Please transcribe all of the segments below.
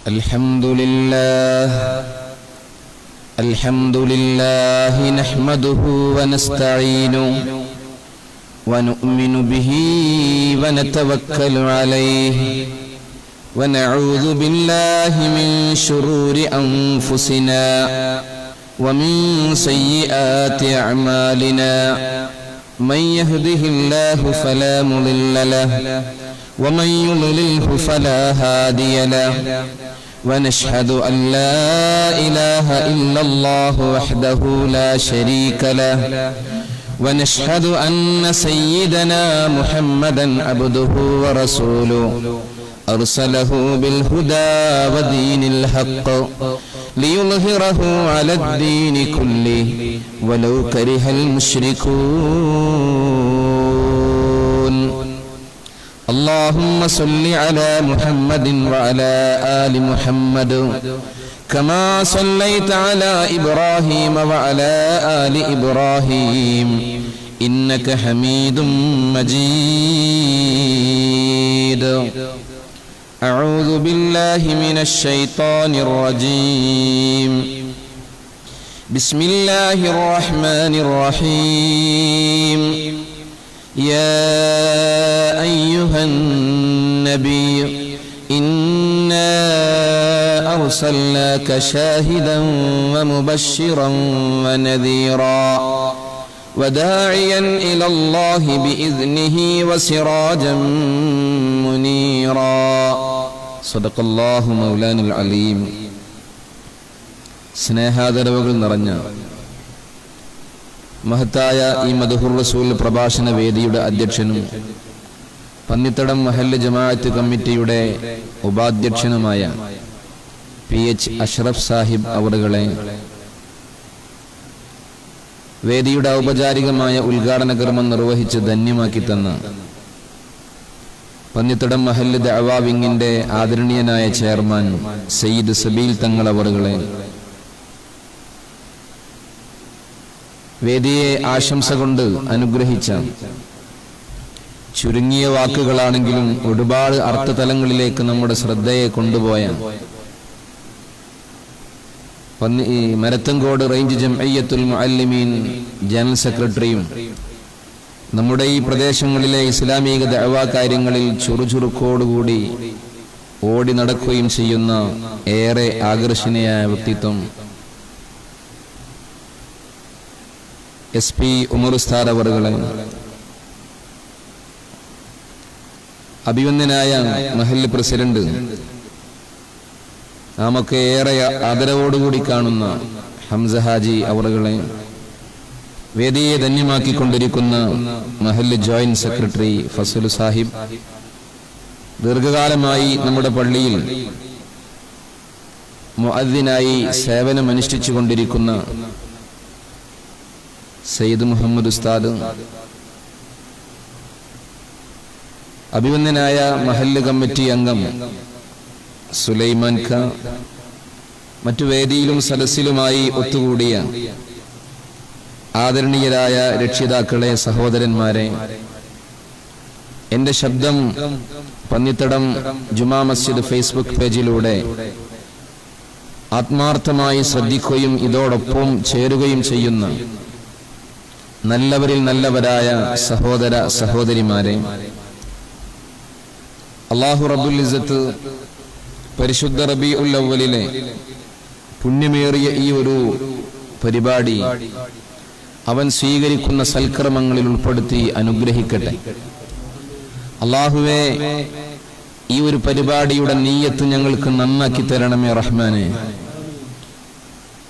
الحمد لله نحمده ونستعينه ونؤمن به ونتوكل عليه ونعوذ بالله من شرور أنفسنا ومن سيئات أعمالنا من يهده الله فلا مضل له ومن يضلله فلا هادي له ونشهد أن لا إله إلا الله وحده لا شريك له ونشهد أن سيدنا محمدا عبده ورسوله أرسله بالهدى ودين الحق ليظهره على الدين كله ولو كره المشركون اللهم صل على محمد وعلى آل محمد كما صليت على إبراهيم وعلى آل إبراهيم إنك حميد مجيد أعوذ بالله من الشيطان الرجيم بسم الله الرحمن الرحيم يا أيها النبي إنا أرسلناك شاهدا ومبشرا ونذيرا وداعيا إلى الله بإذنه وسراجا منيرا صدق الله مولانا العليم. സ്നേഹാദരവുകൾ നിറഞ്ഞ മഹത്തായ ഈ മദ്ഹുർ റസൂൽ പ്രഭാഷണ വേദിയുടെ അധ്യക്ഷനും പന്നിത്തടം മഹല്ല് ജമാഅത്ത് കമ്മിറ്റിയുടെ ഉപാധ്യക്ഷനുമായ PH അഷ്റഫ് സാഹിബ് അവറുകളെ, വേദിയുടെ ഔപചാരികമായ ഉദ്ഘാടന കർമ്മം നിർവഹിച്ച് ധന്യമാക്കി തന്ന പന്നിത്തടം മഹല്ല് ദഅവാ വിങ്ങിന്റെ ആദരണീയനായ ചെയർമാൻ സയ്യിദ് സബീൽ തങ്ങൾ അവറുകളെ, വേദിയെ ആശംസ കൊണ്ട് അനുഗ്രഹിച്ച, ചുരുങ്ങിയ വാക്കുകളാണെങ്കിലും ഒരുപാട് അർത്ഥതലങ്ങളിലേക്ക് നമ്മുടെ ശ്രദ്ധയെ കൊണ്ടുപോയ മരത്തങ്കോട് റേഞ്ച് ജംഇയ്യത്തുൽ മുഅല്ലിമീൻ ജനറൽ സെക്രട്ടറിയും നമ്മുടെ ഈ പ്രദേശങ്ങളിലെ ഇസ്ലാമിക ദഅവാ കാര്യങ്ങളിൽ ചുറുചുറുക്കോടുകൂടി ഓടി നടക്കുകയും ചെയ്യുന്ന ഏറെ ആകർഷണീയമായ വ്യക്തിത്വം SP ഉമർ ഉസ്താദ് അവറുകളെ, അഭിവന്ദനായ മഹല്ല് പ്രസിഡന്റ്, നാമൊക്കെ ഏറെ ആദരവോടുകൂടി കാണുന്ന ഹംസ ഹാജി അവറുകളെ, വേദിയെ ധന്യമാക്കിക്കൊണ്ടിരിക്കുന്ന മഹല്ല് ജോയിന്റ് സെക്രട്ടറി ഫസലു സാഹിബ്, ദീർഘകാലമായി നമ്മുടെ പള്ളിയിൽ മുഅദ്ദിനായി സേവനമനുഷ്ഠിച്ചു കൊണ്ടിരിക്കുന്ന സയ്യിദ് മുഹമ്മദ് ഉസ്താദ്, അഭിവന്ദനായ മഹല്ല് കമ്മിറ്റി അംഗം സുലൈമാൻ ഖാ, മറ്റു വേദിയിലും സദസ്സിലുമായി ഒത്തുകൂടിയ ആദരണീയരായ രക്ഷിതാക്കളെ, സഹോദരന്മാരെ, എന്റെ ശബ്ദം പന്നിത്തടം ജുമാ മസ്ജിദ് ഫേസ്ബുക്ക് പേജിലൂടെ ആത്മാർത്ഥമായി ശ്രദ്ധിക്കുകയും ഇതോടൊപ്പം ചേരുകയും ചെയ്യുന്ന നല്ലവരിൽ നല്ലവരായ സഹോദര സഹോദരിമാരെ, അല്ലാഹു റബ്ബുൽ ഇസ്സത്ത് പരിശുദ്ധ റബീഉൽ അവ്വലിലെ പുണ്യമേറിയ ഈ ഒരു പരിപാടി അവൻ സ്വീകരിക്കുന്ന സൽക്കർമ്മങ്ങളിൽ ഉൾപ്പെടുത്തി അനുഗ്രഹിക്കട്ടെ. അല്ലാഹുവേ, ഈ ഒരു പരിപാടിയുടെ നീയത്ത് ഞങ്ങൾക്ക് നന്നാക്കി തരണമേ റഹ്മാനെ.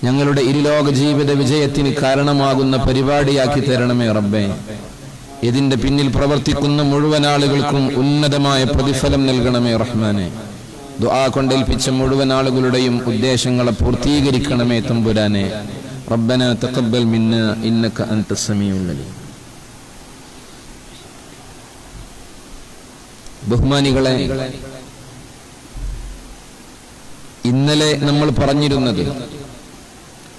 ഞങ്ങളുടെ ഇരുലോക ജീവിത വിജയത്തിന് കാരണമാകുന്ന പരിപാടിയാക്കി തരണമേ റബ്ബേ. ഇതിന്റെ പിന്നിൽ പ്രവർത്തിക്കുന്ന മുഴുവൻ ആളുകൾക്കും ഉന്നതമായ പ്രതിഫലം നൽകണമേ റഹ്മാനെ. ദുആ കൊണ്ടേൽപ്പിച്ച മുഴുവൻ ആളുകളുടെയും ഉദ്ദേശങ്ങളെ പൂർത്തീകരിക്കണമേ തമ്പുരാനെ. റബ്ബനാ തഖബ്ബൽ മിന്നാ ഇന്നക അൻതസ് സമീഉൽ അലീം. ബഹുമാനികളെ, ഇന്നലെ നമ്മൾ പറഞ്ഞിരുന്നത്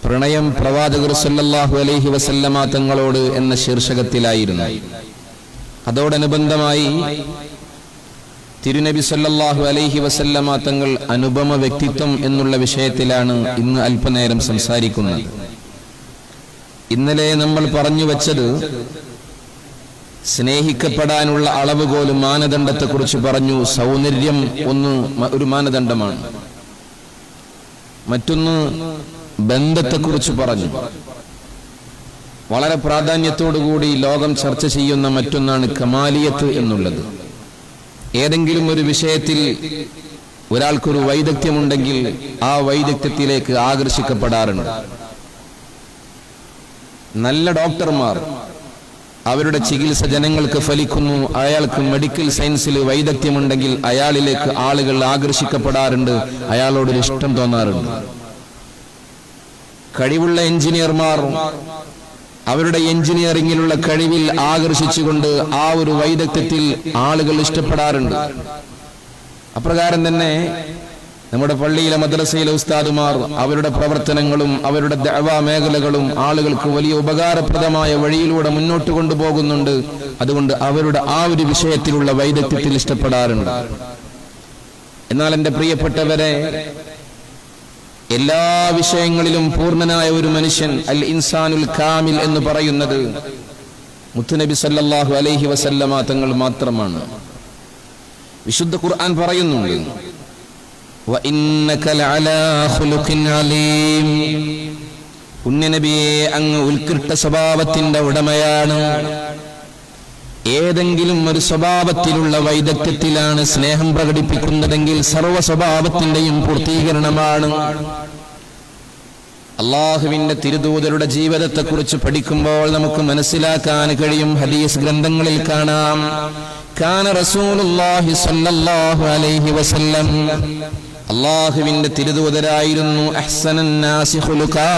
പ്രണയം പ്രവാചകർ സല്ലല്ലാഹു അലൈഹി വസല്ലമ തങ്ങളോട് എന്ന ശീർഷകത്തിലായിരുന്നു. അതോടനുബന്ധമായി തിരുനബി സല്ലല്ലാഹു അലൈഹി വസല്ലമ തങ്ങൾ അനുപമ വ്യക്തിത്വം എന്നുള്ള വിഷയത്തിലാണ് ഇന്ന് അല്പനേരം സംസാരിക്കുന്നത്. ഇന്നലെ നമ്മൾ പറഞ്ഞു വച്ചത് സ്നേഹിക്കപ്പെടാനുള്ള അളവുകോലും മാനദണ്ഡത്തെക്കുറിച്ച് പറഞ്ഞു. സൗന്ദര്യം ഒരു മാനദണ്ഡമാണ്. മറ്റൊന്ന് ബന്ധത്തെക്കുറിച്ച് പറഞ്ഞു. വളരെ പ്രാധാന്യത്തോടുകൂടി ലോകം ചർച്ച ചെയ്യുന്ന മറ്റൊന്നാണ് കമാലിയത്ത് എന്നുള്ളത്. ഏതെങ്കിലും ഒരു വിഷയത്തിൽ ഒരാൾക്കൊരു വൈദഗ്ധ്യമുണ്ടെങ്കിൽ ആ വൈദഗ്ധ്യത്തിലേക്ക് ആകർഷിക്കപ്പെടാറുണ്ട്. നല്ല ഡോക്ടർമാർ, അവരുടെ ചികിത്സ ജനങ്ങൾക്ക് ഫലിക്കുന്നു, അയാൾക്ക് മെഡിക്കൽ സയൻസിൽ വൈദഗ്ധ്യമുണ്ടെങ്കിൽ അയാളിലേക്ക് ആളുകൾ ആകർഷിക്കപ്പെടാറുണ്ട്, അയാളോടൊരു ഇഷ്ടം തോന്നാറുണ്ട്. കഴിവുള്ള എഞ്ചിനീയർമാർ അവരുടെ എഞ്ചിനീയറിംഗിലുള്ള കഴിവിൽ ആകർഷിച്ചുകൊണ്ട് ആ ഒരു വൈദഗ്ധ്യത്തിൽ ആളുകൾ ഇഷ്ടപ്പെടാറുണ്ട്. അപ്രകാരം തന്നെ നമ്മുടെ പള്ളിയിലെ മദ്രസയിലെ ഉസ്താദുമാർ അവരുടെ പ്രവർത്തനങ്ങളും അവരുടെ ദഅവാ മേഖലകളും ആളുകൾക്ക് വലിയ ഉപകാരപ്രദമായ വഴിയിലൂടെ മുന്നോട്ട് കൊണ്ടുപോകുന്നുണ്ട്. അതുകൊണ്ട് അവരുടെ ആ ഒരു വിഷയത്തിലുള്ള വൈദഗ്ധ്യത്തിൽ ഇഷ്ടപ്പെടാറുണ്ട്. എന്നാൽ എൻ്റെ പ്രിയപ്പെട്ടവരെ, എല്ലാ വിഷയങ്ങളിലും പൂർണ്ണനായ ഒരു മനുഷ്യൻ, അൽ ഇൻസാനുൽ കാമിൽ എന്ന് പറയുന്നത് മുത്തുനബി സല്ലല്ലാഹു അലൈഹി വസല്ലമ തങ്ങൾ മാത്രമാണ്. വിശുദ്ധ ഖുർആൻ പറയുന്നുണ്ട്, വഇന്നക ലഅലാ ഖുലുഖിൻ അലീം, പുണ്യനബിയെ അങ്ങ് ഉത്കൃഷ്ട സ്വഭാവത്തിന്റെ ഉടമയാണ്. ഏതെങ്കിലും ഒരു സ്വഭാവത്തിലുള്ള വൈദഗ്ധ്യത്തിലാണ് സ്നേഹം പ്രകടിപ്പിക്കുന്നതെങ്കിൽ സർവ്വ സ്വഭാവത്തിന്റെയും പൂർത്തീകരണമാണ്. അള്ളാഹുവിന്റെ തിരുദൂതരുടെ ജീവിതത്തെക്കുറിച്ച് പഠിക്കുമ്പോൾ നമുക്ക് മനസ്സിലാക്കാൻ കഴിയും. ഹദീസ് ഗ്രന്ഥങ്ങളിൽ കാണാം, കാന റസൂലുള്ളാഹി സ്വല്ലല്ലാഹു അലൈഹി വസല്ലം, അള്ളാഹുവിന്റെ തിരുദൂതരായിരുന്നു അഹ്സനൻ നാസി ഖുലുഖാ,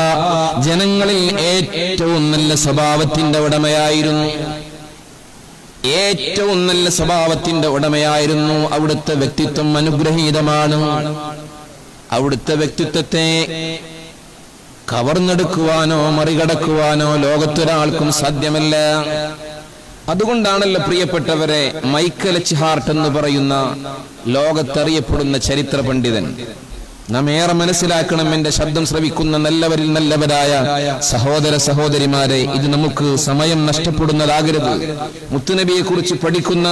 ജനങ്ങളിൽ ഏറ്റവും നല്ല സ്വഭാവത്തിന്റെ ഉടമയായിരുന്നു. ഏറ്റവും നല്ല സ്വഭാവത്തിന്റെ ഉടമയായിരുന്നു. അവിടുത്തെ വ്യക്തിത്വം അനുഗ്രഹീതമാണ്. അവിടുത്തെ വ്യക്തിത്വത്തെ കവർന്നെടുക്കുവാനോ മറികടക്കുവാനോ ലോകത്തൊരാൾക്കും സാധ്യമല്ല. അതുകൊണ്ടാണല്ലോ പ്രിയപ്പെട്ടവരെ, മൈക്കൽ എച്ച് ഹാർട്ട് എന്ന് പറയുന്ന ലോകത്തറിയപ്പെടുന്ന ചരിത്ര പണ്ഡിതൻ, നാം ഏറെ മനസ്സിലാക്കണം. എന്റെ ശബ്ദം ശ്രവിക്കുന്ന നല്ലവരിൽ നല്ലവരായ സഹോദര സഹോദരിമാരെ, ഇത് നമുക്ക് സമയം നഷ്ടപ്പെടുന്നതാകരുത്. മുത്തുനബിയെ കുറിച്ച് പഠിക്കുന്ന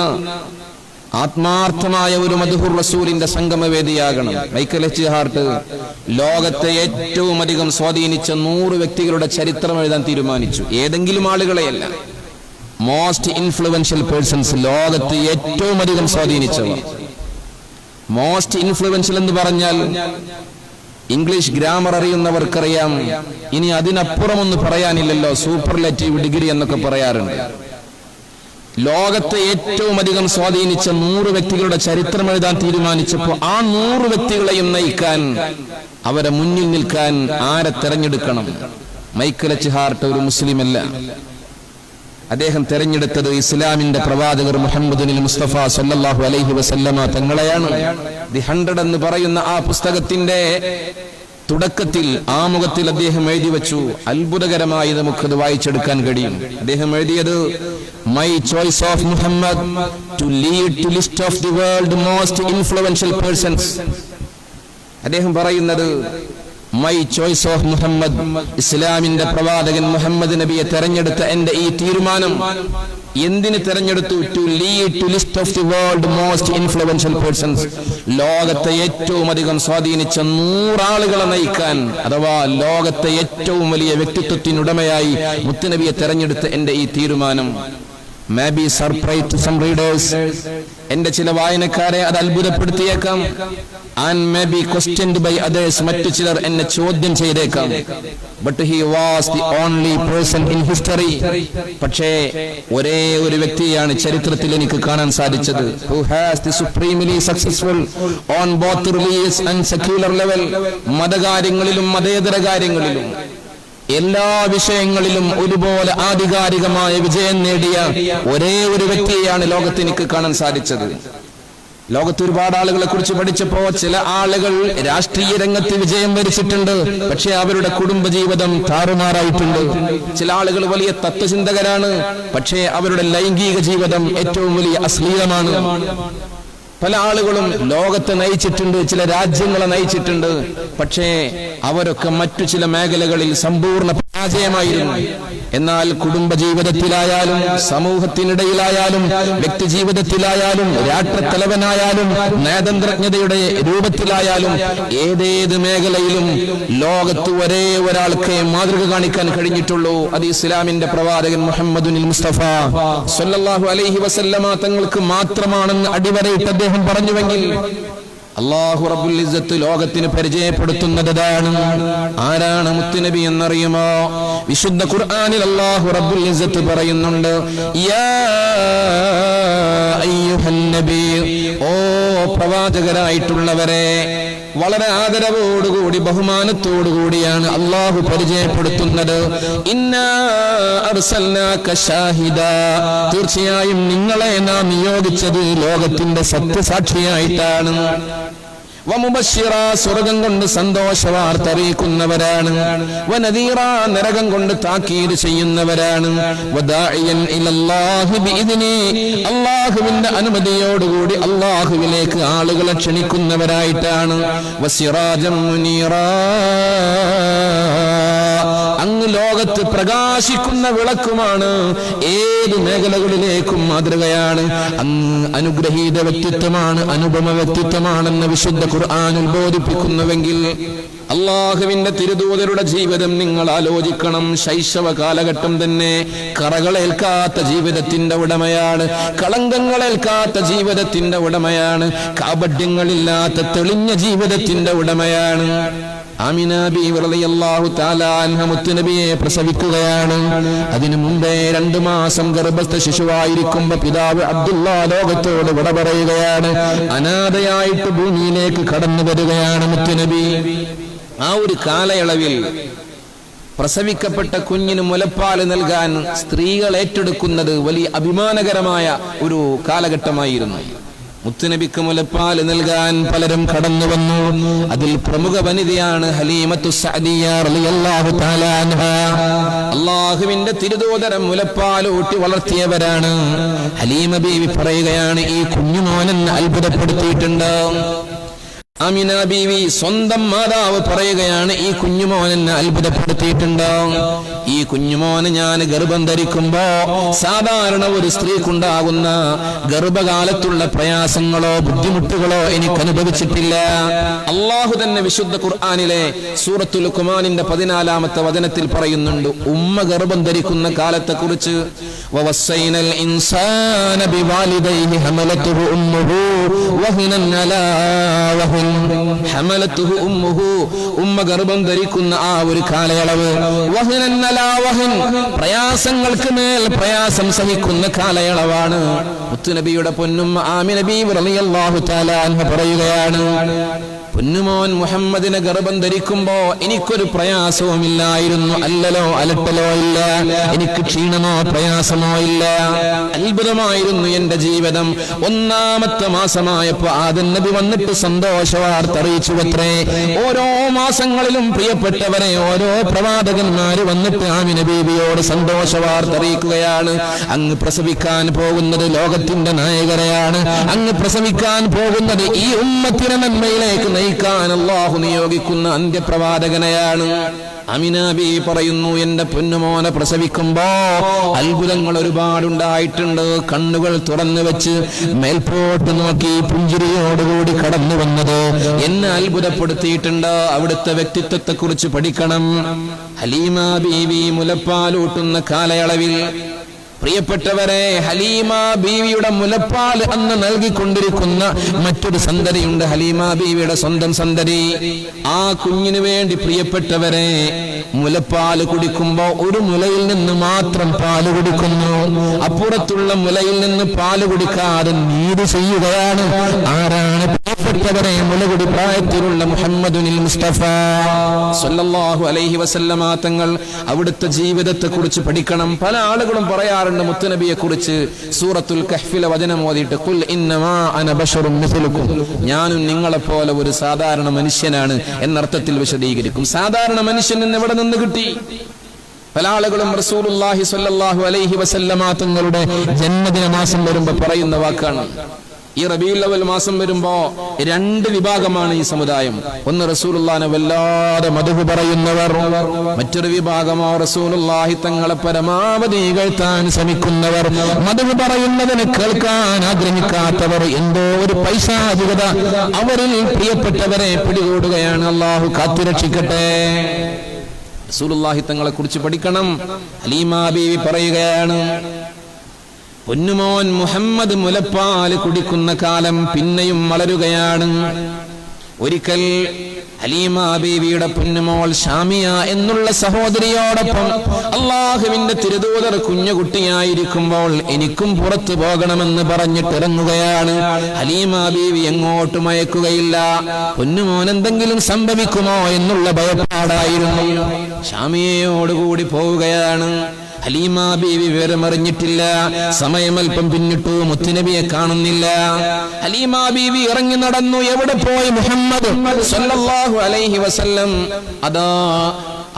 ആത്മാർത്ഥമായ ഒരു മദ്ഹുർ റസൂലിന്റെ സംഗമവേദിയാകണം. മൈക്കൽ എച്ച് ഹാർട്ട് ലോകത്തെ ഏറ്റവും അധികം സ്വാധീനിച്ച 100 വ്യക്തികളുടെ ചരിത്രം എഴുതാൻ തീരുമാനിച്ചു. ഏതെങ്കിലും ആളുകളെയല്ല, മോസ്റ്റ് ഇൻഫ്ലുവൻഷ്യൽ പേഴ്സൺസ്, ലോകത്തെ ഏറ്റവും അധികം സ്വാധീനിച്ചവർ. മോസ്റ്റ് ഇൻഫ്ലുവൻഷ്യൽ എന്ന് പറഞ്ഞാൽ ഇംഗ്ലീഷ് ഗ്രാമർ അറിയുന്നവർക്കറിയാം. ഇനി അതിനപ്പുറമൊന്നും പറയാനില്ലല്ലോ, സൂപ്പർലേറ്റീവ് ഡിഗ്രി എന്നൊക്കെ പറയാറുണ്ട്. ലോകത്തെ ഏറ്റവും അധികം സ്വാധീനിച്ച 100 വ്യക്തികളുടെ ചരിത്രം എഴുതാൻ തീരുമാനിച്ചപ്പോൾ ആ 100 വ്യക്തികളെയും നയിക്കാൻ, അവരെ മുന്നിൽ നിൽക്കാൻ ആരെ തെരഞ്ഞെടുക്കണം? മൈക്കൽ എച്ച് ഹാർട്ട് ഒരു മുസ്ലിമല്ല. അദ്ദേഹം തെരഞ്ഞെടുത്തത് ഇസ്ലാമിന്റെ പ്രവാചകർ മുഹമ്മദ് മുസ്തഫ സല്ലല്ലാഹു അലൈഹി വസല്ലമ തങ്ങളെയാണ്. ദി 100 എന്ന് പറയുന്ന ആ പുസ്തകത്തിന്റെ തുടക്കത്തിൽ ആമുഖത്തിൽ അദ്ദേഹം എഴുതി വെച്ചു. അത്ഭുതകരമായി നമുക്കത് വായിച്ചെടുക്കാൻ കഴിയും. അദ്ദേഹം എഴുതിയത്, my choice of Muhammad to lead to list of the world most influential persons. അദ്ദേഹം പറയുന്നത്, മൈ ചോയ്സ് ഓഫ് മുഹമ്മദ്, ഇസ്ലാമിന്റെ പ്രവാചകൻ മുഹമ്മദ് നബിയെ തെരഞ്ഞെടുത്ത എന്റെ ഈ തീരുമാനം എന്തിന് തെരഞ്ഞെടുത്തു? To lead to list of the world most influential persons, ലോകത്തെ ഏറ്റവും അധികം സ്വാധീനിച്ച 100 ആളുകളെ നയിക്കാൻ, അഥവാ ലോകത്തെ ഏറ്റവും വലിയ വ്യക്തിത്വത്തിനുടമയായി മുത്തുനബിയെ തെരഞ്ഞെടുത്ത എന്റെ ഈ തീരുമാനം may be surprise to some readers, എന്റെ ചില വായനക്കാരെ അത് അത്ഭുതപ്പെടുത്തിയേക്കാം. and may be questioned by others, മറ്റു ചിലർ എന്നെ ചോദ്യം ചെയ്തേക്കാം. but he was the only person in history, പക്ഷേ ഒരേ ഒരു വ്യക്തിയാണ് ചരിത്രത്തിൽ എനിക്ക് കാണാൻ സാധിച്ചത്, who has the supremely successful on both religious and secular level, മതകാര്യങ്ങളിലും മതേതര കാര്യങ്ങളിലും എല്ലാ വിഷയങ്ങളിലും ഒരുപോലെ ആധികാരികമായ വിജയം നേടിയ ഒരേ ഒരു വ്യക്തിയെയാണ് ലോകത്ത് എനിക്ക് കാണാൻ സാധിച്ചത്. ലോകത്ത് ഒരുപാട് ആളുകളെ കുറിച്ച് പഠിച്ചപ്പോ ചില ആളുകൾ രാഷ്ട്രീയ രംഗത്ത് വിജയം വരിച്ചിട്ടുണ്ട്, പക്ഷെ അവരുടെ കുടുംബജീവിതം താറുമാറായിട്ടുണ്ട്. ചില ആളുകൾ വലിയ തത്വചിന്തകരാണ്, പക്ഷേ അവരുടെ ലൈംഗിക ജീവിതം ഏറ്റവും വലിയ അശ്ലീലമാണ്. പല ആളുകളും ലോകത്തെ നയിച്ചിട്ടുണ്ട്, ചില രാജ്യങ്ങളെ നയിച്ചിട്ടുണ്ട്. പക്ഷേ അവരൊക്കെ മറ്റു ചില മേഖലകളിൽ സമ്പൂർണ്ണ പരാജയമായിരുന്നു. എന്നാൽ കുടുംബജീവിതത്തിലായാലും സമൂഹത്തിനിടയിലായാലും വ്യക്തി ജീവിതത്തിലായാലും രാഷ്ട്രത്തലവനായാലും നയതന്ത്രജ്ഞതയുടെ രൂപത്തിലായാലും ഏതേത് മേഖലയിലും ലോകത്ത് ഒരേ ഒരാൾക്ക് മാതൃക കാണിക്കാൻ കഴിഞ്ഞിട്ടുള്ളൂ. അത് ഇസ്ലാമിന്റെ പ്രവാചകൻ മുഹമ്മദുൽ മുസ്തഫ സ്വല്ലല്ലാഹു അലൈഹി വസല്ലമ തങ്ങൾക്ക് മാത്രമാണെന്ന് അടിവരയിട്ട് അദ്ദേഹം പറഞ്ഞുവെങ്കിൽ അല്ലാഹു റബ്ബുൽ ഇസ്സത്ത് ലോകത്തിന് പരിചയപ്പെടുത്തുന്നതാണ്. ആരാണ് മുത്തുനബി എന്നറിയുമോ? വിശുദ്ധ ഖുർആനിൽ അല്ലാഹു റബ്ബുൽ ഇസ്സത്ത് പറയുന്നുണ്ട്, യാ അയ്യുഹൻ നബി, ഓ പ്രവാചകരായിട്ടുള്ളവരെ. വളരെ ആദരവോടുകൂടി ബഹുമാനത്തോടുകൂടിയാണ് അല്ലാഹു പരിചയപ്പെടുത്തുന്നത്. ഇന്നാ അർസൽനാക ഷാഹിദാ, തീർച്ചയായും നിങ്ങളെ നാം നിയോഗിച്ചത് ലോകത്തിന്റെ സത്യസാക്ഷിയായിട്ടാണ്. വമുബശ്ശിറ, സ്വർഗം കൊണ്ട് സന്തോഷവാർത്ത അറിയിക്കുന്നവരാണ്. വനദീറ, നരകം കൊണ്ട് താക്കീത് ചെയ്യുന്നവരാണ്. വദാഇയൻ ഇലല്ലാഹി ബിഇദ്നി, അല്ലാഹുവിന്റെ അനുമതിയോടുകൂടി അല്ലാഹുവിലേക്ക് ആളുകളെ ക്ഷണിക്കുന്നവരായിട്ടാണ്. വസിറാജം മുനീറാ, അങ്ങ് ലോകത്ത് പ്രകാശിക്കുന്ന വിളക്കുമാണ്. ഏത് മേഖലകളിലേക്കും മാതൃകയാണ്. അങ്ങ് അനുഗ്രഹീത വ്യക്തിത്വമാണ്, അനുപമ വ്യക്തിത്വമാണെന്ന് വിശുദ്ധ ഖുർആനിൽ ബോധിപ്പിക്കുന്നുവെങ്കിൽ അള്ളാഹുവിന്റെ തിരുദൂതരുടെ ജീവിതം നിങ്ങൾ ആലോചിക്കണം. ശൈശവ കാലഘട്ടം തന്നെ കറകളേൽക്കാത്ത ജീവിതത്തിന്റെ ഉടമയാണ്, കളങ്കങ്ങളേൽക്കാത്ത ജീവിതത്തിന്റെ ഉടമയാണ്, കാപഢ്യങ്ങളില്ലാത്ത തെളിഞ്ഞ ജീവിതത്തിന്റെ ഉടമയാണ്. ആമിന ബീവി റളിയല്ലാഹു തആല അൻഹ മുത്തുനബിയെ പ്രസവിക്കുകയാണ്. അതിനു മുമ്പേ 2 മാസം ഗർഭസ്ഥ ശിശുവായിരിക്കുമ്പോ പിതാവ് അബ്ദുള്ള ലോകത്തോട് വിട പറയുകയാണ്. അനാഥയായിട്ട് ഭൂമിയിലേക്ക് കടന്നു വരികയാണ് മുത്തുനബി. ആ ഒരു കാലയളവിൽ പ്രസവിക്കപ്പെട്ട കുഞ്ഞിന് മുലപ്പാല് നൽകാൻ സ്ത്രീകൾ ഏറ്റെടുക്കുന്നത് വലിയ അഭിമാനകരമായ ഒരു കാലഘട്ടമായിരുന്നു. മുത്തുനബിക്ക് മുലപ്പാല് നൽകാൻ പലരും കടന്നു വന്നു. അതിൽ പ്രമുഖ വനിതയാണ് ഹലീമത്തു സഅദിയ്യ റളിയല്ലാഹു തആല അൻഹ. അല്ലാഹുവിന്റെ തിരുദൂതരം മുലപ്പാൽ ഊട്ടി വളർത്തിയവരാണ്. ഹലീമ ബീവി പറയുകയാണ്, ഈ കുഞ്ഞുമോനെ അത്ഭുതപ്പെടുത്തിയിട്ടുണ്ട്. ആമിന ബീവി സ്വന്തം മാതാവ് പറയുകയാണ്, ഈ കുഞ്ഞുമോനെ അത്ഭുതപ്പെടുത്തിയിട്ടുണ്ട്. ഈ കുഞ്ഞുമോനെ ഞാൻ ഗർഭം ധരിക്കുമ്പോ സാധാരണ ഒരു സ്ത്രീക്കുണ്ടാകുന്ന ഗർഭകാലത്തുള്ള പ്രയാസങ്ങളോ ബുദ്ധിമുട്ടുകളോ എനിക്ക് അനുഭവിച്ചിട്ടില്ല. അള്ളാഹു തന്നെ വിശുദ്ധ ഖുർആനിലെ സൂറത്തുൽ ലുഖ്മാനിന്റെ 14-ാമത്തെ വചനത്തിൽ പറയുന്നുണ്ട് ഉമ്മ ഗർഭം ധരിക്കുന്ന കാലത്തെ കുറിച്ച്. വവസ്സൈനൽ ഇൻസാന ബിവാലിദൈഹി ഹമലതുഹു ഉമ്മുഹു വഹനൻ അലാ വഹൻ. ഹമലതുഹു ഉമ്മുഹു, ഉമ്മ ഗർഭം ധരിക്കുന്ന ആ ഒരു കാലയളവ്. വഹനൻ അലാ വഹൻ, പ്രയാസങ്ങൾക്ക് മേൽ പ്രയാസം സഹിക്കുന്ന കാലയളവാണ്. മുത്തുനബിയുടെ പൊന്നുമ്മ ആമിന ബീവി റളിയല്ലാഹു തആല അൻഹ പറയുകയാണ്, പൊന്നുമോൻ മുഹമ്മദിനെ ഗർഭം ധരിക്കുമ്പോ എനിക്കൊരു പ്രയാസവുമില്ലായിരുന്നു. അല്ലലോ അലട്ടലോ ഇല്ല, എനിക്ക് ക്ഷീണമോ പ്രയാസമോ ഇല്ല. അത്ഭുതമായിരുന്നു എന്റെ ജീവിതം. 1-ാമത്തെ മാസമായപ്പോ ആദം നബി വന്നിട്ട് സന്തോഷവാർത്ത അറിയിച്ചുവത്രേ. ഓരോ മാസങ്ങളിലും പ്രിയപ്പെട്ടവരെ ഓരോ പ്രവാചകന്മാര് വന്നിട്ട് ആമിന ബീവിയോട് സന്തോഷവാർത്ത അറിയിക്കുകയാണ്. അങ്ങ് പ്രസവിക്കാൻ പോകുന്നത് ലോകത്തിന്റെ നായകരെയാണ്. അങ്ങ് പ്രസവിക്കാൻ പോകുന്നത് ഈ ഉമ്മത്തിനെ നന്മയിലേക്ക് നയിക്കാൻ അല്ലാഹു നിയോഗിക്കുന്ന അന്ത്യപ്രവാചകനെയാണ്. ആമിന ബീവി പറയുന്നു, എന്റെ പൊന്നുമോനെ പ്രസവിക്കുമ്പോ അത്ഭുതങ്ങൾ ഒരുപാടുണ്ടായിട്ടുണ്ട്. കണ്ണുകൾ തുറന്നു വെച്ച് മേൽപോട്ട് നോക്കി പുഞ്ചിരിയോടുകൂടി കടന്നു വന്നത് എന്നെ അത്ഭുതപ്പെടുത്തിയിട്ടുണ്ട്. അവിടുത്തെ വ്യക്തിത്വത്തെ കുറിച്ച് പഠിക്കണം. ഹലീമ ബീവി മുലപ്പാലൂട്ടുന്ന കാലയളവിൽ പ്രിയപ്പെട്ടവരെ, ഹലീമ ബീവിയുടെ മുലപ്പാൽ അന്ന് നൽകിക്കൊണ്ടിരിക്കുന്ന മറ്റൊരു സന്തതിയുണ്ട്, ഹലീമ ബീവിയുടെ സ്വന്തം സന്തതി. ആ കുഞ്ഞിനു വേണ്ടി പ്രിയപ്പെട്ടവരെ മുലപ്പാല് കുടിക്കുമ്പോ ഒരു മുലയിൽ നിന്ന് മാത്രം പാല് കുടിക്കുന്നു, അപ്പുറത്തുള്ള മുലയിൽ നിന്ന് പാല് കുടിക്കാതെ നീതി ചെയ്യുകയാണ്. ആരാണ് പ്രിയപ്പെട്ടവരെ? മുലകുടി പ്രായത്തിലുള്ള മുഹമ്മദുൽ മുസ്തഫ സ്വല്ലല്ലാഹു അലൈഹി വസല്ലമ തങ്ങൾ. അവിടുത്തെ ജീവിതത്തെ കുറിച്ച് പഠിക്കണം. പല ആളുകളും പറയാറുണ്ട് മുത്തുനബിയെ കുറിച്ച് സൂറത്തുൽ കഹ്ഫിലെ വചനം ഓതിയിട്ട്, ഖുൽ ഇന്നമാ അന ബശറുൻ മിസ്ലുക്കും, ഞാനും നിങ്ങളെപ്പോലെ ഒരു സാധാരണ മനുഷ്യനാണ് എന്നർത്ഥത്തിൽ വിശദീകരിക്കും. സാധാരണ മനുഷ്യൻ എന്ന് എവിടെ നിന്ന് കിട്ടി? പല ആളുകളും റസൂലുള്ളാഹി സ്വല്ലല്ലാഹു അലൈഹി വസല്ലമ തങ്ങളുടെ ജന്മദിന മാസം വരുമ്പോ പറയുന്ന വാക്കാണ്. ഈ റബീഉൽ അവ്വൽ മാസം വരുമ്പോ രണ്ട് വിഭാഗമാണ് ഈ സമുദായം. ഒന്ന് റസൂലുള്ളാഹിനെ വല്ലാതെ മദ്ഹ് പറയുന്നവർ, മറ്റൊരു വിഭാഗമോ റസൂലുള്ളാഹി തങ്ങളെ പരമാവധി ഇകഴ്ത്താൻ ശ്രമിക്കുന്നവർ. മദ്ഹ് പറയുന്നതിനെ കേൾക്കാൻ ആഗ്രഹിക്കാത്തവർ, എന്തോ ഒരു പൈശാചികത അവരിൽ പ്രിയപ്പെട്ടവരെ പിടികൂടുകയാണ്. അല്ലാഹു കാത്തുരക്ഷിക്കട്ടെ. റസൂലുള്ളാഹി തങ്ങളെ കുറിച്ച് പഠിക്കണം. ഹലീമ ബീവി പറയുകയാണ്, പൊന്നുമോൻ മുഹമ്മദ് മുലപ്പാല് കുടിക്കുന്ന കാലം പിന്നെയും വളരുകയാണ്. ഒരിക്കൽ ഹലീമ ബീവിയുടെ പൊന്നുമോൾ ഷാമിയ എന്നുള്ള സഹോദരിയോടൊപ്പം അള്ളാഹുവിന്റെ തിരുദൂതർ കുഞ്ഞുകുട്ടിയായിരിക്കുമ്പോൾ എനിക്കും പുറത്തു പോകണമെന്ന് പറഞ്ഞിട്ടിറങ്ങുകയാണ്. ഹലീമ ബീവി എങ്ങോട്ടും അയക്കുകയില്ല. പൊന്നുമോൻ എന്തെങ്കിലും സംഭവിക്കുമോ എന്നുള്ള ഭയപ്പാടായിരുന്നു. ഷാമിയയോടുകൂടി പോവുകയാണ്. ഹലീമ ബീവി വിവരമറിഞ്ഞിട്ടില്ല. സമയമൽപ്പം പിന്നിട്ടു, മുത്തുനബിയെ കാണുന്നില്ല. ഹലീമ ബീവി ഇറങ്ങി നടന്നു. എവിടെ പോയി മുഹമ്മദ് സല്ലല്ലാഹു അലൈഹി വസല്ലം? അതാ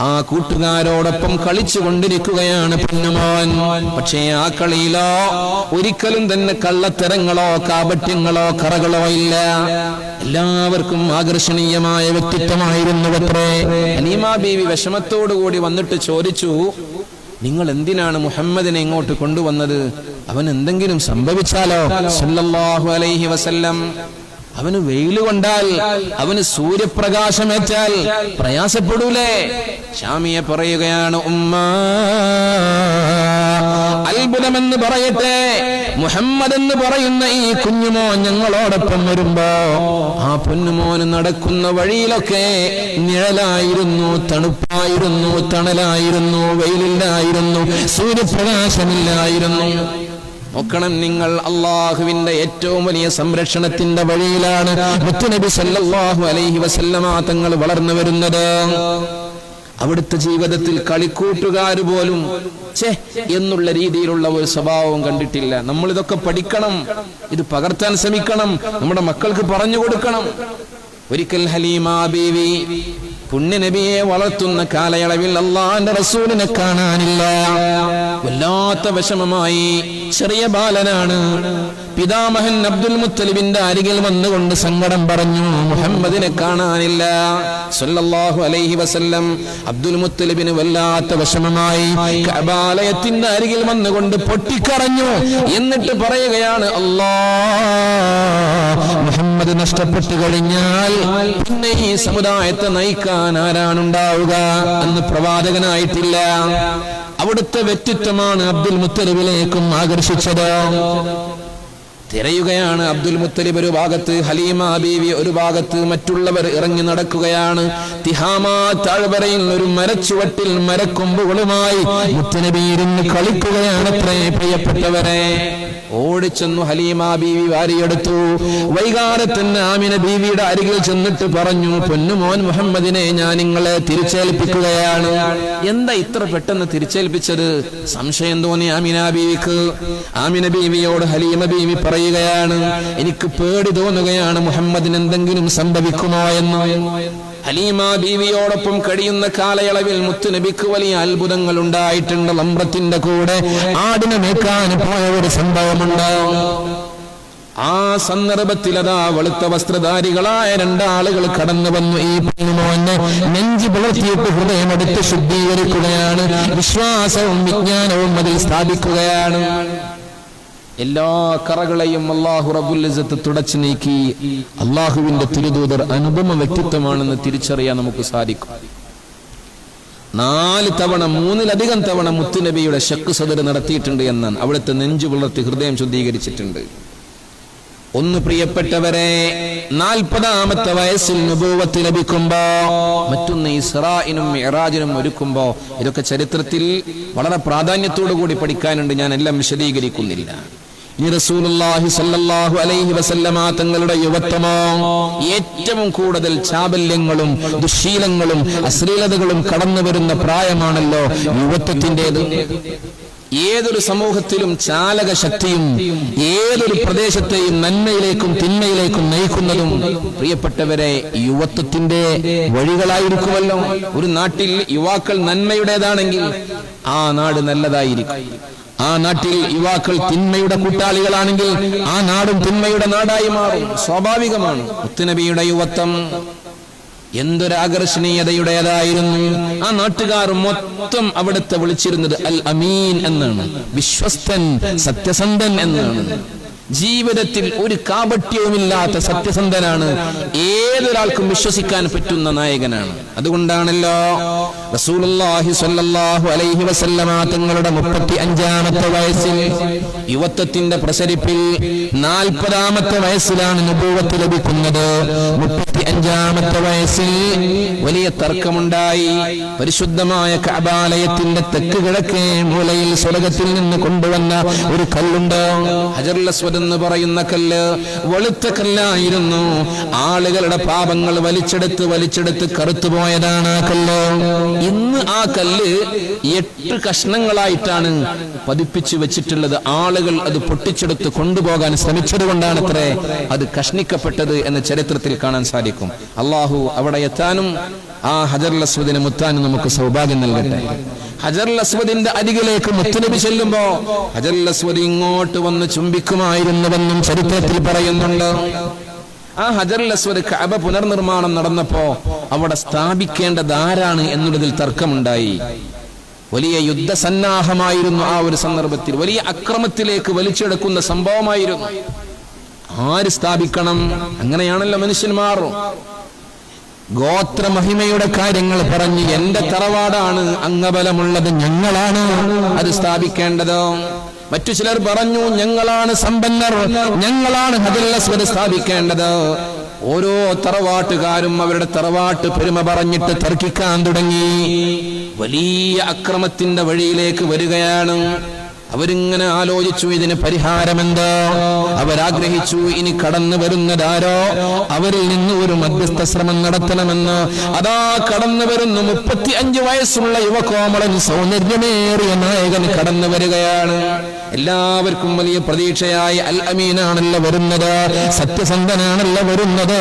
ആ കൂട്ടുകാരോടൊപ്പം കളിച്ചു കൊണ്ടിരിക്കുകയാണ് പൊന്നുമോൻ. പക്ഷേ ആ കളിയിലോ ഒരിക്കലും തന്നെ കള്ളത്തരങ്ങളോ കാപട്യങ്ങളോ കറകളോ ഇല്ല. എല്ലാവർക്കും ആകർഷണീയമായ വ്യക്തിത്വമായിരുന്നു അത്രേ. ഹലീമ ബീവി വിഷമത്തോടുകൂടി വന്നിട്ട് ചോദിച്ചു, നിങ്ങൾ എന്തിനാണ് മുഹമ്മദിനെ ഇങ്ങോട്ട് കൊണ്ടുവന്നത്? അവൻ എന്തെങ്കിലും സംഭവിച്ചാലോ? സല്ലല്ലാഹു അലൈഹി വസല്ലം അവന് വെയിൽ കൊണ്ടാൽ, അവന് സൂര്യപ്രകാശമേറ്റാൽ പ്രയാസപ്പെടൂലേ? ഷാമിയെ പറയുകയാണ്, ഉമ്മ അത്ഭുതമെന്ന് പറയട്ടെ, മുഹമ്മദ് എന്ന് പറയുന്ന ഈ കുഞ്ഞുമോൻ ഞങ്ങളോടൊപ്പം വരുമ്പോ ആ പൊന്നുമോന് നടക്കുന്ന വഴിയിലൊക്കെ നിഴലായിരുന്നു, തണുപ്പായിരുന്നു, തണലായിരുന്നു, വെയിലില്ലായിരുന്നു, സൂര്യപ്രകാശമില്ലായിരുന്നു. നോക്കണം നിങ്ങൾ, അള്ളാഹുവിന്റെ ഏറ്റവും വലിയ സംരക്ഷണത്തിന്റെ വഴിയിലാണ് മുത്തുനബി സല്ലല്ലാഹു അലൈഹി വസല്ലമ തങ്ങൾ വളർന്നു വരുന്നത്. അവിടുത്തെ ജീവിതത്തിൽ കളിക്കൂട്ടുകാർ പോലും എന്നുള്ള രീതിയിലുള്ള ഒരു സ്വഭാവവും കണ്ടിട്ടില്ല. നമ്മൾ ഇതൊക്കെ പഠിക്കണം, ഇത് പകർത്താൻ ശ്രമിക്കണം, നമ്മുടെ മക്കൾക്ക് പറഞ്ഞു കൊടുക്കണം. ഒരിക്കൽ ഹലീമ ബീവി പുണ്യനബിയെ വളർത്തുന്ന കാലയളവിൽ അള്ളാന്റെ റസൂലിനെ കാണാനില്ല. വല്ലാത്ത വിഷമമായി. ചെറിയ ബാലനാണ്. പിതാമഹൻ അബ്ദുൽ മുത്തലിബിന്റെ അരികിൽ വന്നുകൊണ്ട് സങ്കടം പറഞ്ഞു, മുഹമ്മദിനെ കാണാനില്ല സല്ലല്ലാഹു അലൈഹി വസല്ലം. അബ്ദുൽ മുത്തലിബിന് വല്ലാത്ത വിഷമമായി. കഅബാലയത്തിന്റെ അരികിൽ വന്നുകൊണ്ട് പൊട്ടിക്കരഞ്ഞു. എന്നിട്ട് പറയുകയാണ്, മുഹമ്മദ് നഷ്ടപ്പെട്ടു കഴിഞ്ഞാൽ പിന്നെ ഈ സമുദായത്തെ നയിക്കാൻ ആരാണുണ്ടാവുക? അന്ന് പ്രവാചകനായിട്ടില്ല. അവിടുത്തെ വ്യക്തിത്വമാണ് അബ്ദുൽ മുത്തലിബിലേക്കും ആകർഷിച്ചത്. തിരയുകയാണ് അബ്ദുൽ മുത്തലിബ് ഒരു ഭാഗത്ത്, ഹലീമ ബീവി ഒരു ഭാഗത്ത്, മറ്റുള്ളവർ ഇറങ്ങി നടക്കുകയാണ്. തിഹാമ താഴ്വരയിൽ ഒരു മരച്ചുവട്ടിൽ മരക്കൊമ്പുകളുമായി മുത്തുനബി ഇരുന്ന് കളിക്കുകയാണ്. പ്രിയപ്പെട്ടവരെ, ഓടിച്ചെന്നു ഹലീമ ബീവി വാരിയെടുത്തു. വൈകാരത്തിന് ആമിന ബീവിയുടെ അരികിൽ ചെന്നിട്ട് പറഞ്ഞു, പൊന്നുമോൻ മുഹമ്മദിനെ ഞാൻ നിങ്ങളെ തിരിച്ചേൽപ്പിക്കുകയാണ്. എന്താ ഇത്ര പെട്ടെന്ന് തിരിച്ചേൽപ്പിച്ചത്? സംശയം തോന്നി ആമിന ബീവിക്ക്. ആമിന ബീവിയോട് ഹലീമ ബീവി പറയുകയാണ്, എനിക്ക് പേടി തോന്നുകയാണ്, മുഹമ്മദിന് എന്തെങ്കിലും സംഭവിക്കുമോ എന്ന്. ഹലീമ ബീവിയോടൊപ്പം കഴിയുന്ന കാലയളവിൽ മുത്തുനബിക്ക് വലിയ അത്ഭുതങ്ങൾ ഉണ്ടായിട്ടുണ്ട്. ലംറത്തിന്റെ കൂടെ ആടിനെ മേക്കാൻ പോയ ഒരു സംഭവമുണ്ട്. ആ സന്ദർഭത്തിൽ അതാ വെളുത്ത വസ്ത്രധാരികളായ രണ്ടാളുകൾ കടന്നു വന്നു. ഈ പൊന്നുമോനെ നെഞ്ചു പുലർത്തിയിട്ട് ഹൃദയമെടുത്ത് ശുദ്ധീകരിക്കുകയാണ്. വിശ്വാസവും വിജ്ഞാനവും അതിൽ സ്ഥാപിക്കുകയാണ്. എല്ലാ കറകളെയും അല്ലാഹു റബ്ബുൽ ഇസ്സത്ത് തുടച്ചു നീക്കി. അല്ലാഹുവിന്റെ തിരുദൂതർ അനുപമ വ്യക്തിത്വമാണെന്ന് തിരിച്ചറിയാൻ നമുക്ക് സാധിക്കും. 4 തവണ 3-ലധികം തവണ മുത്തുനബിയുടെ ശക്ക് സദർ നടത്തിയിട്ടുണ്ട് എന്നാണ്. അവിടുത്തെ നെഞ്ചു പുലർത്തി ഹൃദയം ശുദ്ധീകരിച്ചിട്ടുണ്ട്. ഒന്ന് പ്രിയപ്പെട്ടവരെ, 40-ാമത്തെ വയസ്സിൽ നുബൂവത്ത് ലഭിക്കുമ്പോ, മറ്റൊന്ന് ഇസ്റാഇനും മിഅ്റാജിനും ഒരുക്കുമ്പോ, ഇതൊക്കെ ചരിത്രത്തിൽ വളരെ പ്രാധാന്യത്തോടു കൂടി പഠിക്കാനുണ്ട്. ഞാൻ എല്ലാം വിശദീകരിക്കുന്നില്ല. ഇനി റസൂലുള്ളാഹി സ്വല്ലല്ലാഹു അലൈഹി വസല്ലമ തങ്ങളുടെ യുവത്വമോ ഏറ്റവും കൂടുതൽ ചാബല്യങ്ങളും ദുശ്ശീലങ്ങളും അശ്ലീലതകളും കടന്നു വരുന്ന പ്രായമാണല്ലോ യുവത്വത്തിൻ്റെത്. ഏതൊരു സമൂഹത്തിലും ചാലക ശക്തിയും ഏതൊരു പ്രദേശത്തെയും നന്മയിലേക്കും തിന്മയിലേക്കും നയിക്കുന്നതും പ്രിയപ്പെട്ടവരെ യുവത്വത്തിന്റെ വഴികളായിരിക്കുമല്ലോ. ഒരു നാട്ടിൽ യുവാക്കൾ നന്മയുടേതാണെങ്കിൽ ആ നാട് നല്ലതായിരിക്കും. ആ നാട്ടിൽ യുവാക്കൾ തിന്മയുടെ കൂട്ടാളികളാണെങ്കിൽ ആ നാടും തിന്മയുടെ നാടായി മാറും. സ്വാഭാവികമാണ്. മുത്തുനബിയുടെ യുവത്വം എന്തൊരാകർഷണീയതയുടേതായിരുന്നു. ആ നാട്ടുകാർ മൊത്തം അവിടുത്തെ വിളിച്ചിരുന്നത് അൽ അമീൻ എന്നാണ്, വിശ്വസ്തൻ, സത്യസന്ധൻ എന്നാണ്. ജീവിതത്തിൽ ഒരു കാപട്യവുമില്ലാത്ത സത്യസന്ധനാണ്, ഏതൊരാൾക്കും വിശ്വസിക്കാൻ പറ്റുന്ന നായകനാണ്. അതുകൊണ്ടാണല്ലോ റസൂലുള്ളാഹി സ്വല്ലല്ലാഹു അലൈഹി വസല്ലമ തങ്ങളുടെ 35-ാമത്തെ വയസ്സിൽ യുവത്വത്തിന്റെ പ്രസരിപ്പിൽ 40-ാമത്തെ വയസ്സിലാണ് നബുവത്ത് ലഭിക്കുന്നത്. 35-ാമത്തെ വയസ്സിൽ വലിയ തർക്കമുണ്ടായി. പരിശുദ്ധമായ കഅബാലയത്തിന്റെ തെക്ക് കിഴക്കേ മൂലയിൽ സ്വർഗ്ഗത്തിൽ നിന്ന് കൊണ്ടുവന്ന ഒരു കല്ലുണ്ട്, ഹജറുൽ അസ്വദ് എന്ന് പറയുന്ന കല്ല്. വെളുത്ത കല്ലായിരുന്നു. ആളുകളുടെ പാപങ്ങൾ വലിച്ചെടുത്ത് കറുത്തുപോയതാണ് ആ കല്ല്. ഇന്ന് ആ കല്ല് 8 കഷ്ണങ്ങളായിട്ടാണ് പതിപ്പിച്ചു വെച്ചിട്ടുള്ളത്. ആളുകൾ അത് പൊട്ടിച്ചെടുത്ത് കൊണ്ടുപോകാൻ ശ്രമിച്ചത് കൊണ്ടാണ് അത്രേ അത് കഷ്ണിക്കപ്പെട്ടത് എന്ന് ചരിത്രത്തിൽ കാണാൻ സാധിക്കും. അള്ളാഹു അവിടെ എത്താനും ആ ഹജറുൽ അസ്വദിനെ മുത്താനും നമുക്ക് സൗഭാഗ്യം നൽകട്ടെ. ഹജറുൽ അസ്വദിന്റെ അരികിലേക്ക് മുത്തുനബി ചെല്ലുമ്പോ ഹജറുൽ അസ്വദ് ഇങ്ങോട്ട് വന്ന് ചുംബിക്കുമായിരുന്നുവെന്നും ചരിത്രത്തിൽ പറയുന്നുണ്ട്. ആ ഹജറുൽ അസ്വദ് കഅബ പുനർനിർമ്മാണം നടന്നപ്പോ അവിടെ സ്ഥാപിക്കേണ്ടത് ആരാണ് എന്നുള്ളതിൽ തർക്കമുണ്ടായി. വലിയ യുദ്ധസന്നാഹമായിരുന്നു. ആ ഒരു സന്ദർഭത്തിൽ വലിയ അക്രമത്തിലേക്ക് വലിച്ചെടുക്കുന്ന സംഭവമായിരുന്നു. ആര് സ്ഥാപിക്കണം? അങ്ങനെയാണല്ലോ മനുഷ്യന്മാർ. ഗോത്രമഹിമയുടെ കാര്യങ്ങൾ പറഞ്ഞ് എന്റെ തറവാടാണ് അംഗബലമുള്ളത്, ഞങ്ങളാണ് അത് സ്ഥാപിക്കേണ്ടത്. മറ്റു ചിലർ പറഞ്ഞു ഞങ്ങളാണ് സമ്പന്നർ, ഞങ്ങളാണ് ഹജറുൽ അസ്വദ് സ്ഥാപിക്കേണ്ടത്. ഓരോ തറവാട്ടുകാരും അവരുടെ തറവാട്ട് പെരുമ പറഞ്ഞിട്ട് തർക്കിക്കാൻ തുടങ്ങി. വലിയ അക്രമത്തിന്റെ വഴിയിലേക്ക് വരികയാണ്. അവരിങ്ങനെ ആലോചിച്ചു, ഇതിന് പരിഹാരമെന്തോ? അവരാഗ്രഹിച്ചു, ഇനി കടന്നു വരുന്നതാരോ അവരിൽ നിന്ന് ഒരു മധ്യസ്ഥ ശ്രമം നടത്തണമെന്ന്. അതാ കടന്നു വരുന്നു 35 വയസ്സുള്ള യുവകോമളൻ, സൗന്ദര്യമേറിയ നായകൻ കടന്നു വരികയാണ്. എല്ലാവർക്കും വലിയ പ്രതീക്ഷയായി അൽ അമീനാണല്ലോ വരുന്നത്, സത്യസന്ധനാണല്ലോ വരുന്നത്,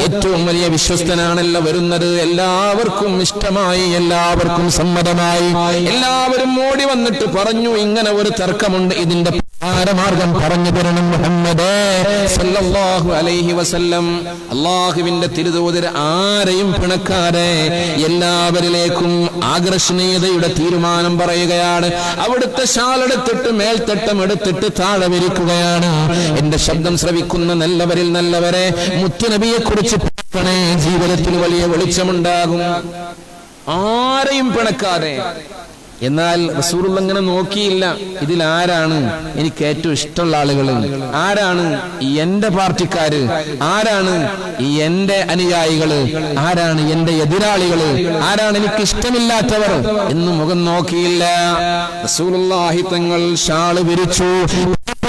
ഏറ്റവും വലിയ വിശ്വസ്തനാണല്ലോ വരുന്നത്. എല്ലാവർക്കും ഇഷ്ടമായി, എല്ലാവർക്കും സമ്മതമായി. എല്ലാവരും ഓടി വന്നിട്ട് പറഞ്ഞു, ഇങ്ങനെ ഒരു തർക്കമുണ്ട്, ഇതിന്റെ പരിഹാരമാർഗം പറഞ്ഞു തരണം മുഹമ്മദ് സല്ലല്ലാഹു അലൈഹി വസല്ലം. അള്ളാഹുവിന്റെ തിരുദൂതർ ആരെയും പിണക്കാതെ എല്ലാവരിലേക്കും ആകർഷണീയതയുടെ തീരുമാനം പറയുകയാണ്. അവിടുത്തെ ഷാളെടുത്തിട്ട് മേൽത്തട്ടം എടുത്തിട്ട് താഴെ വിരിക്കുകയാണ്. എന്റെ ശബ്ദം ശ്രവിക്കുന്ന നല്ലവരിൽ നല്ലവരെ മുത്തുനബിയെ കുറിച്ച് പറയണേ, ജീവിതത്തിൽ വലിയ വെളിച്ചമുണ്ടാകും. ആരെയും പിണക്കാതെ. എന്നാൽ റസൂലുള്ളാഹി അങ്ങനെ നോക്കിയില്ല. ഇതിലാരാണ് എനിക്ക് ഏറ്റവും ഇഷ്ടമുള്ള ആളുകൾ, ആരാണ് എന്റെ പാർട്ടിക്കാര്, ആരാണ് എന്റെ അനുയായികള്, ആരാണ് എന്റെ എതിരാളികള്, ആരാണ് എനിക്ക് ഇഷ്ടമില്ലാത്തവർ എന്ന് മുഖം നോക്കിയില്ല. റസൂലുള്ളാഹി തങ്ങൾ ഷാള് വിരിച്ചു,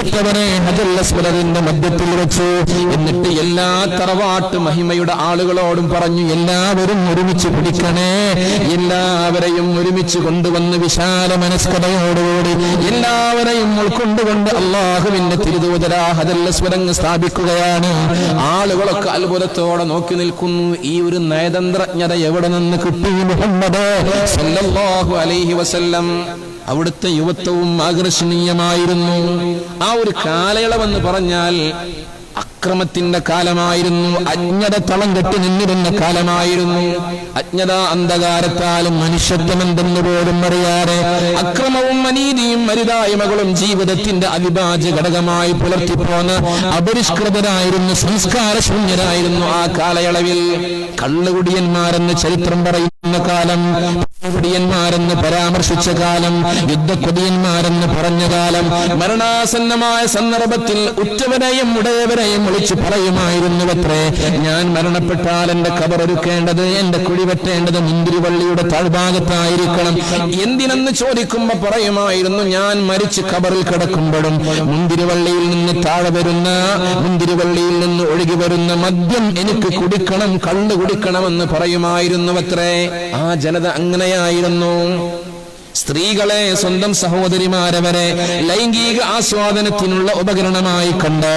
ഹജറുൽ അസ്വദിന്റെ മധ്യത്തിൽ വെച്ചു. എന്നിട്ട് എല്ലാ തറവാട്ട് മഹിമയുടെ ആളുകളോടും പറഞ്ഞു, എല്ലാവരും ഒരുമിച്ച് പിടിക്കണേ, എല്ലാവരെയും ഒരുമിച്ച് കൊണ്ടുവന്ന് വിശാല മനസ്കതയോടുകൂടി എല്ലാവരെയും ഉൾക്കൊണ്ടുകൊണ്ട് അള്ളാഹുവിന്റെ തിരുദൂതരാ ഹജറുൽ അസ്വദ് സ്ഥാപിക്കുകയാണ്. ആളുകളൊക്കെ അത്ഭുതത്തോടെ നോക്കി നിൽക്കുന്നു. ഈ ഒരു നയതന്ത്രജ്ഞത എവിടെ നിന്ന് കിട്ടി മുഹമ്മദ് സല്ലല്ലാഹു അലൈഹി വസല്ലം? അവിടുത്തെ യുവത്വവും ആകർഷണീയമായിരുന്നു. ആ ഒരു കാലയളവെന്ന് പറഞ്ഞാൽ അക്രമത്തിന്റെ കാലമായിരുന്നു. അജ്ഞത തളം കെട്ടി നിന്നിരുന്ന കാലമായിരുന്നു. അജ്ഞത അന്ധകാരത്താലും മനുഷ്യത്വമെന്തെന്ന് പോലും അറിയാതെ അക്രമവും അനീതിയും മരുതായ്മകളും ജീവിതത്തിന്റെ അവിഭാജ്യ ഘടകമായി പുലർത്തിപ്പോന്ന അപരിഷ്കൃതരായിരുന്നു, സംസ്കാരശൂന്യരായിരുന്നു ആ കാലയളവിൽ. കള്ളുകുടിയന്മാരെന്ന് ചരിത്രം പറയുന്ന കാലം, കുടിയന്മാരെന്ന് പരാമർശിച്ച കാലം, യുദ്ധക്കൊടിയന്മാരെന്ന് പറഞ്ഞ കാലം, മരണാസന്നമായ സന്ദർഭത്തിൽ ഉറ്റവരെയും ഉടയവരെയും വിളിച്ചു പറയുമായിരുന്നുവത്രേ, ഞാൻ മരണപ്പെട്ടാൽ എന്റെ ഖബർ ഒരുക്കേണ്ടത്, എന്റെ കുഴി വെട്ടേണ്ടത് മുന്തിരിവള്ളിയുടെ താഴ്ഭാഗത്തായിരിക്കണം. എന്തിനെന്ന് ചോദിക്കുമ്പോ പറയുമായിരുന്നു, ഞാൻ മരിച്ച് ഖബറിൽ കിടക്കുമ്പോഴും മുന്തിരിവള്ളിയിൽ നിന്ന് താഴെ വരുന്ന, മുന്തിരിവള്ളിയിൽ നിന്ന് ഒഴുകി വരുന്ന മദ്യം എനിക്ക് കുടിക്കണം, കള്ളു കുടിക്കണമെന്ന് പറയുമായിരുന്നുവത്രേ. ആ ജനത അങ്ങനെയായിരുന്നു. സ്ത്രീകളെ സ്വന്തം സഹോദരിമാരവരെ ലൈംഗിക ആസ്വാദനത്തിനുള്ള ഉപകരണമായി കണ്ട്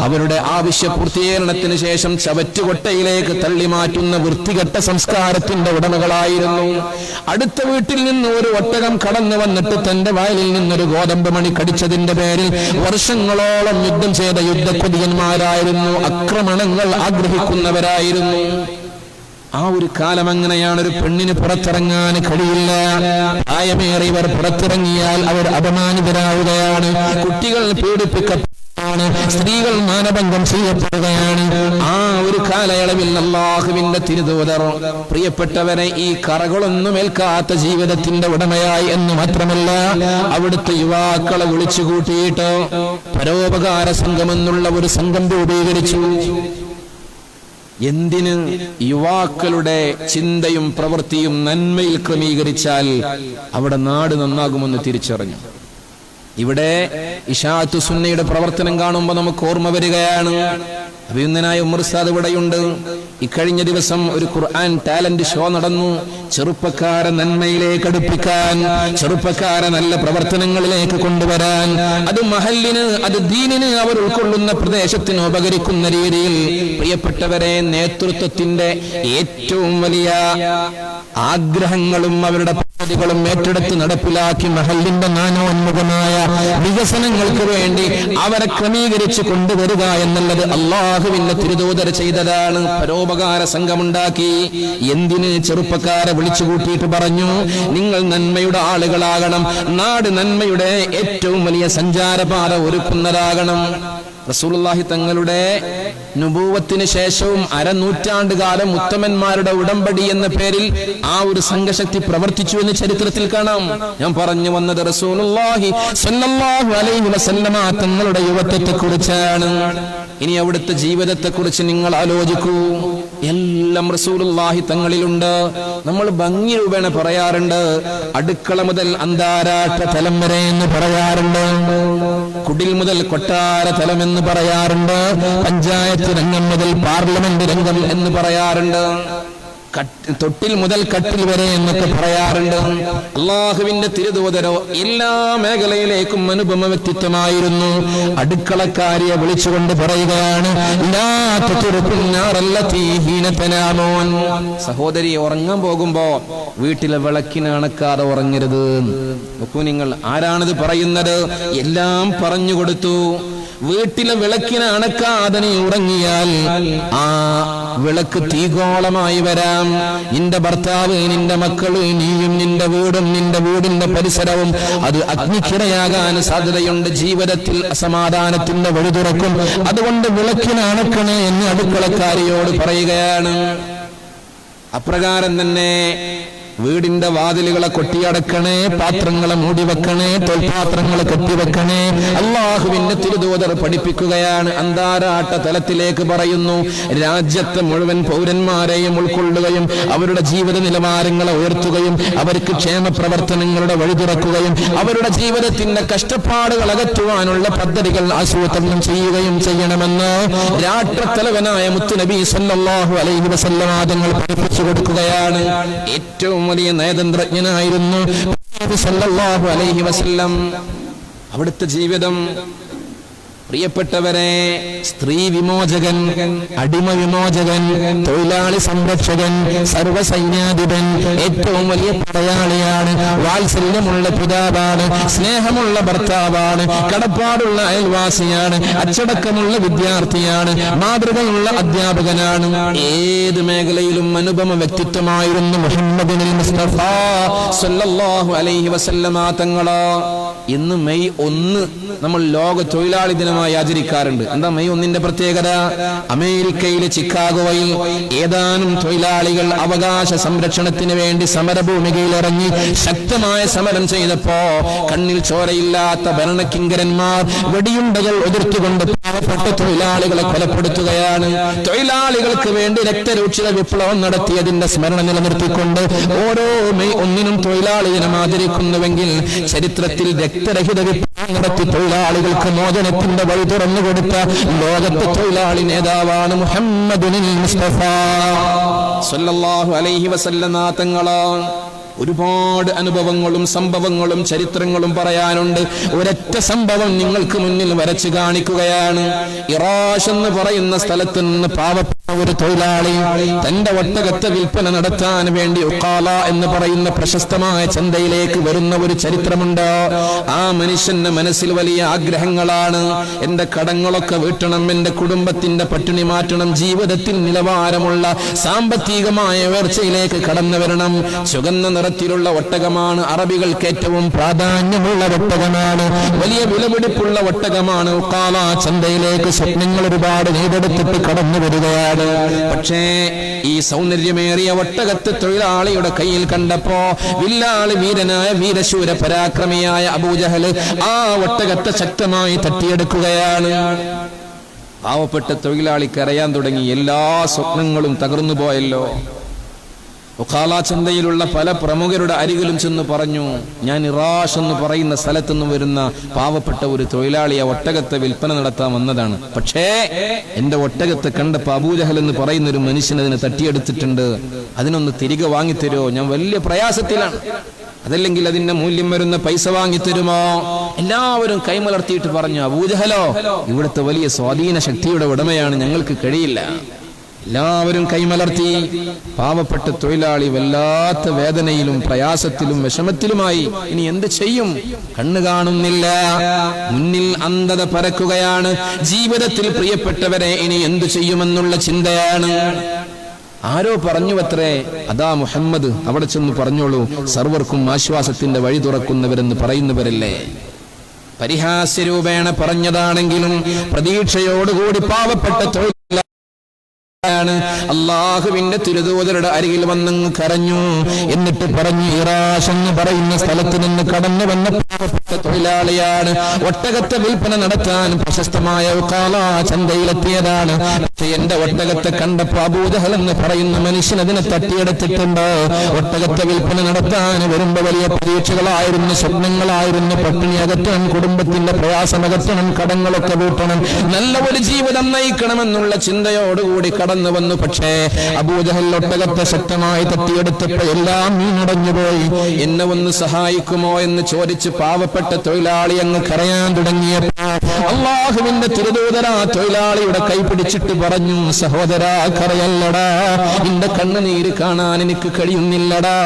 അവരുടെ ആവശ്യ പൂർത്തീകരണത്തിന് ശേഷം ചവറ്റുകൊട്ടയിലേക്ക് തള്ളി മാറ്റുന്ന വൃത്തികെട്ട സംസ്കാരത്തിന്റെ ഉടമകളായിരുന്നു. അടുത്ത വീട്ടിൽ നിന്ന് ഒരു ഒട്ടകം കടന്നു വന്നിട്ട് തന്റെ വയലിൽ നിന്നൊരു ഗോതമ്പ് മണി കടിച്ചതിന്റെ പേരിൽ വർഷങ്ങളോളം യുദ്ധം ചെയ്ത യുദ്ധക്കൊതിയന്മാരായിരുന്നു. ആക്രമണങ്ങൾ ആഗ്രഹിക്കുന്നവരായിരുന്നു. ആ ഒരു കാലം അങ്ങനെയാണ്. ഒരു പെണ്ണിന് പുറത്തിറങ്ങാൻ കഴിയില്ല. പ്രായമേറിയവർ പുറത്തിറങ്ങിയാൽ അവർ അപമാനിതരാവുകയാണ്. കുട്ടികൾ പീഡിപ്പിക്കപ്പെടുകയാണ്. സ്ത്രീകൾ മാനഭംഗം ചെയ്യപ്പെടുകയാണ്. ആ ഒരു കാലയളവിൽ അല്ലാഹുവിന്റെ തിരുദൂതർ പ്രിയപ്പെട്ടവരെ ഈ കറകളൊന്നും ഏൽക്കാത്ത ജീവിതത്തിന്റെ ഉടമയായി എന്ന് മാത്രമല്ല, അവിടുത്തെ യുവാക്കളെ വിളിച്ചു കൂട്ടിയിട്ട് പരോപകാര സംഘമെന്നുള്ള ഒരു സംഘം രൂപീകരിച്ചു. എന്തിന്? യുവാക്കളുടെ ചിന്തയും പ്രവൃത്തിയും നന്മയിൽ ക്രമീകരിച്ചാൽ അവിടെ നാട് നന്നാകുമെന്ന് തിരിച്ചറിഞ്ഞു. ഇവിടെ ഇശാഅത്തു സുന്നയുടെ പ്രവർത്തനം കാണുമ്പോൾ നമുക്ക് ഓർമ്മ വരികയാണ്, അഭിനന്ദനായ ഉമർ ഉസ്താദ് ഇവിടെയുണ്ട്. ഇക്കഴിഞ്ഞ ദിവസം ഒരു ഖുർആൻ ടാലന്റ് ഷോ നടന്നു. ചെറുപ്പക്കാരെ നന്മയിലേക്ക് അടുപ്പിക്കാൻ, ചെറുപ്പക്കാരെ നല്ല പ്രവർത്തനങ്ങളിലേക്ക് കൊണ്ടുവരാൻ, അത് മഹല്ലിന്, അത് ദീനിന്, അവർ ഉൾക്കൊള്ളുന്ന പ്രദേശത്തിന് ഉപകരിക്കുന്ന രീതിയിൽ പ്രിയപ്പെട്ടവരെ നേതൃത്വത്തിന്റെ ഏറ്റവും വലിയ ആഗ്രഹങ്ങളും അവരുടെ പദ്ധതികളും ഏറ്റെടുത്ത് നടപ്പിലാക്കി മഹല്ലിന്റെ നാനോന്മുഖമായ വികസനങ്ങൾക്ക് വേണ്ടി അവരെ ക്രമീകരിച്ച് കൊണ്ടുവരിക എന്നുള്ളത് അല്ലാഹുവിന്റെ തിരുദൂതർ ചെയ്തതാണ്. പരോപകാര സംഘമുണ്ടാക്കി. എന്തിന്? ചെറുപ്പക്കാരെ വിളിച്ചുകൂട്ടിയിട്ട് പറഞ്ഞു, നിങ്ങൾ നന്മയുടെ ആളുകളാകണം, നാട് നന്മയുടെ ഏറ്റവും വലിയ സഞ്ചാരപാത ഒരുക്കുന്നതാകണം. റസൂലുള്ളാഹി തങ്ങളുടെ നുബൂവത്തിന് ശേഷവും അരനൂറ്റാണ്ട് കാലം ഉത്തമന്മാരുടെ ഉടമ്പടി എന്ന പേരിൽ ആ ഒരു സംഘശക്തി പ്രവർത്തിച്ചു എന്ന് ചരിത്രത്തിൽ കാണാം. ഞാൻ പറഞ്ഞു വന്നത് റസൂലുള്ളാഹി സ്വല്ലല്ലാഹു അലൈഹി വസല്ലമ തങ്ങളുടെ യുവത്വത്തെ കുറിച്ചാണ്. ഇനി അവിടുത്തെ ജീവിതത്തെ കുറിച്ച് നിങ്ങൾ ആലോചിക്കൂ. എല്ലാം റസൂലുള്ളാഹി തങ്ങളിലുണ്ട്. നമ്മൾ ഭംഗി രൂപേണ പറയാറുണ്ട്, അടുക്കള മുതൽ അന്താരാഷ്ട്ര തലം വരെ എന്ന് പറയാറുണ്ട്, കുടിൽ മുതൽ കൊട്ടാര തലം എന്ന് പറയാറുണ്ട്, പഞ്ചായത്ത് രംഗം മുതൽ പാർലമെന്റ് രംഗം എന്ന് പറയാറുണ്ട്, തൊട്ടിൽ മുതൽ കട്ടിൽ വരെ എന്നൊക്കെ പറയാറുണ്ട്. അള്ളാഹുവിന്റെ തിരുദൂതരോ എല്ലാ മേഖലയിലേക്കും അനുപമ വ്യക്തിത്വമായിരുന്നു. അടുക്കളക്കാരിയെ വിളിച്ചുകൊണ്ട് പറയുകയാണ്, സഹോദരി, ഉറങ്ങാൻ പോകുമ്പോ വീട്ടിലെ വിളക്കിന് അണക്കാതെ ഉറങ്ങരുത്. നോക്കൂ നിങ്ങൾ, ആരാണിത് പറയുന്നത്? എല്ലാം പറഞ്ഞു കൊടുത്തു. വീട്ടിലെ വിളക്കിനെ അണക്കാതെ നീ ഉറങ്ങിയാൽ ആ വിളക്ക് തീഗോളമായി വരാം. നിന്റെ ഭർത്താവ്, നിന്റെ മക്കള്, നീയും നിന്റെ വീടും നിന്റെ വീടിന്റെ പരിസരവും അത് അഗ്നിക്കിരയാകാൻ സാധ്യതയുണ്ട്. ജീവിതത്തിൽ അസമാധാനത്തിന്റെ വഴി തുറക്കും. അതുകൊണ്ട് വിളക്കിനെ അണക്കണേ എന്ന് അടുക്കളക്കാരിയോട് പറയുകയാണ്. അപ്രകാരം തന്നെ വീടിന്റെ വാതിലുകളെ കൊട്ടിയടക്കണേ, പാത്രങ്ങളെ മൂടിവെക്കണേ, തോൽപാത്രങ്ങളെ കെട്ടിവെക്കണേ. അള്ളാഹുവിന്റെ തിരുദൂതർ പഠിപ്പിക്കുകയാണ്. അന്താരാഷ്ട്ര തലത്തിലേക്ക് പറയുന്നു, രാജ്യത്തെ മുഴുവൻ പൗരന്മാരെയും ഉൾക്കൊള്ളുകയും അവരുടെ ജീവിത നിലവാരങ്ങളെ ഉയർത്തുകയും അവർക്ക് ക്ഷേമ പ്രവർത്തനങ്ങളുടെ വഴി തുറക്കുകയും അവരുടെ ജീവിതത്തിന്റെ കഷ്ടപ്പാടുകൾ അകറ്റുവാനുള്ള പദ്ധതികൾ ആസൂത്രണം ചെയ്യുകയും ചെയ്യണമെന്ന് രാഷ്ട്രത്തലവനായ മുത്തുനബി സല്ലല്ലാഹു അലൈഹി വസല്ലമ തങ്ങൾ പഠിപ്പിച്ചു കൊടുക്കുകയാണ്. ഏറ്റവും വലിയ നയതന്ത്രജ്ഞനായിരുന്നു സല്ലല്ലാഹു അലൈഹി വസല്ലം. അവിടുത്തെ ജീവിതം പ്രിയപ്പെട്ടവരെ, സ്ത്രീ വിമോചകൻ, അടിമ വിമോചകൻ, തൊഴിലാളി സംരക്ഷകൻ, സർവസൈന്യാധിപൻ, ഏറ്റവും വലിയ പടയാളിയാണ്, വാത്സല്യമുള്ള പിതാവാണ്, സ്നേഹമുള്ള ഭർത്താവാണ്, കടപ്പാടുള്ള അയൽവാസിയാണ്, അച്ചടക്കമുള്ള വിദ്യാർത്ഥിയാണ്, മാതൃകയുള്ള അധ്യാപകനാണ്. ഏത് മേഖലയിലും അനുപമ വ്യക്തിത്വമായിരുന്നു മുഹമ്മദുൽ മുസ്തഫ സല്ലല്ലാഹു അലൈഹി വസല്ലമ തങ്ങളോ. ഇന്ന് മെയ് 1 നമ്മൾ ലോക തൊഴിലാളി ദിനമായി ആചരിക്കാറുണ്ട്. എന്താ മെയ് 1ന്റെ പ്രത്യേകത? അമേരിക്കയിലെ ചിക്കാഗോയിൽ ഏതാനും തൊഴിലാളികൾ അവകാശ സംരക്ഷണത്തിന് വേണ്ടി സമരഭൂമികയിൽ ഇറങ്ങി ശക്തമായ സമരം ചെയ്തപ്പോ കണ്ണിൽ ചോരയില്ലാത്ത ഭരണകിങ്കരന്മാർ വെടിയുണ്ടകൾ ഉതിർത്തുകൊണ്ട് പാവപ്പെട്ട തൊഴിലാളികളെ കൊലപ്പെടുത്തുകയാണ്. തൊഴിലാളികൾക്ക് വേണ്ടി രക്തരൂക്ഷിത വിപ്ലവം നടത്തിയതിന്റെ സ്മരണ നിലനിർത്തിക്കൊണ്ട് ഓരോ മെയ് 1നും തൊഴിലാളി ദിനം ആചരിക്കുന്നുവെങ്കിൽ ചരിത്രത്തിൽ രക്തരഹിത വിപ്ലവം നടത്തി തൊഴിലാളികൾക്ക് മോചനത്തിന്റെ വഴി തുറന്നു കൊടുത്ത ലോകത്തെ തൊഴിലാളി നേതാവാണ് മുഹമ്മദുൽ മുസ്തഫ സല്ലല്ലാഹു അലൈഹി വസല്ലമ തങ്ങൾ. ഒരുപാട് അനുഭവങ്ങളും സംഭവങ്ങളും ചരിത്രങ്ങളും പറയാനുണ്ട്. ഒരൊറ്റ സംഭവം നിങ്ങൾക്ക് മുന്നിൽ വരച്ചു കാണിക്കുകയാണ്. ഇറാഷ് എന്ന് പറയുന്ന സ്ഥലത്ത് നിന്ന് പാവപ്പെട്ട ഒരു തൊഴിലാളി തന്റെ ഒട്ടകത്തെ വിൽപ്പന നടത്താൻ വേണ്ടി ഉഖാല എന്ന് പറയുന്ന പ്രശസ്തമായ ചന്തയിലേക്ക് വരുന്ന ഒരു ചരിത്രമുണ്ട്. ആ മനുഷ്യന്റെ മനസ്സിൽ വലിയ ആഗ്രഹങ്ങളാണ്. എന്റെ കടങ്ങളൊക്കെ വീട്ടണം, എന്റെ കുടുംബത്തിന്റെ പട്ടിണി മാറ്റണം, ജീവിതത്തിൽ നിലവാരമുള്ള സാമ്പത്തികമായ ഉയർച്ചയിലേക്ക് കടന്നു വരണം. ചുവന്ന നിറത്തിലുള്ള ഒട്ടകമാണ്, അറബികൾക്ക് ഏറ്റവും പ്രാധാന്യമുള്ള ഒട്ടകമാണ്, വലിയ വിലപിടിപ്പുള്ള ഒട്ടകമാണ്. ഉഖാല ചന്തയിലേക്ക് സ്വപ്നങ്ങൾ ഒരുപാട് നെയ്തെടുത്തിട്ട് കടന്നു വരികയാണ്. പക്ഷേ ഈ സൗന്ദര്യമേറിയ ഒട്ടകത്തെ തൊഴിലാളിയുടെ കയ്യിൽ കണ്ടപ്പോ വില്ലാളി വീരനായ വീരശൂര പരാക്രമിയായ അബൂജഹൽ ആ ഒട്ടകത്തെ ശക്തമായി തട്ടിയെടുക്കുകയാണ്. പാവപ്പെട്ട തൊഴിലാളിക്ക് അറിയാൻ തുടങ്ങി, എല്ലാ സ്വപ്നങ്ങളും തകർന്നു പോയല്ലോ. ഉഖാല ചന്തയിലുള്ള പല പ്രമുഖരുടെ അരികിലും ചെന്ന് പറഞ്ഞു, ഞാൻ ഇറാഷ് എന്ന് പറയുന്ന സ്ഥലത്തുനിന്ന് വരുന്ന പാവപ്പെട്ട ഒരു തൊഴിലാളിയെ ഒട്ടകത്തെ വിൽപ്പന നടത്താൻ വന്നതാണ്. പക്ഷേ എന്റെ ഒട്ടകത്തെ കണ്ടപ്പോ അബൂജഹൽ എന്ന് പറയുന്ന ഒരു മനുഷ്യൻ അതിനെ തട്ടിയെടുത്തിട്ടുണ്ട്. അതിനൊന്ന് തിരികെ വാങ്ങിത്തരുമോ? ഞാൻ വലിയ പ്രയാസത്തിലാണ്. അതല്ലെങ്കിൽ അതിന്റെ മൂല്യം വരുന്ന പൈസ വാങ്ങിത്തരുമോ? എല്ലാവരും കൈമലർത്തിയിട്ട് പറഞ്ഞു, അബൂജഹലോ ഇവിടുത്തെ വലിയ സ്വാധീന ശക്തിയുടെ ഉടമയാണ്, ഞങ്ങൾക്ക് കഴിയില്ല. എല്ലാവരും കൈമലർത്തി. പാവപ്പെട്ട തൊഴിലാളി വല്ലാത്ത വേദനയിലും പ്രയാസത്തിലും വിഷമത്തിലുമായി. ഇനി എന്ത് ചെയ്യും? കണ്ണു കാണുന്നില്ല, മുന്നിൽ അന്ധത പരക്കുകയാണ്. ജീവിതത്തിൽ പ്രിയപ്പെട്ടവരെ ഇനി എന്തു ചെയ്യുമെന്നുള്ള ചിന്തയാണ്. ആരോ പറഞ്ഞുവത്രേ, അതാ മുഹമ്മദ്, അവിടെ ചെന്ന് പറഞ്ഞോളൂ, സർവർക്കും ആശ്വാസത്തിന്റെ വഴി തുറക്കുന്നവരെന്ന് പറയുന്നവരല്ലേ. പരിഹാസ്യരൂപേണ പറഞ്ഞതാണെങ്കിലും പ്രതീക്ഷയോടുകൂടി പാവപ്പെട്ട തൊഴിൽ അള്ളാഹുവിന്റെ തിരുദൂതരുടെ അരികിൽ വന്നങ്ങ് കരഞ്ഞു. എന്നിട്ട് പറഞ്ഞു, ഇറാഷ് എന്ന് പറയുന്ന സ്ഥലത്ത് നിന്ന് കടന്നു വന്ന പാവപ്പെട്ട തൊഴിലാളിയാണ്, ഒട്ടകത്തെ വിൽപ്പന നടത്താൻ പ്രശസ്തമായ ഉഖാല ചന്തയിലെത്തിയതാണ്. പക്ഷെ എന്റെ ഒട്ടകത്തെ കണ്ടപ്പോ അബൂജഹൽ എന്ന് പറയുന്ന മനുഷ്യൻ അതിനെ തട്ടിയെടുത്തിട്ടുണ്ട്. ഒട്ടകത്തെ വിൽപ്പന നടത്താൻ വരുമ്പോ വലിയ പരീക്ഷകളായിരുന്നു, സ്വപ്നങ്ങളായിരുന്നു. പട്ടിണി അകറ്റണം, കുടുംബത്തിന്റെ പ്രയാസം അകറ്റണം, കടങ്ങളൊക്കെ വീട്ടണം, നല്ല ഒരു ജീവിതം നയിക്കണമെന്നുള്ള ചിന്തയോടുകൂടി കടന്നു വന്നു. പക്ഷേ അബൂജഹൽ ഒട്ടകത്തെ ശക്തമായി തട്ടിയെടുത്തപ്പോ എല്ലാം മീനടഞ്ഞുപോയി. എന്നെ ഒന്ന് സഹായിക്കുമോ എന്ന് ചോദിച്ച് പാവപ്പെട്ട തൊഴിലാളി അങ്ങ് കരയാൻ തുടങ്ങിയപ്പോ അള്ളാഹുവിന്റെ തിരുദൂതർ ആ തൊഴിലാളിയുടെ കൈ പിടിച്ചിട്ട് പറഞ്ഞു, സഹോദരാ കരയല്ലടാ, നിന്റെ കണ്ണുനീര് കാണാൻ എനിക്ക് കഴിയുന്നില്ലടാ.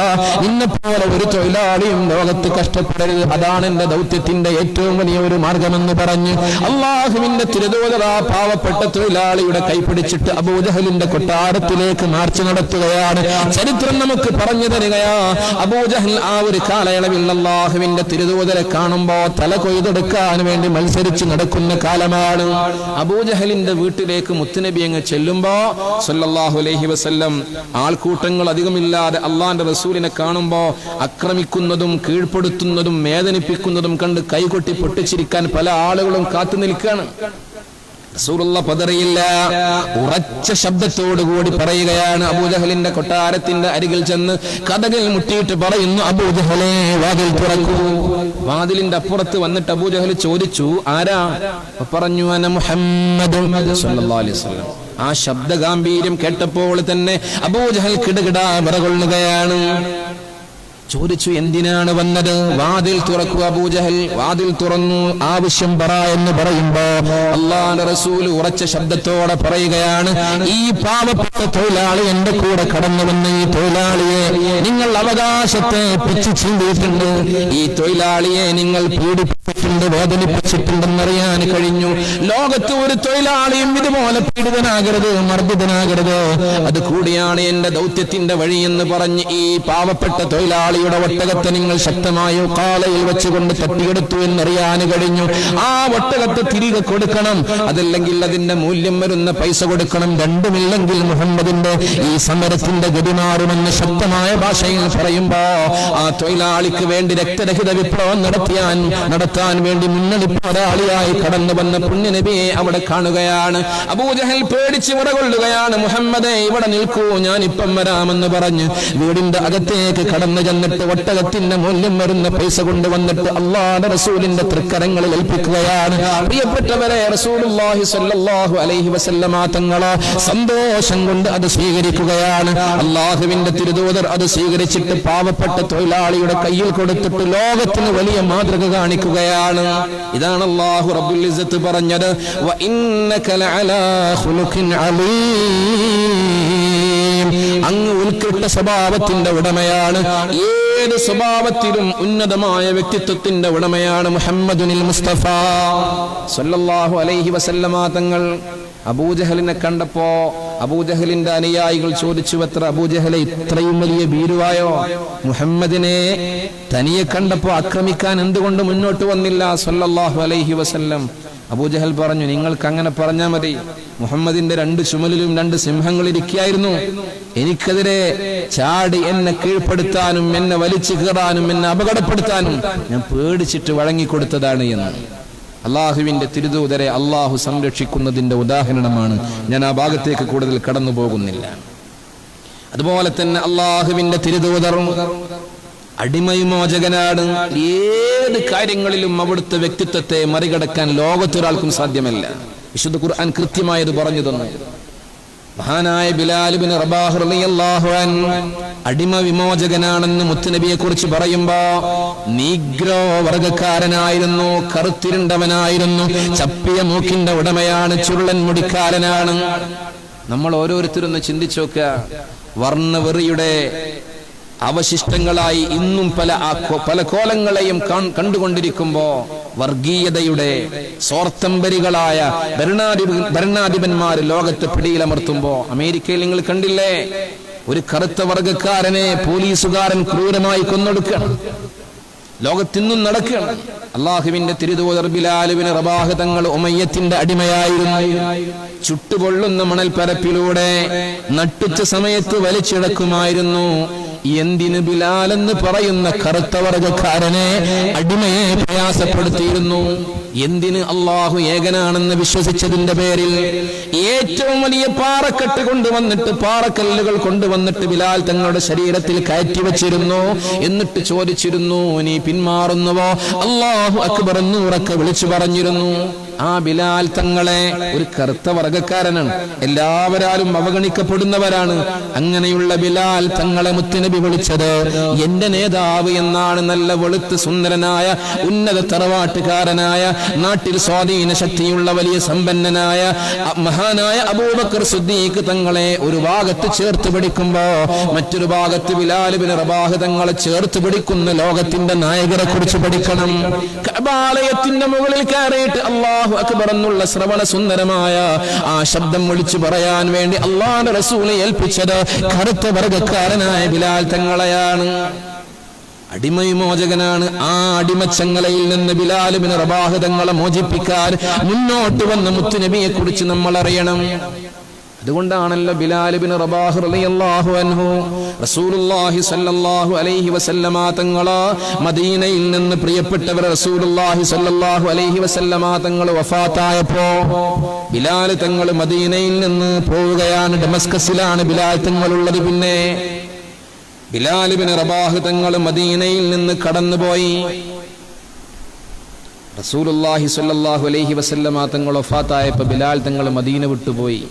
നിന്നെപ്പോലെ ഒരു തൊഴിലാളിയും ലോകത്ത് കഷ്ടപ്പെടരുത്, അതാണ് എന്റെ ദൗത്യത്തിന്റെ ഏറ്റവും വലിയ ഒരു മാർഗമെന്ന് പറഞ്ഞു അള്ളാഹുവിന്റെ തിരുദൂതർ ആ പാവപ്പെട്ട തൊഴിലാളിയുടെ കൈ പിടിച്ചിട്ട് അബൂജഹലിന്റെ കൊട്ടാരത്തിലേക്ക് മാർച്ച് നടത്തുകയാണ്. ചരിത്രം നമുക്ക് പറഞ്ഞു തരികയാ, അബൂജഹൽ ആ ഒരു കാലയളവിൽ അല്ലാഹുവിന്റെ തിരുദൂതരെ കാണുമ്പോ തല കൊയ്തെടുക്കാൻ വേണ്ടി മത്സരിച്ച് നടക്കുന്ന കാലമാണ്. അബൂജഹലിന്റെ വീട്ടിലേക്ക് മുത്തുനബി അങ്ങ് ചെല്ലുമ്പോ സല്ലല്ലാഹു അലൈഹി വസല്ലം ആൾക്കൂട്ടങ്ങൾ അധികമില്ലാതെ അള്ളാന്റെ റസൂലിനെ കാണുമ്പോ ആക്രമിക്കുന്നതും കീഴ്പ്പെടുത്തുന്നതും വേദനിപ്പിക്കുന്നതും കണ്ട് കൈകൊട്ടി പൊട്ടിച്ചിരിക്കാൻ പല ആളുകളും കാത്തു നിൽക്കുകയാണ്. റസൂലുള്ള പതറിയില്ല, ഉറച്ച ശബ്ദത്തോടുകൂടി പറയുകയാണ്. അബൂജഹലിന്റെ കൊട്ടാരത്തിന്റെ അരികിൽ ചെന്ന് കതകിൽ മുട്ടിയിട്ട് പറയുന്നു, അബൂജഹലേ വാതിൽ തുറക്കൂ. വാതിലിന്റെ അപ്പുറത്ത് വന്നിട്ട് അബൂജഹൽ ചോദിച്ചു, ആരാ? പറഞ്ഞു, അന മുഹമ്മദ് സല്ലല്ലാഹു അലൈഹി വസല്ലം. ആ ശബ്ദ ഗാംഭീര്യം കേട്ടപ്പോൾ തന്നെ അബൂജഹൽ കിടുകിടാ വിറകൊള്ളുകയാണ്. ചോദിച്ചു, എന്തിനാണ് വന്നത്? വാതിൽ തുറക്കൂ അബൂജഹൽ. വാതിൽ തുറന്നു. ആവശ്യം പറ എന്ന് പറയുമ്പോ അല്ലാഹുവിന്റെ റസൂൽ ഉറച്ച ശബ്ദത്തോടെ പറയുകയാണ്, ഈ പാവപ്പെട്ട തൊഴിലാളി എന്റെ കൂടെ കടന്നു വന്ന ഈ തൊഴിലാളിയെ നിങ്ങൾ അവകാശത്തെ പിച്ചു ചീന്തിയിട്ടുണ്ട്, ഈ തൊഴിലാളിയെ നിങ്ങൾ പീഡിപ്പിച്ചിട്ടുണ്ട്, വേദനിപ്പിച്ചിട്ടുണ്ടെന്നറിയാൻ കഴിഞ്ഞു. ലോകത്ത് ഒരു തൊഴിലാളിയും ഇതുപോലെ പീഡിതനാകരുത്, മർദ്ദിതനാകരുത്, അത് കൂടിയാണ് എന്റെ ദൗത്യത്തിന്റെ വഴി എന്ന് പറഞ്ഞ് ഈ പാവപ്പെട്ട തൊഴിലാളി ഒട്ടകത്തെ നിങ്ങൾ ശക്തമായ ഉഖാലയിൽ വെച്ചുകൊണ്ട് തട്ടിയെടുത്തു എന്നറിയാൻ കഴിഞ്ഞു. ആ ഒട്ടകത്തെ തിരികെ കൊടുക്കണം, അതല്ലെങ്കിൽ അതിന്റെ മൂല്യം വരുന്ന പൈസ കൊടുക്കണം. രണ്ടുമില്ലെങ്കിൽ മുഹമ്മദിന്റെ ഈ സമരത്തിന്റെ ഗതി മാറുമെന്ന് ശക്തമായ ഭാഷയിൽ പറയുമ്പോ ആ തൊഴിലാളിക്ക് വേണ്ടി രക്തരഹിത വിപ്ലവം നടത്താൻ വേണ്ടി മുന്നണിപ്പ് ഒരാളിയായി കടന്നു വന്ന പുണ്യനബിയെ അവിടെ കാണുകയാണ്. അബൂജഹൽ പേടിച്ച് വിറകൊള്ളുകയാണ്. മുഹമ്മദേ, ഇവിടെ നിൽക്കൂ, ഞാൻ ഇപ്പം വരാമെന്ന് പറഞ്ഞ് വീടിന്റെ അകത്തേക്ക് കടന്നു ചെന്നിട്ട് ഒട്ടകത്തിന്റെ മൂല്യം വരുന്ന പൈസ കൊണ്ടുവന്നിട്ട് അല്ലാഹുവിന്റെ റസൂലിന്റെ തൃക്കരങ്ങളിൽ ഏൽപ്പിക്കുകയാണ്. പ്രിയപ്പെട്ടവരെ, റസൂലുള്ളാഹി സ്വല്ലല്ലാഹു അലൈഹി വസല്ലമ തങ്ങളെ സന്തോഷം കൊണ്ട് അത് സ്വീകരിക്കുകയാണ്. അല്ലാഹുവിന്റെ തിരുദൂതർ അത് സ്വീകരിച്ചിട്ട് പാവപ്പെട്ട തൊഴിലാളിയുടെ കയ്യിൽ കൊടുത്തിട്ട് ലോകത്തിന് വലിയ മാതൃക കാണിക്കുകയാണ്. ഇതാണ് അല്ലാഹു റബ്ബുൽ ഇസ്സത്ത് പറഞ്ഞത്, വ ഇന്നക ലഅലാ ഖുലുഖിൻ അലീം. അങ്ങ് ഉത്കൃഷ്ട സ്വഭാവത്തിന്റെ ഉടമയാണ്. ഏത് സ്വഭാവത്തിലും ഉന്നതമായ വ്യക്തിത്വത്തിന്റെ ഉടമയാണ് മുഹമ്മദുൽ മുസ്തഫ സ്വല്ലല്ലാഹു അലൈഹി വസല്ലമ തങ്ങൾ. അബൂജഹലിനെ കണ്ടപ്പോ അബൂജഹലിന്റെ അനുയായികൾ ചോദിച്ചു, എത്ര അബൂജഹലെ ഇത്രയും വലിയ ഭീരുവായോ? മുഹമ്മദിനെ തനിയെ കണ്ടപ്പോ ആക്രമിക്കാൻ എന്തുകൊണ്ട് മുന്നോട്ട് വന്നില്ല സ്വല്ലല്ലാഹു അലൈഹി വസല്ലം? അബൂജഹൽ പറഞ്ഞു, നിങ്ങൾക്ക് അങ്ങനെ പറഞ്ഞാൽ മതി. മുഹമ്മദിന്റെ 2 ചുമലിലും 2 സിംഹങ്ങൾ ഇരിക്കുകയായിരുന്നു. എനിക്കെതിരെ ചാടി എന്നെ കീഴ്പ്പെടുത്താനും എന്നെ വലിച്ചു കീറാനും എന്നെ അപകടപ്പെടുത്താനും ഞാൻ പേടിച്ചിട്ട് വഴങ്ങിക്കൊടുത്തതാണ് എന്ന്. അള്ളാഹുവിന്റെ തിരുദൂതരെ അള്ളാഹു സംരക്ഷിക്കുന്നതിന്റെ ഉദാഹരണമാണ്. ഞാൻ ആ ഭാഗത്തേക്ക് കൂടുതൽ കടന്നു പോകുന്നില്ല. അതുപോലെ തന്നെ അള്ളാഹുവിന്റെ തിരുദൂതർ അടിമവിമോചകനാണ്. ഏത് കാര്യങ്ങളിലും അവിടുത്തെ വ്യക്തിത്വത്തെ മറികടക്കാൻ ലോകത്തൊരാൾക്കും സാധ്യമല്ല. വിശുദ്ധ ഖുർആൻ കൃത്യമായത് പറഞ്ഞു തന്നു. മഹാനായ ബിലാൽ ഇബ്നു റബാഹ് റളിയല്ലാഹു അൻഹു അടിമ വിമോചകനാണെന്ന് മുത്തുനബിയെ കുറിച്ച് പറയുമ്പോ നീഗ്രോ വർഗക്കാരനായിരുന്നു, കറുത്തിരുണ്ടവനായിരുന്നു, ചപ്പിയ മൂക്കിന്റെ ഉടമയാണ്, ചുരുളൻ മുടിക്കാരനാണ്. നമ്മൾ ഓരോരുത്തരൊന്ന് ചിന്തിച്ചു നോക്കുക. വർണ്ണവെറിയുടെ അവശിഷ്ടങ്ങളായി ഇന്നും പല കോലങ്ങളെയും കണ്ടുകൊണ്ടിരിക്കുമ്പോ വർഗീയതയുടെ സ്വാർത്ഥംബരികളായ ഭരണാധിപന്മാർ ലോകത്തെ പിടിയിലമർത്തുമ്പോ അമേരിക്കയിൽ നിങ്ങൾ കണ്ടില്ലേ, ഒരു കറുത്ത വർഗക്കാരനെ പോലീസുകാരൻ ക്രൂരമായി കൊന്നൊടുക്കണം. ലോകത്തിന്നും നടക്കണം. അള്ളാഹുവിന്റെ തിരുദൂതർ ബിലാൽ ഇബ്നു റബാഹ് തങ്ങൾ ഉമയ്യത്തിന്റെ അടിമയായിരുന്നു. ചുട്ടുപൊള്ളുന്ന മണൽപ്പരപ്പിലൂടെ നട്ടുച്ച സമയത്ത് വലിച്ചിടക്കുമായിരുന്നു. എന്തിന് ബിലാൽ എന്ന് പറയുന്ന കറുത്ത വർഗക്കാരനെ അടിമയെ പ്രയാസപ്പെടുത്തിയിരുന്നു? എന്തിന്? അള്ളാഹു ഏകനാണെന്ന് വിശ്വസിച്ചതിന്റെ പേരിൽ ഏറ്റവും വലിയ പാറക്കെട്ട് കൊണ്ടുവന്നിട്ട്, പാറക്കല്ലുകൾ കൊണ്ടുവന്നിട്ട് ബിലാൽ തങ്ങളുടെ ശരീരത്തിൽ കയറ്റി വെച്ചിരുന്നു. എന്നിട്ട് ചോദിച്ചിരുന്നു, നീ പിന്മാറുന്നുവോ? അല്ലാഹു അക്ബർ എന്ന് ഉറക്കെ വിളിച്ചു പറഞ്ഞിരുന്നു. ആ ബിലാൽ തങ്ങളെ ഒരു കറുത്ത വർഗക്കാരനാണ്, എല്ലാവരാലും അവഗണിക്കപ്പെടുന്നവരാണ്. അങ്ങനെയുള്ള ബിലാൽ തങ്ങളെ മുത്തുനബി വിളിച്ചത് എന്റെ നേതാവ് എന്നാണ്. നല്ല വെളുത്ത് സുന്ദരനായ ഉന്നത തറവാട്ടുകാരനായ, നാട്ടിൽ സ്വാധീന ശക്തിയുള്ള വലിയ സമ്പന്നനായ മഹാനായ അബൂബക്കർ സിദ്ദീഖ് തങ്ങളെ ഒരു ഭാഗത്ത് ചേർത്ത് പിടിക്കുമ്പോ മറ്റൊരു ഭാഗത്ത് ബിലാൽ ഇബ്നു റബാഹ് തങ്ങളെ ചേർത്ത് പിടിക്കുന്ന ലോകത്തിന്റെ നായകരെ കുറിച്ച് പഠിക്കണം. കഅബാലയത്തിന്റെ മുകളിൽ കയറിയിട്ട് അല്ലാഹു അക്ബർ എന്നുള്ള ശ്രവണ സുന്ദരമായ ആ ശബ്ദം വിളിച്ചു പറയാൻ വേണ്ടി അല്ലാഹുവിന്റെ റസൂലിനെ ഏൽപ്പിച്ചത് കറുത്ത വർഗക്കാരനായ ബിലാൽ തങ്ങളെയാണ്. അടിമവിമോചകനാണ്. ആ അടിമച്ചങ്ങലയിൽ നിന്ന് ബിലാൽ ഇബ്നു റബാഹ് തങ്ങളെ മോചിപ്പിക്കാൻ മുന്നോട്ട് വന്ന മുത്തുനബിയെ കുറിച്ച് നമ്മൾ അറിയണം. അതുകൊണ്ടാണല്ലോ ബിലാൽ ഇബ്നു റബാഹ് റളിയല്ലാഹു അൻഹു റസൂലുള്ളാഹി സ്വല്ലല്ലാഹു അലൈഹി വസല്ലമ തങ്ങളെ മദീനയിൽ നിന്ന് പ്രിയപ്പെട്ടവർ റസൂലുള്ളാഹി സ്വല്ലല്ലാഹു അലൈഹി വസല്ലമ തങ്ങൾ വഫാത്തായപ്പോ ബിലാൽ തങ്ങൾ മദീനയിൽ നിന്ന് പോവുകയാണ്. ഡമസ്കസിലാണ് ബിലാൽ തങ്ങളുള്ളത്. പിന്നെ ബിലാൽ ഇബ്നു റബാഹ് തങ്ങൾ മദീനയിൽ നിന്ന് കടന്നുപോയി. റസൂലുള്ളാഹി സ്വല്ലല്ലാഹു അലൈഹി വസല്ലമ തങ്ങൾ വഫാത്തായപ്പോൾ ബിലാൽ തങ്ങൾ മദീന വിട്ടുപോയി.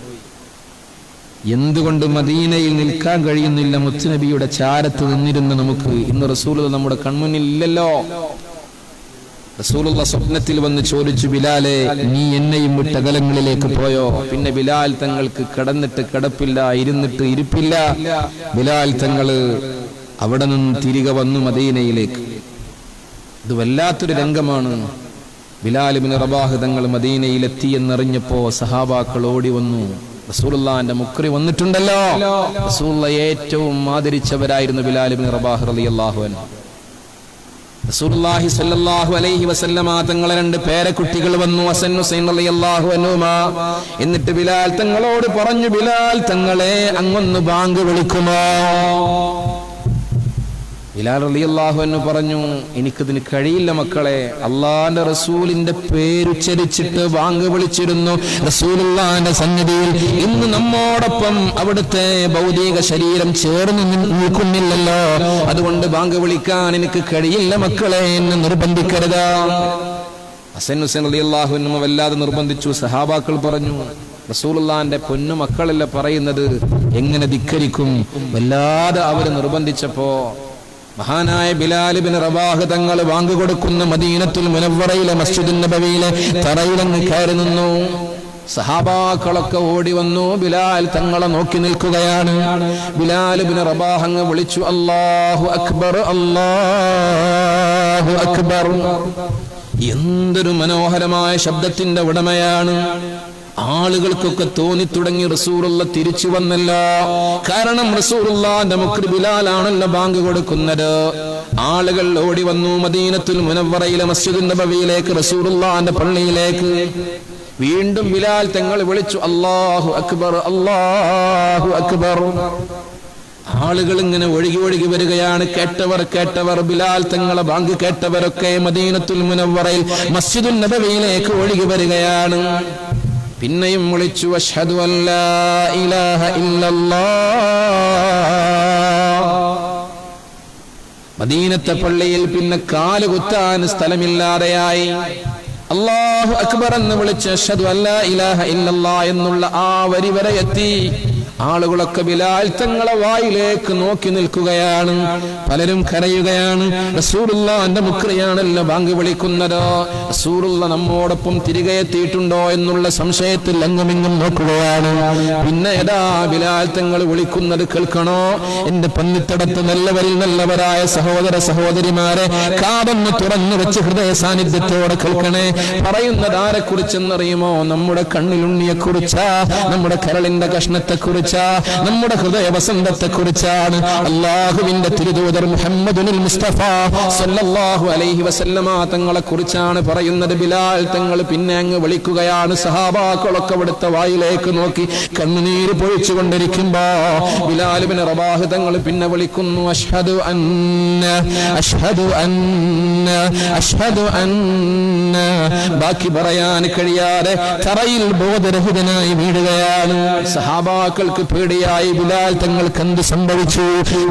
എന്തുകൊണ്ട് മദീനയിൽ നിൽക്കാൻ കഴിയുന്നില്ല? മുത്തുനബിയുടെ ചാരത്ത് നിന്നിരുന്ന നമുക്ക് ഇന്ന് റസൂലുള്ളാഹി നമ്മുടെ കൺമുന്നിൽ ഇല്ലല്ലോ. റസൂലുള്ളാഹി സ്വപ്നത്തിൽ വന്ന് ചോദിച്ചു, ബിലാലെ നീ എന്നെയും വിട്ട് അകലങ്ങളിലേക്ക് പോയോ? പിന്നെ ബിലാൽ തങ്ങൾക്ക് കിടന്നിട്ട് കിടപ്പില്ല, ഇരുന്നിട്ട് ഇരിപ്പില്ല. ബിലാൽ തങ്ങള് അവിടെ നിന്ന് തിരികെ വന്നു മദീനയിലേക്ക്. ഇത് വല്ലാത്തൊരു രംഗമാണ്. ബിലാൽ ഇബ്നു റബാഹ് തങ്ങൾ മദീനയിലെത്തി എന്നറിഞ്ഞപ്പോ സഹാബാക്കൾ ഓടി വന്നു. റസൂലുള്ളാഹിന്റെ മുക്രി വന്നിട്ടുണ്ടല്ലോ. റസൂലുള്ളാഹി ഏറ്റവും ആദരിച്ചവരായിരുന്നു ബിലാൽ ഇബ്നു റബാഹ് റളിയല്ലാഹു അൻഹു. റസൂലുള്ളാഹി സ്വല്ലല്ലാഹു അലൈഹി വസല്ലമ തങ്ങളെ 2 പേരക്കുട്ടികൾ വന്നു, ഹസൻ ഹുസൈൻ റളിയല്ലാഹു അൻഹുമാ. എന്നിട്ട് ബിലാൽ തങ്ങളോട് പറഞ്ഞു, ബിലാൽ തങ്ങളെ അങ്ങൊന്ന് ബാങ്ക് വിളിക്കുമോ? ബിലാൽ റളിയല്ലാഹു അൻഹു പറഞ്ഞു, എനിക്കിതിന് കഴിയില്ല മക്കളെ. അള്ളാന്റെ റസൂലിന്റെ പേരുച്ചരിച്ചിട്ട് ബാങ്ക് വിളിച്ചിരുന്നു റസൂലുള്ളാന്റെ സന്നിധിയിൽ. ഇന്ന് നമ്മോടൊപ്പം അവിടുത്തെ ഭൗതിക ശരീരം ചേർന്ന് നിൽക്കുന്നില്ലല്ലോ, അതുകൊണ്ട് ബാങ്ക് വിളിക്കാൻ എനിക്ക് കഴിയില്ല മക്കളെ, എന്നെ നിർബന്ധിക്കരുത്. ഹസൻ ഹുസൈൻ റളിയല്ലാഹു അൻഹു വല്ലാതെ നിർബന്ധിച്ചു. സഹാബാക്കൾ പറഞ്ഞു, റസൂലുള്ളാന്റെ പൊന്നു മക്കളല്ല പറയുന്നത്, എങ്ങനെ ധിക്കരിക്കും? വല്ലാതെ അവര് നിർബന്ധിച്ചപ്പോ മഹാനായ ബിലാൽ ഇബ്നു റബാഹ് തങ്ങൾ ബാങ്ക് കൊടുക്കുന്ന മദീനത്തുൽ മുനവ്വറയിലെ മസ്ജിദുൻ നബവിയിലെ തറയിലങ്ങ് കയറി നിന്നു. സഹാബാക്കളൊക്കെ ഓടി വന്നു. ബിലാൽ തങ്ങളെ നോക്കി നിൽക്കുകയാണ്. ബിലാൽ ഇബ്നു റബാഹ് അങ്ങ് വിളിച്ചു, അല്ലാഹു അക്ബർ, അല്ലാഹു അക്ബർ. എന്തൊരു മനോഹരമായ ശബ്ദത്തിന്റെ ഉടമയാണ്. ആളുകൾക്കൊക്കെ തോന്നി തുടങ്ങി റസൂലുള്ള തിരിച്ചു വന്നല്ല. കാരണം റസൂലുള്ളാന്റെ മുക്രി ബിലാലാണല്ലോ ബാങ്ക് കൊടുക്കുന്നത്. ആളുകൾ ഓടി വന്നു മദീനത്തുൽ മുനവ്വറയിലെ മസ്ജിദുൻ നബവിയിലേക്ക്, റസൂലുള്ളാന്റെ പള്ളിയിലേക്ക്. വീണ്ടും ബിലാൽ തങ്ങൾ വിളിച്ചു, അല്ലാഹു അക്ബർ, അല്ലാഹു അക്ബർ. ആളുകൾ ഇങ്ങനെ ഒഴുകി ഒഴുകി വരികയാണ്. കേട്ടവർ ബിലാൽ തങ്ങളെ ബാങ്ക് കേട്ടവരൊക്കെ മദീനത്തുൽ മുനവ്വറയിൽ മസ്ജിദുൻ നബവിയിലേക്ക് ഒഴുകി വരികയാണ്. പിന്നെയും വിളിച്ചു, അഷ്ഹദു അല്ലാ ഇലാഹ ഇല്ലല്ലാഹ്. മദീനത്തെ പള്ളിയിൽ പിന്നെ കാലുകുത്താൻ സ്ഥലമില്ലാതെയായി. അല്ലാഹു അക്ബർ എന്ന് വിളിച്ച് അഷ്ഹദു അല്ലാ ഇലാഹ ഇല്ലല്ലാഹ് എന്നുള്ള ആ വരി വരെ എത്തി. ആളുകളൊക്കെ ബിലാൽ തങ്ങളെ വായിലേക്ക് നോക്കി നിൽക്കുകയാണ്. പലരും കരയുകയാണ്. റസൂലുള്ളാന്റെ മുക്രിയാണല്ലോ ബാങ്ക് വിളിക്കുന്നത്. റസൂലുള്ള നമ്മോടൊപ്പം തിരികെ എത്തിയിട്ടുണ്ടോ എന്നുള്ള സംശയത്തിൽ അങ്ങുമിങ്ങും നോക്കുകയാണ്. പിന്നെ ഏതാ ബിലാൽ തങ്ങൾ വിളിക്കുന്നത് കേൾക്കണോ? എന്റെ പന്നിത്തടത്ത് നല്ലവരിൽ നല്ലവരായ സഹോദര സഹോദരിമാരെ, കാതൊന്ന് തുറന്നു വെച്ച് ഹൃദയ സാന്നിധ്യത്തോടെ കേൾക്കണേ. പറയുന്നത് ആരെ കുറിച്ചെന്നറിയുമോ? നമ്മുടെ കണ്ണിലുണ്ണിയെ കുറിച്ചാ, നമ്മുടെ കരളിന്റെ കഷ്ണത്തെ കുറിച്ച്, നമ്മുടെ ഹൃദയ വസന്തത്തെ കുറിച്ചാണ്. അല്ലാഹുവിന്റെ തിരുദൂതർ മുഹമ്മദുൽ മുസ്തഫ സല്ലല്ലാഹു അലൈഹി വസല്ലമ തങ്ങളെ കുറിച്ചാണ് പറയുന്നത്. ബിലാൽ തങ്ങൾ പിന്നെ അങ്ങ് വിളിക്കുകയാണ്. സഹാബാക്കളൊക്കെ അവിടുത്തെ വായിലേക്ക് നോക്കി കണ്ണുനീര് പൊഴിച്ചുകൊണ്ടിരിക്കുമ്പോ ബിലാൽ ഇബ്നു റബാഹ് തങ്ങൾ പിന്നെ വിളിക്കുന്നു, അഷ്ഹദു അന്ന, അഷ്ഹദു അന്ന, അഷ്ഹദു അന്ന. ബാക്കി പറയാൻ കഴിയാതെ തറയിൽ ബോധരഹിതനായി വീഴുകയാണ്. സഹാബാക്കൾക്ക് പേടിയായി. ബിലാൽ തങ്ങൾക്ക് എന്ത് സംഭവിച്ചു?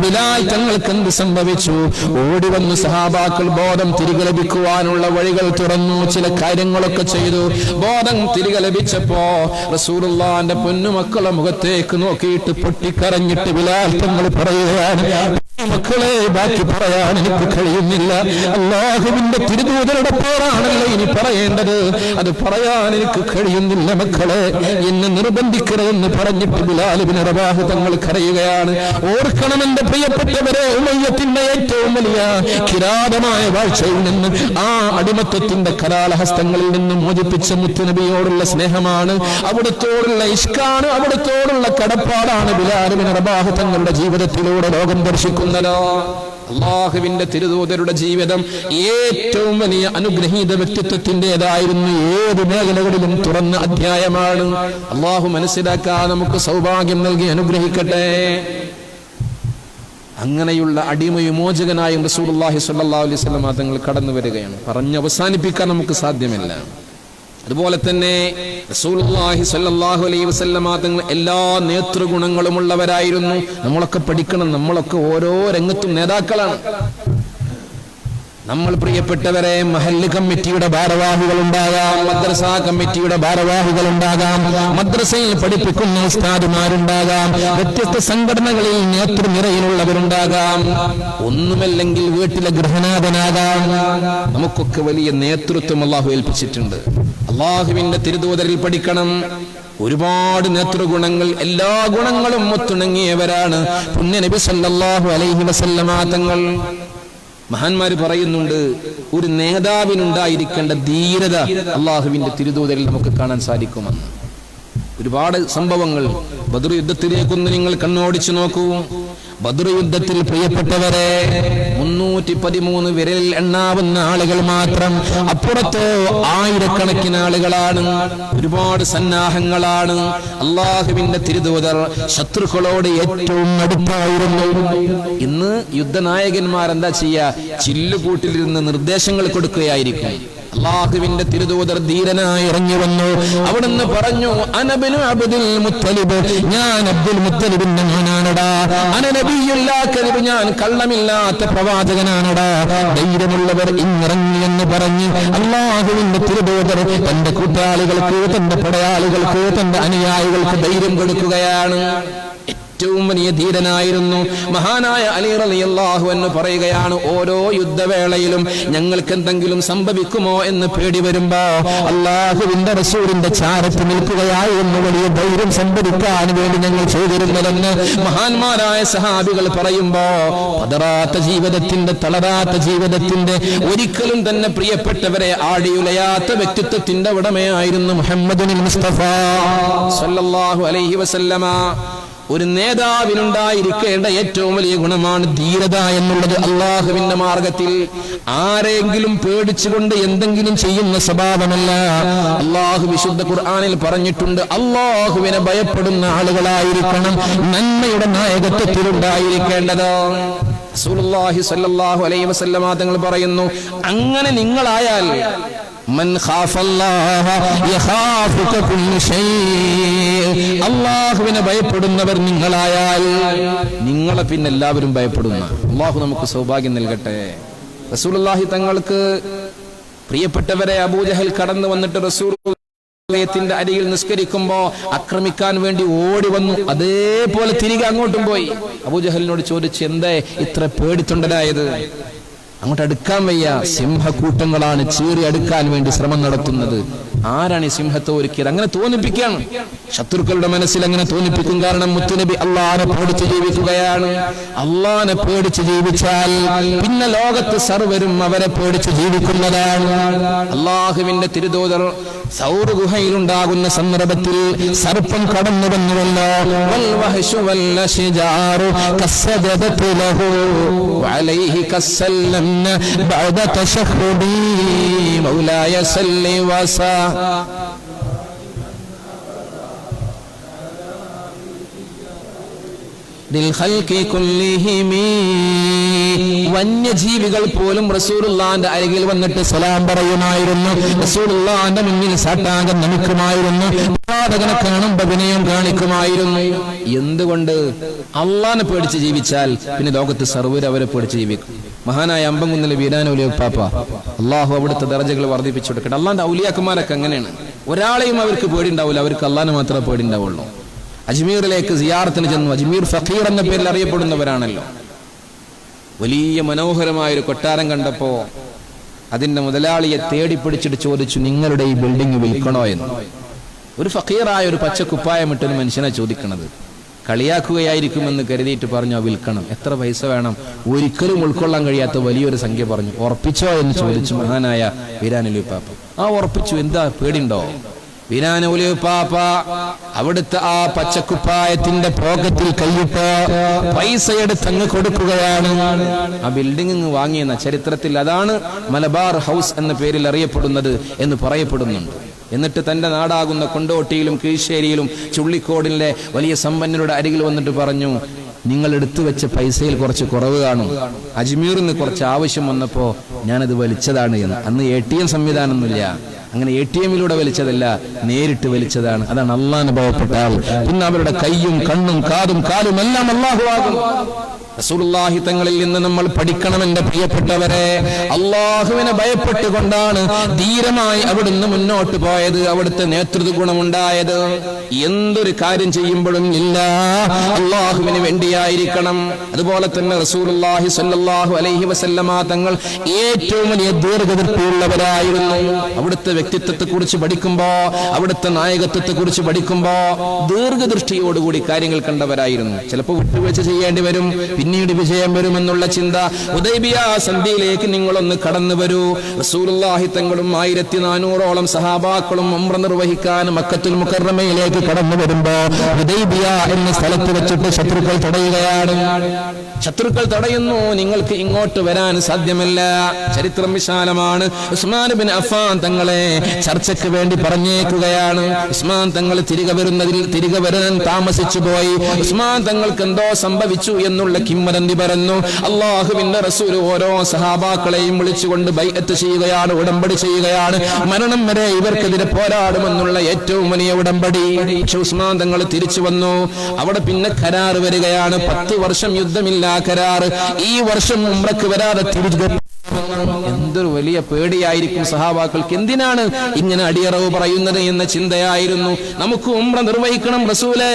ബിലാൽ തങ്ങൾക്ക് എന്ത് സംഭവിച്ചു? ഓടി വന്നു സഹാബാക്കൾ ബോധം തിരികെ ലഭിക്കുവാനുള്ള വഴികൾ തുറന്നു. ചില കാര്യങ്ങളൊക്കെ ചെയ്തു. ബോധം തിരികെ ലഭിച്ചപ്പോ റസൂലുള്ളാന്റെ പൊന്നുമക്കളെ മുഖത്തേക്ക് നോക്കിയിട്ട് പൊട്ടിക്കരഞ്ഞിട്ട് ബിലാൽ തങ്ങൾ പറയുകയാണ്, മക്കളെ ബാക്കി പറയാൻ എനിക്ക് കഴിയുന്നില്ല. അല്ലാഹുവിന്റെ തിരുദൂതരുടെ പേരാണല്ലോ ഇനി പറയേണ്ടത്, അത് പറയാൻ എനിക്ക് കഴിയുന്നില്ല. മക്കളെ എന്നെ നിർബന്ധിക്കരുതെന്ന് പറഞ്ഞിട്ട് ബിലാൽ ഇബ്നു റബാഹ് തങ്ങൾ കരയുകയാണ്. ഓർക്കണം എന്റെ പ്രിയപ്പെട്ടവരെ, ഉമയ്യത്തിന്റെ ഏറ്റവും വലിയ കിരാതമായ വാഴ്ചയിൽ നിന്ന്, ആ അടിമത്തത്തിന്റെ കരാളഹസ്തങ്ങളിൽ നിന്ന് മോചിപ്പിച്ച മുത്തുനബിയോടുള്ള സ്നേഹമാണ്, അവിടുത്തോടുള്ള ഇഷ്കാണ്, അവിടുത്തോടുള്ള കടപ്പാടാണ് ബിലാൽ ഇബ്നു റബാഹ് തങ്ങളുടെ ജീവിതത്തിലൂടെ ലോകം ദർശിക്കുന്നത്. അല്ലാഹുവിന്റെ തിരുദൂതരുടെ ജീവിതം ഏറ്റവും വലിയ അനുഗ്രഹീത വ്യക്തിത്വത്തിൻ്റെതായിരുന്നു. ഏത് മേഖലകളിലും തുറന്ന അധ്യായമാണ്. അല്ലാഹു മനസ്സിലാക്കാൻ നമുക്ക് സൗഭാഗ്യം നൽകി അനുഗ്രഹിക്കട്ടെ. അങ്ങനെയുള്ള അടിമവിമോചകനായ റസൂലുള്ളാഹി സ്വല്ലല്ലാഹു അലൈഹി വസല്ലം തങ്ങൾ കടന്നു വരികയാണ്. പറഞ്ഞ് അവസാനിപ്പിക്കാൻ നമുക്ക് സാധ്യമല്ല. അതുപോലെ തന്നെ റസൂലുള്ളാഹി സ്വല്ലല്ലാഹു അലൈഹി വസല്ലം തങ്ങൾ എല്ലാ നേതൃഗുണങ്ങളും ഉള്ളവരായിരുന്നു. നമ്മളൊക്കെ പഠിക്കണം. നമ്മളൊക്കെ ഓരോ രംഗത്തും നേതാക്കളാണ്. നമ്മൾ പ്രിയപ്പെട്ടവരെ, മഹല്ല് കമ്മിറ്റിയുടെ ഭാരവാഹികൾ ഉണ്ടാകാം, മദ്രസ കമ്മിറ്റിയുടെ ഭാരവാഹികൾ ഉണ്ടാകാം, മദ്രസയിൽ പഠിപ്പിക്കുന്ന ഉസ്താദുമാരുണ്ടാകാം, വ്യത്യസ്ത സംഘടനകളിൽ നേതൃനിരയിലുള്ളവരുണ്ടാകാം, ഒന്നുമല്ലെങ്കിൽ വീട്ടിലെ ഗൃഹനാഥനാകാം. നമുക്കൊക്കെ വലിയ നേതൃത്വം അല്ലാഹു ഏൽപ്പിച്ചിട്ടുണ്ട്. അല്ലാഹുവിന്റെ തിരുദൂതരിൽ പഠിക്കണം. ഒരുപാട് നേതൃഗുണങ്ങൾ, എല്ലാ ഗുണങ്ങളും ഒത്തുണങ്ങിയവരാണ് പുണ്യ നബി സല്ലല്ലാഹു അലൈഹി വസല്ലമ തങ്ങൾ. മഹാന്മാര് പറയുന്നുണ്ട്, ഒരു നേതാവിനുണ്ടായിരിക്കേണ്ട ധീരത അള്ളാഹുവിന്റെ തിരുദൂതരിൽ നമുക്ക് കാണാൻ സാധിക്കുമെന്ന്. ഒരുപാട് സംഭവങ്ങൾ. ബദർ യുദ്ധത്തിലേക്കൊന്ന് നിങ്ങൾ കണ്ണോടിച്ചു നോക്കൂ. ബദർ യുദ്ധത്തിൽ പ്രിയപ്പെട്ടവരെ 313 വിരലിൽ എണ്ണാവുന്ന ആളുകൾ മാത്രം, അപ്പുറത്തോ ആയിരക്കണക്കിന് ആളുകളാണ്, ഒരുപാട് സന്നാഹങ്ങളാണ്. അള്ളാഹുവിന്റെ തിരുദൂതർ ശത്രുക്കളോട് ഏറ്റവും അടുത്തായിരുന്നു. ഇന്ന് യുദ്ധനായകന്മാർ എന്താ ചെയ്യാ? ചില്ലുകൂട്ടിലിരുന്ന് നിർദ്ദേശങ്ങൾ കൊടുക്കുകയായിരിക്കും. അള്ളാഹുവിന്റെ തിരുദൂതർ ധീരനായി ഇറങ്ങി വന്നു. അവിടുന്ന് പറഞ്ഞു, അനബിനു അബ്ദുൽ മുത്തലിബ്, ഞാൻ അബ്ദുൽ മുത്തലിബിന്റെ മോനാണടാ. അന നബിയുല്ലാ കദിബ്, ഞാൻ കള്ളമില്ലാത്ത പ്രവാചകനാണടാ. ധൈര്യമുള്ളവർ ഇന്നിറങ്ങി എന്ന് പറഞ്ഞ് അള്ളാഹുവിന്റെ തിരുദൂതർ തന്റെ കൂട്ടാളികൾക്ക്, തന്റെ പടയാളികൾക്ക്, തന്റെ അനുയായികൾക്ക് ധൈര്യം കൊടുക്കുകയാണ്. ഏറ്റവും വലിയ ധീരനായിരുന്നു മഹാനായ അലി റളിയല്ലാഹു അൻഹു പറയുകയാണ്, ഓരോ യുദ്ധവേളയിലും ഞങ്ങൾക്ക് എന്തെങ്കിലും സംഭവിക്കുമോ എന്ന് പേടി വരുമ്പോ അള്ളാഹുവിന്റെ റസൂലിന്റെ ചാരത്ത് നിൽക്കുകയായിരുന്നു വലിയ ധൈര്യം സംഭരിക്കാൻ വേണ്ടി ഞങ്ങൾ ചെയ്തിരുന്നതെന്ന് മഹാന്മാരായ സഹാബികൾ പറയുമ്പോ, പതറാത്ത ജീവിതത്തിന്റെ, തളരാത്ത ജീവിതത്തിന്റെ, ഒരിക്കലും തന്നെ പ്രിയപ്പെട്ടവരെ ആടിയുലയാത്ത വ്യക്തിത്വത്തിന്റെ ഉടമയായിരുന്നു മുഹമ്മദുൽ മുസ്തഫ സല്ലല്ലാഹു അലൈഹി വസല്ലമ. ഒരു നേതാവിനുണ്ടായിരിക്കേണ്ട ഏറ്റവും വലിയ ഗുണമാണ് ധീരത എന്നുള്ളത്. അള്ളാഹുവിന്റെ മാർഗത്തിൽ ആരെങ്കിലും പേടിച്ചുകൊണ്ട് എന്തെങ്കിലും ചെയ്യുന്ന സ്വഭാവമല്ല. അള്ളാഹു വിശുദ്ധ ഖുർആനിൽ പറഞ്ഞിട്ടുണ്ട്, അള്ളാഹുവിനെ ഭയപ്പെടുന്ന ആളുകളായിരിക്കണം നന്മയുടെ നായകത്വത്തിലുണ്ടായിരിക്കേണ്ടത്. റസൂലുള്ളാഹി സ്വല്ലല്ലാഹു അലൈഹി വസല്ലമ തങ്ങൾ പറയുന്നു, അങ്ങനെ നിങ്ങളായാൽ മൻ ഖാഫല്ലാഹ യഖാഫുക കുല്ലു ശൈഇ, അല്ലാഹുവിനെ ഭയപ്പെടുന്നവർ നിങ്ങളായാൽ നിങ്ങളെ പിന്നെ എല്ലാവരും ഭയപ്പെടുന്ന. അല്ലാഹു നമുക്ക് സൗഭാഗ്യം നൽകട്ടെ. റസൂലുള്ളാഹി തങ്ങൾക്ക് പ്രിയപ്പെട്ടവരെ അബൂജഹൽ കടന്നു വന്നിട്ട് റസൂലുള്ളാഹിന്റെ അരികിൽ നിസ്കരിക്കുമ്പോ ആക്രമിക്കാൻ വേണ്ടി ഓടി വന്നു. അതേപോലെ തിരികെ അങ്ങോട്ടും പോയി. അബൂജഹലിനോട് ചോദിച്ചു, എന്തേ ഇത്ര പേടിത്തൊണ്ടരായത്? അങ്ങോട്ട് അടുക്കാൻ വയ്യ. സിംഹക്കൂട്ടങ്ങളാണ് ചീറി അടുക്കാൻ വേണ്ടി ശ്രമം നടത്തുന്നത്. ആരാണ് ഈ സിംഹത്തെ ഒരുക്കിയത്? അങ്ങനെ തോന്നിപ്പിക്കുകയാണ്, ശത്രുക്കളുടെ മനസ്സിൽ അങ്ങനെ തോന്നിപ്പിക്കും. കാരണം മുത്തുനബി അള്ളാനെ പേടിച്ച് ജീവിക്കുകയാണ്. അള്ളാനെ പേടിച്ച് ജീവിച്ചാൽ പിന്നെ ലോകത്ത് സർവരും അവരെ പേടിച്ച് ജീവിക്കുന്നതാണ്. അള്ളാഹുവിന്റെ തിരുദൂതർ സൗർ ഗുഹയിലുണ്ടാകുന്ന സന്ദർഭത്തിൽ സർപ്പം കടന്നു വന്നുവല്ലോ. بعد تشهدي مولاي صل وسلم വന്യജീവികൾ പോലും റസൂലുള്ളാഹിന്റെ അരികിൽ വന്നിട്ട് സലാം പറയുമായിരുന്നു. റസൂലുള്ളാഹിന്റെ മുന്നിൽ സാഷ്ടാംഗം നമിക്കുമായിരുന്നു. പ്രവാചകനെ കാണുമ്പോൾ വിനയം കാണിക്കുമായിരുന്നു. എന്തുകൊണ്ട്? അള്ളാനെ പേടിച്ച് ജീവിച്ചാൽ പിന്നെ ലോകത്ത് സർവ്വരും അവരെ പേടിച്ച് ജീവിക്കും. മഹാനായ അമ്പംകുന്നിലെ വീരാനൗലിയ ഉപ്പാപ്പ, അള്ളാഹു അവിടുത്തെ ദർജകൾ വർദ്ധിപ്പിച്ചു കൊടുക്കട്ടെ. അള്ളാന്റെ ഔലിയാക്കന്മാരൊക്കെ അങ്ങനെയാണ്. ഒരാളെയും അവർക്ക് പേടി ഉണ്ടാവില്ല, അവർക്ക് അള്ളാനെ മാത്രമേ പേടി ഉണ്ടാവുള്ളൂ. അജ്മീറിലേക്ക് സിയാറത്തിന് ചെന്നു. അജ്മീർ ഫഖീർ എന്ന പേരിൽ അറിയപ്പെടുന്നവരാണല്ലോ. വലിയ മനോഹരമായൊരു കൊട്ടാരം കണ്ടപ്പോ അതിന്റെ മുതലാളിയെ തേടിപ്പിടിച്ചിട്ട് ചോദിച്ചു, നിങ്ങളുടെ ഈ ബിൽഡിംഗ് വിൽക്കണോ എന്ന്. ഒരു ഫഖീറായ ഒരു പച്ചക്കുപ്പായമിട്ടൊരു മനുഷ്യനെ ചോദിക്കണത്. കളിയാക്കുകയായിരിക്കുമെന്ന് കരുതിയിട്ട് പറഞ്ഞു, വിൽക്കണം. എത്ര പൈസ വേണം? ഒരിക്കലും ഉൾക്കൊള്ളാൻ കഴിയാത്ത വലിയൊരു സംഖ്യ പറഞ്ഞു. ഉറപ്പിച്ചോ എന്ന് ചോദിച്ചു മഹാനായ വീരാനൗലിയ ഉപ്പാപ്പ. ഉറപ്പിച്ചു. എന്താ പേടിണ്ടോ? വീരാനൗലിയ ഉപ്പാപ്പ അവിടുത്തെ ആ പച്ചക്കുപ്പായത്തിന്റെ പോക്കറ്റിൽ കൈയിട്ട് പൈസ എടുത്ത് അങ്ങ് കൊടുക്കുകയാണ്. ആ ബിൽഡിംഗ് വാങ്ങിയെന്ന ചരിത്രത്തിൽ അതാണ് മലബാർ ഹൗസ് എന്ന പേരിൽ അറിയപ്പെടുന്നത് എന്ന് പറയപ്പെടുന്നുണ്ട്. എന്നിട്ട് തന്റെ നാടാകുന്ന കൊണ്ടോട്ടിയിലും കീഴ്ശ്ശേരിയിലും ചുള്ളിക്കോടിലെ വലിയ സമ്പന്നരുടെ അരികിൽ വന്നിട്ട് പറഞ്ഞു, നിങ്ങൾ എടുത്തു വെച്ച പൈസയിൽ കുറച്ച് കുറവ് കാണും, അജ്മീറിൽ നിന്ന് കുറച്ച് ആവശ്യം വന്നപ്പോ ഞാനത് വലിച്ചതാണ് എന്ന്. അന്ന് ATM സംവിധാനമൊന്നുമില്ല. അങ്ങനെ ATM-ലൂടെ വലിച്ചതല്ല, നേരിട്ട് വലിച്ചതാണ്. അതാണ് അള്ളാഹ് ഭയപ്പെട്ട ആൾ. പിന്നെ അവരുടെ കയ്യും കണ്ണും കാതും കാലും എല്ലാം അല്ലാഹു ആകും. റസൂലുള്ളാഹി തങ്ങളിൽ നിന്ന് നമ്മൾ പഠിക്കണം എന്റെ പ്രിയപ്പെട്ടവരെ. അള്ളാഹുവിനെ ഭയപ്പെട്ടുകൊണ്ടാണ് ധീരമായി അവിടുന്ന് മുന്നോട്ട് പോയത്, അവിടുത്തെ നേതൃത്വ ഗുണമുണ്ടായത്. എന്തൊരു കാര്യം ചെയ്യുമ്പോഴും ഇല്ല അള്ളാഹുവിന് വേണ്ടിയായിരിക്കണം. അതുപോലെ തന്നെ റസൂലുള്ളാഹി സ്വല്ലല്ലാഹു അലൈഹി വസല്ലമ തങ്ങൾ ഏറ്റവും വലിയ ദീർഘവൃത്തിയുള്ളവരായിരുന്നു. അവിടുത്തെ വ്യക്തിത്വത്തെ കുറിച്ച് പഠിക്കുമ്പോ, അവിടുത്തെ നായകത്വത്തെ കുറിച്ച് പഠിക്കുമ്പോ ദീർഘദൃഷ്ടിയോടുകൂടി കാര്യങ്ങൾ കണ്ടവരായിരുന്നു. ചിലപ്പോൾ വിട്ടുവീഴ്ച ചെയ്യേണ്ടി വരും, പിന്നീട് വിജയം വരുമെന്നുള്ള ചിന്ത. ഹുദൈബിയ സന്ധിയിലേക്ക് നിങ്ങളൊന്ന് കടന്നു വരൂ. റസൂലുള്ളാഹി തങ്ങളും 1400ഓളം സഹാബാക്കളും ഉംറ നിർവഹിക്കാൻ മക്കത്തുൽ മുകറമയിലേക്ക് കടന്നു വരുമ്പോ ഹുദൈബിയ എന്ന സ്ഥലത്ത് വെച്ചിട്ട് ശത്രുക്കൾ തടയുകയാണ്. ശത്രുക്കൾ തടയുന്നു, നിങ്ങൾക്ക് ഇങ്ങോട്ട് വരാൻ സാധ്യമല്ല. ചരിത്രം വിശാലമാണ്. ഉസ്മാൻ ബിൻ അഫ്ഫാൻ തങ്ങളെ ചർച്ചയ്ക്ക് വേണ്ടി പറഞ്ഞേക്കുകയാണ്. ഉസ്മാൻ തങ്ങൾ തിരികെ വരാൻ താമസിച്ചു പോയി. ഉസ്മാൻ തങ്ങൾക്ക് എന്തോ സംഭവിച്ചു എന്നുള്ള കിംവദന്തി പറഞ്ഞു. അള്ളാഹുവിന്റെ റസൂൽ ഓരോ സഹാബാക്കളെയും വിളിച്ചുകൊണ്ട് ബൈഅത്ത് ചെയ്യുകയാണ്, ഉടമ്പടി ചെയ്യുകയാണ്. മരണം വരെ ഇവർക്കെതിരെ പോരാടുമെന്നുള്ള ഏറ്റവും വലിയ ഉടമ്പടി. പക്ഷെ ഉസ്മാൻ തങ്ങൾ തിരിച്ചു വന്നു. അവിടെ പിന്നെ കരാർ വരികയാണ്. 10 വർഷം യുദ്ധമില്ല കരാർ. ഈ വർഷം ഉംറക്ക് വരാതെ തിരികെ. എന്തൊരു വലിയ പേടിയായിരിക്കും സഹാബാക്കൾക്ക്. എന്തിനാണ് ഇങ്ങനെ അടിയറവ് പറയുന്നത് എന്ന ചിന്തയായിരുന്നു. നമുക്ക് ഉംറ നിർവഹിക്കണം റസൂലേ,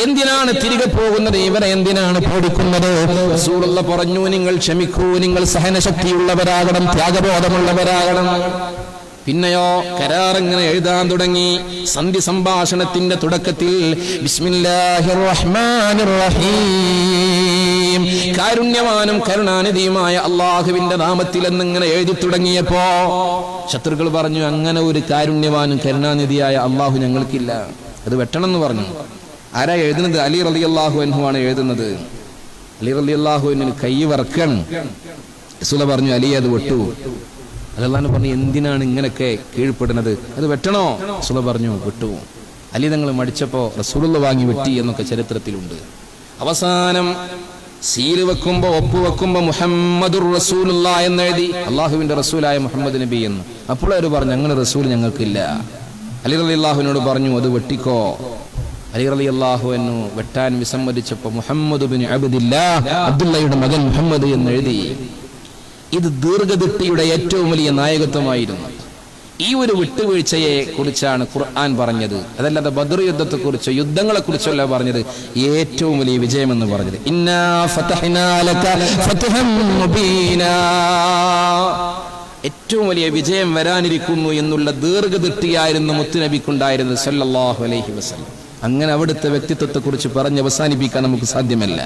എന്തിനാണ് തിരികെ പോകുന്നത്, ഇവരെ എന്തിനാണ് പേടിക്കുന്നത്? റസൂലുള്ള പറഞ്ഞു, നിങ്ങൾ ക്ഷമിക്കൂ, നിങ്ങൾ സഹനശക്തിയുള്ളവരാകണം, ത്യാഗബോധമുള്ളവരാകണം. പിന്നെയോ കരാർ ഇങ്ങനെ എഴുതാൻ തുടങ്ങി. സന്ധി സംഭാഷണത്തിന്റെ തുടക്കത്തിൽ ബിസ്മില്ലാഹിർ റഹ്മാനിർ റഹീം, കാരുണ്യവാനും കരുണാനിധിയുമായ അള്ളാഹുവിന്റെ നാമത്തിൽ എന്നിങ്ങനെ എഴുതി തുടങ്ങിയപ്പോ ശത്രുക്കൾ പറഞ്ഞു, അങ്ങനെ ഒരു കാരുണ്യവാനും കരുണാനിധിയായ അള്ളാഹു ഞങ്ങൾക്കില്ല, അത് വെട്ടണം എന്ന് പറഞ്ഞു. ആരാ എഴുതുന്നത്? അലി റളിയല്ലാഹു അൻഹു ആണ് എഴുതുന്നത്. അലി റളിയല്ലാഹു അൻഹു കൈ വറക്കണം. റസൂൽ പറഞ്ഞു, അലി അത് വെട്ടു. അല്ലാഹു പറഞ്ഞു, എന്തിനാണ് ഇങ്ങനെയൊക്കെ കീഴ്പ്പെടുന്നത്, അത് വെട്ടണോ? റസൂൽ പറഞ്ഞു, വെട്ടു. അലി തങ്ങൾ മടിച്ചപ്പോ റസൂലുള്ള വാങ്ങി വെട്ടി എന്നൊക്കെ ചരിത്രത്തിലുണ്ട്. അവസാനം സീല് വെക്കുമ്പോ, ഒപ്പുവെക്കുമ്പോ മുഹമ്മദുർ റസൂലുള്ളാഹി എന്നെഴുതി, അള്ളാഹുവിന്റെ റസൂലായ മുഹമ്മദ് നബി എന്ന്. അപ്പോൾ അവർ പറഞ്ഞു, അങ്ങനെ റസൂൽ ഞങ്ങൾക്കില്ല. അലി റളിയല്ലാഹുവിനോട് പറഞ്ഞു, അത് വെട്ടിക്കോ. അലി റളിയല്ലാഹു അൻഹു വെട്ടാൻ വിസമ്മതിച്ചപ്പോ മുഹമ്മദ് ബിൻ അബ്ദില്ലാഹ്, അബ്ദുള്ളയുടെ മകൻ മുഹമ്മദ് എന്നെഴുതി. ഇത് ദീർഘദൃഷ്ടിയുടെ ഏറ്റവും വലിയ നായകത്വമായിരുന്നു. ഈ ഒരു വിട്ടുവീഴ്ചയെ കുറിച്ചാണ് ഖുർആൻ പറഞ്ഞത്. അതല്ലാതെ ബദർ യുദ്ധത്തെ കുറിച്ചോ യുദ്ധങ്ങളെ കുറിച്ചല്ല പറഞ്ഞത്. ഏറ്റവും വലിയ വിജയം എന്ന് പറഞ്ഞത് ഇന്നാ ഫതഹ്നാ ലക ഫതഹൻ മുബീനാ, ഏറ്റവും വലിയ വിജയം വരാനിരിക്കുന്നു എന്നുള്ള ദീർഘദൃഷ്ടിയായിരുന്നു മുത്തുനബിക്കുണ്ടായിരുന്നത് സല്ലല്ലാഹു അലൈഹി വസല്ലം. അങ്ങനെ അവിടുത്തെ വ്യക്തിത്വത്തെ കുറിച്ച് പറഞ്ഞ് അവസാനിപ്പിക്കാൻ നമുക്ക് സാധ്യമല്ല.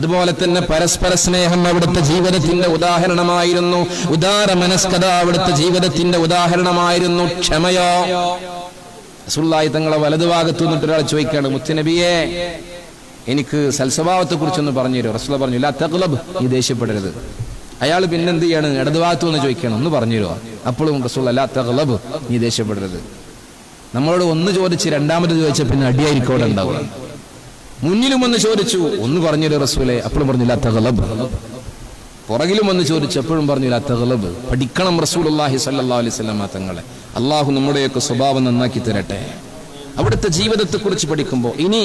അതുപോലെ തന്നെ പരസ്പര സ്നേഹം അവിടുത്തെ ജീവിതത്തിന്റെ ഉദാഹരണമായിരുന്നു. ഉദാര മനസ്കത അവിടുത്തെ ജീവിതത്തിന്റെ ഉദാഹരണമായിരുന്നു. ക്ഷമയോ, റസൂലുള്ളാഹി തങ്ങളെ വലതുഭാഗത്തു നിന്നിട്ട് ഒരാൾ ചോദിക്കുകയാണ്, മുത്തുനബിയെ എനിക്ക് സൽസ്വഭാവത്തെ കുറിച്ചൊന്ന് പറഞ്ഞു തരുമോ? റസൂൽ പറഞ്ഞു, ലാ തഗ്ലബ്, നീ ദേഷ്യപ്പെടരുത്. അയാൾ പിന്നെന്ത് ചെയ്യാണ്? ഇടതുഭാഗത്തു നിന്ന് ചോദിക്കണം, ഒന്ന് പറഞ്ഞു തരുമോ? അപ്പോഴും റസൂൽ, ലാ തഗ്ലബ്, നീ ദേഷ്യപ്പെടരുത്. നമ്മളോട് ഒന്ന് ചോദിച്ച് രണ്ടാമത് ചോദിച്ച പിന്നെ അടിയായിരിക്കും അവിടെ ഉണ്ടാവുക. മുന്നിലും ഒന്ന് ചോദിച്ചു, ഒന്ന് പറഞ്ഞൊരു റസൂലെ, അപ്പോഴും പറഞ്ഞില്ല തഗ്ലബ്. പുറകിലും ഒന്ന് ചോദിച്ചു, എപ്പോഴും പറഞ്ഞില്ല തഗ്ലബ്. പഠിക്കണം റസൂലുള്ളാഹി സ്വല്ലല്ലാഹു അലൈഹി വസല്ലം തങ്ങളെ. അള്ളാഹു നമ്മുടെയൊക്കെ സ്വഭാവം നന്നാക്കി തരട്ടെ. അവിടുത്തെ ജീവിതത്തെ കുറിച്ച് പഠിക്കുമ്പോൾ ഇനി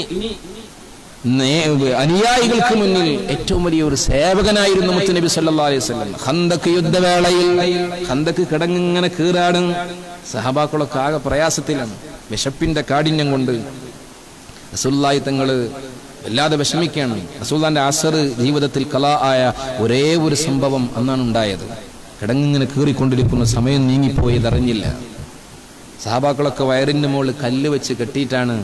അനുയായികൾക്ക് മുന്നിൽ ഏറ്റവും വലിയ ഒരു സേവകനായിരുന്നു മുത്തുനബി സല്ലല്ലാഹു അലൈഹി വസല്ലം. ഖന്തക്ക് യുദ്ധവേളയിൽ ഖന്തക്ക് കിടങ്ങിങ്ങനെ കീറാണ്. സഹാബാക്കളൊക്കെ ആകെ പ്രയാസത്തിലാണ്, വിശപ്പിന്റെ കാഠിന്യം കൊണ്ട്. റസൂലുള്ളാഹി തങ്ങൾ വല്ലാതെ വിഷമിക്കുകയാണ്. റസൂലുള്ളാഹിന്റെ അസർ ജീവിതത്തിൽ കലാ ആയ ഒരേ ഒരു സംഭവം അന്നാണ് ഉണ്ടായത്. കിടങ്ങിങ്ങനെ കീറിക്കൊണ്ടിരിക്കുന്ന സമയം നീങ്ങിപ്പോയതറിഞ്ഞില്ല. സഹാബാക്കളൊക്കെ വയറിന്റെ മുകളിൽ കല്ല് വെച്ച് കെട്ടിയിട്ടാണ്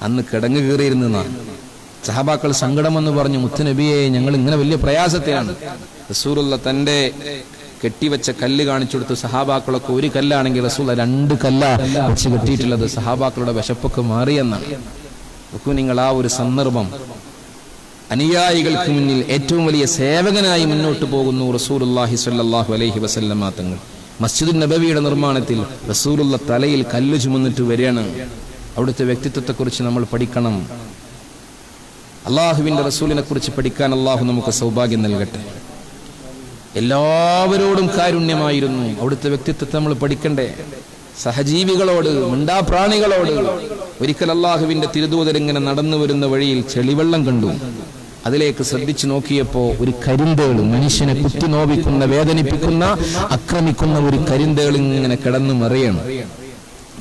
അന്ന് കിടങ്ങ് കീറിയിരുന്നതാണ്. സഹാബാക്കൾ സങ്കടമെന്ന് പറഞ്ഞു, മുത്തുനബിയെ ഞങ്ങൾ ഇങ്ങനെ വലിയ പ്രയാസത്തിലാണ്. റസൂലുള്ള തന്റെ കെട്ടിവെച്ച കല്ല് കാണിച്ചു കൊടുത്തു. സഹാബാക്കളൊക്കെ ഒരു കല്ലാണെങ്കിൽ റസൂൽ 2 കല്ല വെച്ച് കെട്ടിയിട്ടുള്ളത്. സഹാബാക്കളുടെ വിശപ്പൊക്കെ മാറിയെന്നാണ്. നോക്കൂ നിങ്ങൾ ആ ഒരു സന്ദർഭം. അനുയായികൾക്ക് മുന്നിൽ ഏറ്റവും വലിയ സേവകനായി മുന്നോട്ട് പോകുന്നു റസൂലുള്ളാഹി സ്വല്ലല്ലാഹു അലൈഹി വസല്ലം തങ്ങൾ. മസ്ജിദുൻ നബവിയുടെ നിർമ്മാണത്തിൽ റസൂലുള്ള തലയിൽ കല്ല് ചുമന്നിട്ട് വരികയാണ്. അവിടുത്തെ വ്യക്തിത്വത്തെക്കുറിച്ച് നമ്മൾ പഠിക്കണം. അള്ളാഹുവിന്റെ റസൂലിനെ കുറിച്ച് പഠിക്കാൻ അള്ളാഹു നമുക്ക് സൗഭാഗ്യം നൽകട്ടെ. എല്ലാവരോടും കാരുണ്യമായിരുന്നു. അവിടുത്തെ വ്യക്തിത്വത്തെ നമ്മൾ പഠിക്കണ്ടേ. സഹജീവികളോട്, മിണ്ടാപ്രാണികളോട്. ഒരിക്കൽ അള്ളാഹുവിന്റെ തിരുദൂതരിങ്ങനെ നടന്നു വരുന്ന വഴിയിൽ ചെളിവെള്ളം കണ്ടു. അതിലേക്ക് ശ്രദ്ധിച്ചു നോക്കിയപ്പോ ഒരു കരിന്തേള്, മനുഷ്യനെ കുത്തി നോവിക്കുന്ന, വേദനിപ്പിക്കുന്ന, ആക്രമിക്കുന്ന ഒരു കരിന്തേള് ഇങ്ങനെ കിടന്നു മറിയണം.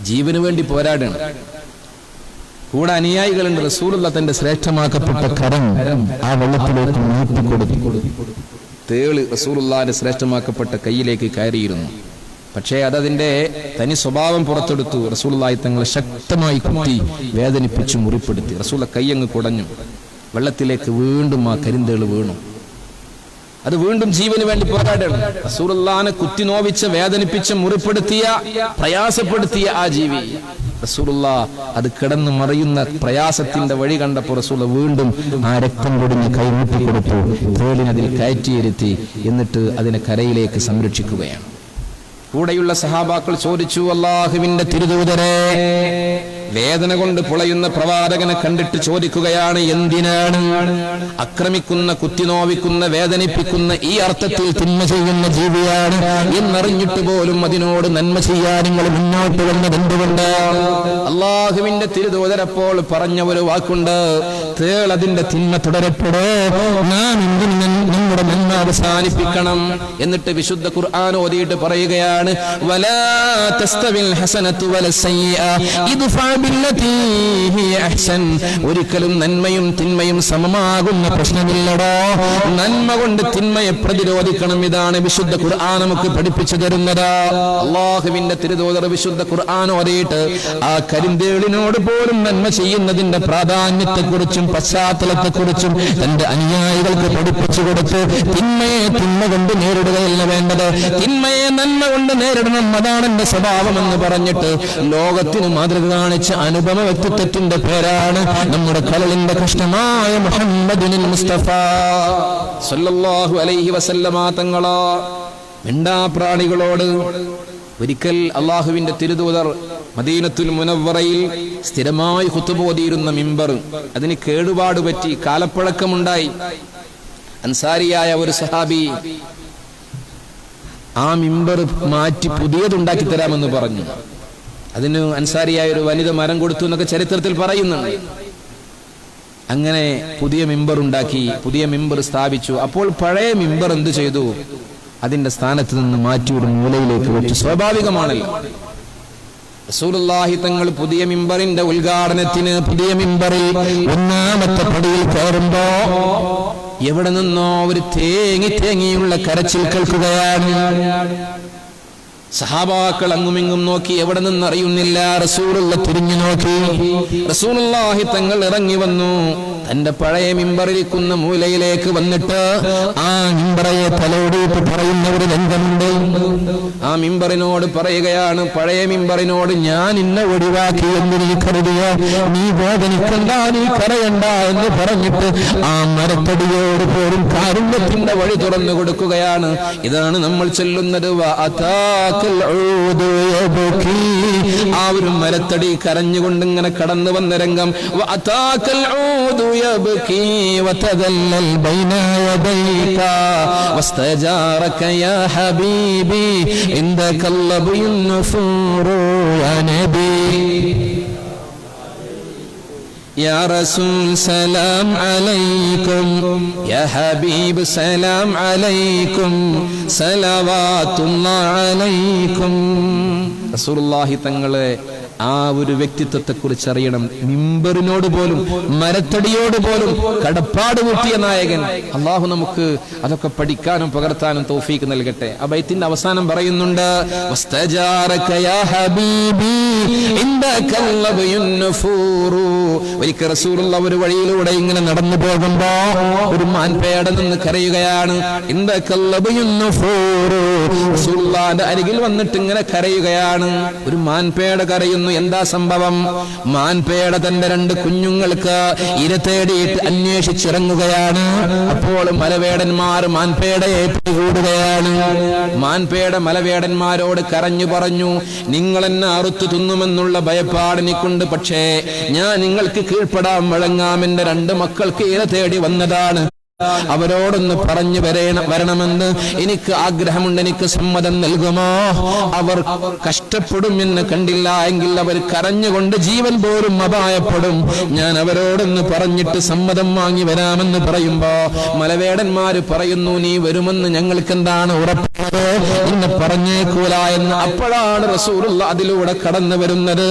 ജീവന് വേണ്ടി പോരാടണം. കൂടെ അനുയായികളുണ്ട്. റസൂലുള്ള തന്റെ ശ്രേഷ്ഠമാക്കപ്പെട്ട കരം ആ വെള്ളത്തിലേക്ക് നീട്ടിക്കൊടുത്തു. തേള് റസൂലുള്ളാഹിന്റെ ശ്രേഷ്ഠമാക്കപ്പെട്ട കയ്യിലേക്ക് കയറിയിരുന്നു. പക്ഷേ അതതിന്റെ തനി സ്വഭാവം പുറത്തെടുത്തു. റസൂലുള്ളാഹി തങ്ങളെ ശക്തമായി കുത്തി വേദനിപ്പിച്ചു മുറിപ്പെടുത്തി. റസൂലുള്ള കൈയങ്ങ് കുടഞ്ഞു. വെള്ളത്തിലേക്ക് വീണ്ടും ആ കരിന്തേള് വീണു. അത് വീണ്ടും ജീവന് വേണ്ടി പോരാടണം. റസൂലുള്ളാഹിനെ കുത്തി നോവിച്ച, വേദനിപ്പിച്ച് മുറിപ്പെടുത്തിയ, പ്രയാസപ്പെടുത്തിയ ആ ജീവി റസൂലുള്ളാഹ് അത് കിടന്നു മറിയുന്ന പ്രയാസത്തിന്റെ വഴി കണ്ടപ്പോൾ റസൂലുള്ളാഹ് വീണ്ടും ആ രക്തം പൊടിഞ്ഞ് കൈമുട്ടി കൊടുത്തു. തേളിനതിൽ കയറ്റിയിരുത്തി. എന്നിട്ട് അതിനെ കരയിലേക്ക് സംരക്ഷിക്കുകയാണ്. കൂടെയുള്ള സഹാബാക്കൾ ചോദിച്ചു, അല്ലാഹുവിന്റെ തിരുദൂതരെ, വേദന കൊണ്ട് പുളയുന്ന പ്രവാചകനെ കണ്ടിട്ട് ചോദിക്കുകയാണ്, എന്തിനാണ് ആക്രമിക്കുന്ന, കുത്തിനോവിക്കുന്ന, വേദനിപ്പിക്കുന്ന, ഈ അർത്ഥത്തിൽ തിന്മ ചെയ്യുന്ന ജീവിയാണ് എന്നറിഞ്ഞിട്ട് പോലും അതിനോട് നന്മ ചെയ്യാൻ നിങ്ങൾ മുന്നോട്ട് വന്നത് എന്തുകൊണ്ട്? അല്ലാഹുവിന്റെ തിരുദൂതരപ്പോൾ പറഞ്ഞ ഒരു വാക്കുണ്ട്, തേൾ അതിന്റെ തിന്മ തുടരപ്പെടേ, നാം നമ്മുടെ നന്മ അവസാനിപ്പിക്കണം. എന്നിട്ട് വിശുദ്ധ ഖുർആൻ ഓതിയിട്ട് പറയുകയാണ്, വലാ തസ്തവിൽ ഹസനതു വലസ്സയ്യിഅ ഇദ്ഫഅ ബില്ലതീ ഹിയ അഹ്സൻ. ഒരിക്കലും നന്മയും തിന്മയും സമമാകുന്ന പ്രശ്നമില്ലടോ. നന്മ കൊണ്ട് തിന്മയെ പ്രതിരോധിക്കണം. ഇതാണ് വിശുദ്ധ ഖുർആൻ നമുക്ക് പഠിപ്പിച്ചു തരുന്നത്. അല്ലാഹുവിന്റെ തിരുദൂതർ വിശുദ്ധ ഖുർആൻ ഓതിയിട്ട് ആ കരിന്തേളിനോട് പോലും നന്മ ചെയ്യുന്നതിന്റെ പ്രാധാന്യത്തെക്കുറിച്ചും പശ്ചാത്തലത്തെക്കുറിച്ചും തന്റെ അനുയായികൾക്ക് പഠിപ്പിച്ചു കൊടുത്ത്, തിന്മയെ തിന്മ കൊണ്ട് നേരിടുകയല്ല വേണ്ടത്, തിന്മയെ നന്മ കൊണ്ട് നേരിടണം, അതാണ് എന്റെ സ്വഭാവമെന്ന് പറഞ്ഞിട്ട് ലോകത്തിന് മാതൃക കാണിച്ച അനുപമ വ്യക്തിത്വത്തിന്റെ പേരാണ് നമ്മുടെ കരളിന്റെ കഷ്ണമായ മുഹമ്മദുൽ മുസ്തഫ സല്ലല്ലാഹു അലൈഹി വസല്ലമ തങ്ങളാ. മിണ്ടാപ്രാണികളോട് ഒരിക്കൽ അള്ളാഹുവിന്റെ തിരുദൂതർ മദീനത്തുൽ മുനവ്വറയിൽ സ്ഥിരമായി ഖുതുബ ഓതിയിരുന്ന മിമ്പർ, അതിന് കേടുപാട് പറ്റി, കാലപ്പഴക്കമുണ്ടായി. അൻസാരിയായ ഒരു സഹാബി ആ മിമ്പർ മാറ്റി പുതിയതുണ്ടാക്കി തരാമെന്ന് പറഞ്ഞു. അതിന് അൻസാരിയായ ഒരു വനിത മരം കൊടുത്തു എന്നൊക്കെ ചരിത്രത്തിൽ പറയുന്നുണ്ട്. അങ്ങനെ പുതിയ മിമ്പർ ഉണ്ടാക്കി, പുതിയ മിമ്പർ സ്ഥാപിച്ചു. അപ്പോൾ പഴയ മിമ്പർ എന്ത് ചെയ്തു? അതിന്റെ സ്ഥാനത്ത് നിന്ന് മാറ്റി ഒരു മൂലയിലേക്ക് വെച്ചു. സ്വാഭാവികമാണല്ലോ. റസൂലുള്ളാഹി തങ്ങൾ പുതിയ മിമ്പറിന്റെ ഉദ്ഘാടനത്തിന് പുതിയ മിമ്പറിൽ ഒന്നാമത്തെ പടിയിൽ കയറുമ്പോ എവിടെ നിന്നോ ഒരു തേങ്ങിയുള്ള കരച്ചിൽ കേൾക്കുകയാണ്. സഹാബാക്കൾ അങ്ങുമിങ്ങും നോക്കി, എവിടെ നിന്നറിയുന്നില്ല. റസൂലുള്ളാഹി തിരിഞ്ഞു നോക്കി. റസൂലുള്ളാഹി തങ്ങൾ ഇറങ്ങി വന്നു. തന്റെ പഴയ മിമ്പറിരിക്കുന്ന മൂലയിലേക്ക് വന്നിട്ട് ആ മിമ്പറയെ തലോടിയിട്ട് പറയുന്ന ഒരു രംഗമുണ്ട്. ആ മിമ്പറിനോട് പറയുകയാണ്, പഴയ മിമ്പറിനോട്, ഞാൻ ഇന്നെ ഒഴിവാക്കി എന്ന് നീ കരുതിയ, നീ വേദനിക്കണ്ട, നീ കരയണ്ട എന്ന് പറഞ്ഞിട്ട് ആ മരത്തടിയോട് പോലും കാരുണ്യത്തിന്റെ വഴി തുറന്നു കൊടുക്കുകയാണ്. ഇതാണ് നമ്മൾ ചൊല്ലുന്നത്, ആ ഒരു മരത്തടി കരഞ്ഞുകൊണ്ട് ഇങ്ങനെ കടന്നു വന്ന രംഗം. يبكي وتذلل بين يديك واستجارك يا حبيبي عندك اللبي النفور يا نبي يا رسول سلام عليكم يا حبيب سلام عليكم صلوات الله عليكم. റസൂലുള്ളാഹി തങ്ങളെ ആ ഒരു വ്യക്തിത്വത്തെ കുറിച്ച് അറിയണം. മിമ്പറിനോട് പോലും, മരത്തടിയോട് പോലും കടപ്പാട് കൂട്ടിയ നായകൻ. അള്ളാഹു നമുക്ക് അതൊക്കെ പഠിക്കാനും പകർത്താനും തൗഫീക്ക് നൽകട്ടെ. ആ ബൈത്തിന്റെ അവസാനം പറയുന്നുണ്ട്, ഒരിക്കൽ റസൂലുള്ളാഹി ഒരു വഴിയിലൂടെ ഇങ്ങനെ നടന്നു പോകുമ്പോ ഒരു മാൻപേട നിന്ന് കരയുകയാണ്. റസൂലുള്ളാഹിന്റെ അരികിൽ വന്നിട്ട് ഇങ്ങനെ കരയുകയാണ്. ഒരു മാൻപേട കരയുന്നു. എന്താ സംഭവം? മാൻപേട തന്റെ 2 കുഞ്ഞുങ്ങൾക്ക് ഇര തേടിയിട്ട് അന്വേഷിച്ചിറങ്ങുകയാണ്. അപ്പോൾ മലവേടന്മാർ മാൻപേടയെ പിടികൂടുകയാണ്. മാൻപേട മലവേടന്മാരോട് കരഞ്ഞു പറഞ്ഞു, നിങ്ങൾ എന്നെ അറുത്തു തിന്നുമെന്നുള്ള ഭയപ്പാടിനിക്കൊണ്ട്, പക്ഷേ ഞാൻ നിങ്ങൾക്ക് കീഴ്പ്പെടാൻ വഴങ്ങാം. എന്റെ 2 മക്കൾക്ക് ഇര തേടി വന്നതാണ്. അവരോടൊന്ന് പറഞ്ഞു വരണമെന്ന് എനിക്ക് ആഗ്രഹമുണ്ട്. എനിക്ക് സമ്മതം നൽകുമോ? അവർ കഷ്ടപ്പെടും എന്ന് കണ്ടില്ല എങ്കിൽ അവർ കരഞ്ഞുകൊണ്ട് ജീവൻ പോലും അപായപ്പെടും. ഞാൻ അവരോടൊന്ന് പറഞ്ഞിട്ട് സമ്മതം വാങ്ങി വരാമെന്ന് പറയുമ്പോ മലവേടന്മാര് പറയുന്നു, നീ വരുമെന്ന് ഞങ്ങൾക്ക് എന്താണ് ഉറപ്പുള്ളത്? ഇന്ന് പറഞ്ഞേക്കൂല എന്ന്. അപ്പോഴാണ് റസൂലുള്ളാഹി അതിലൂടെ കടന്നു വരുന്നത്.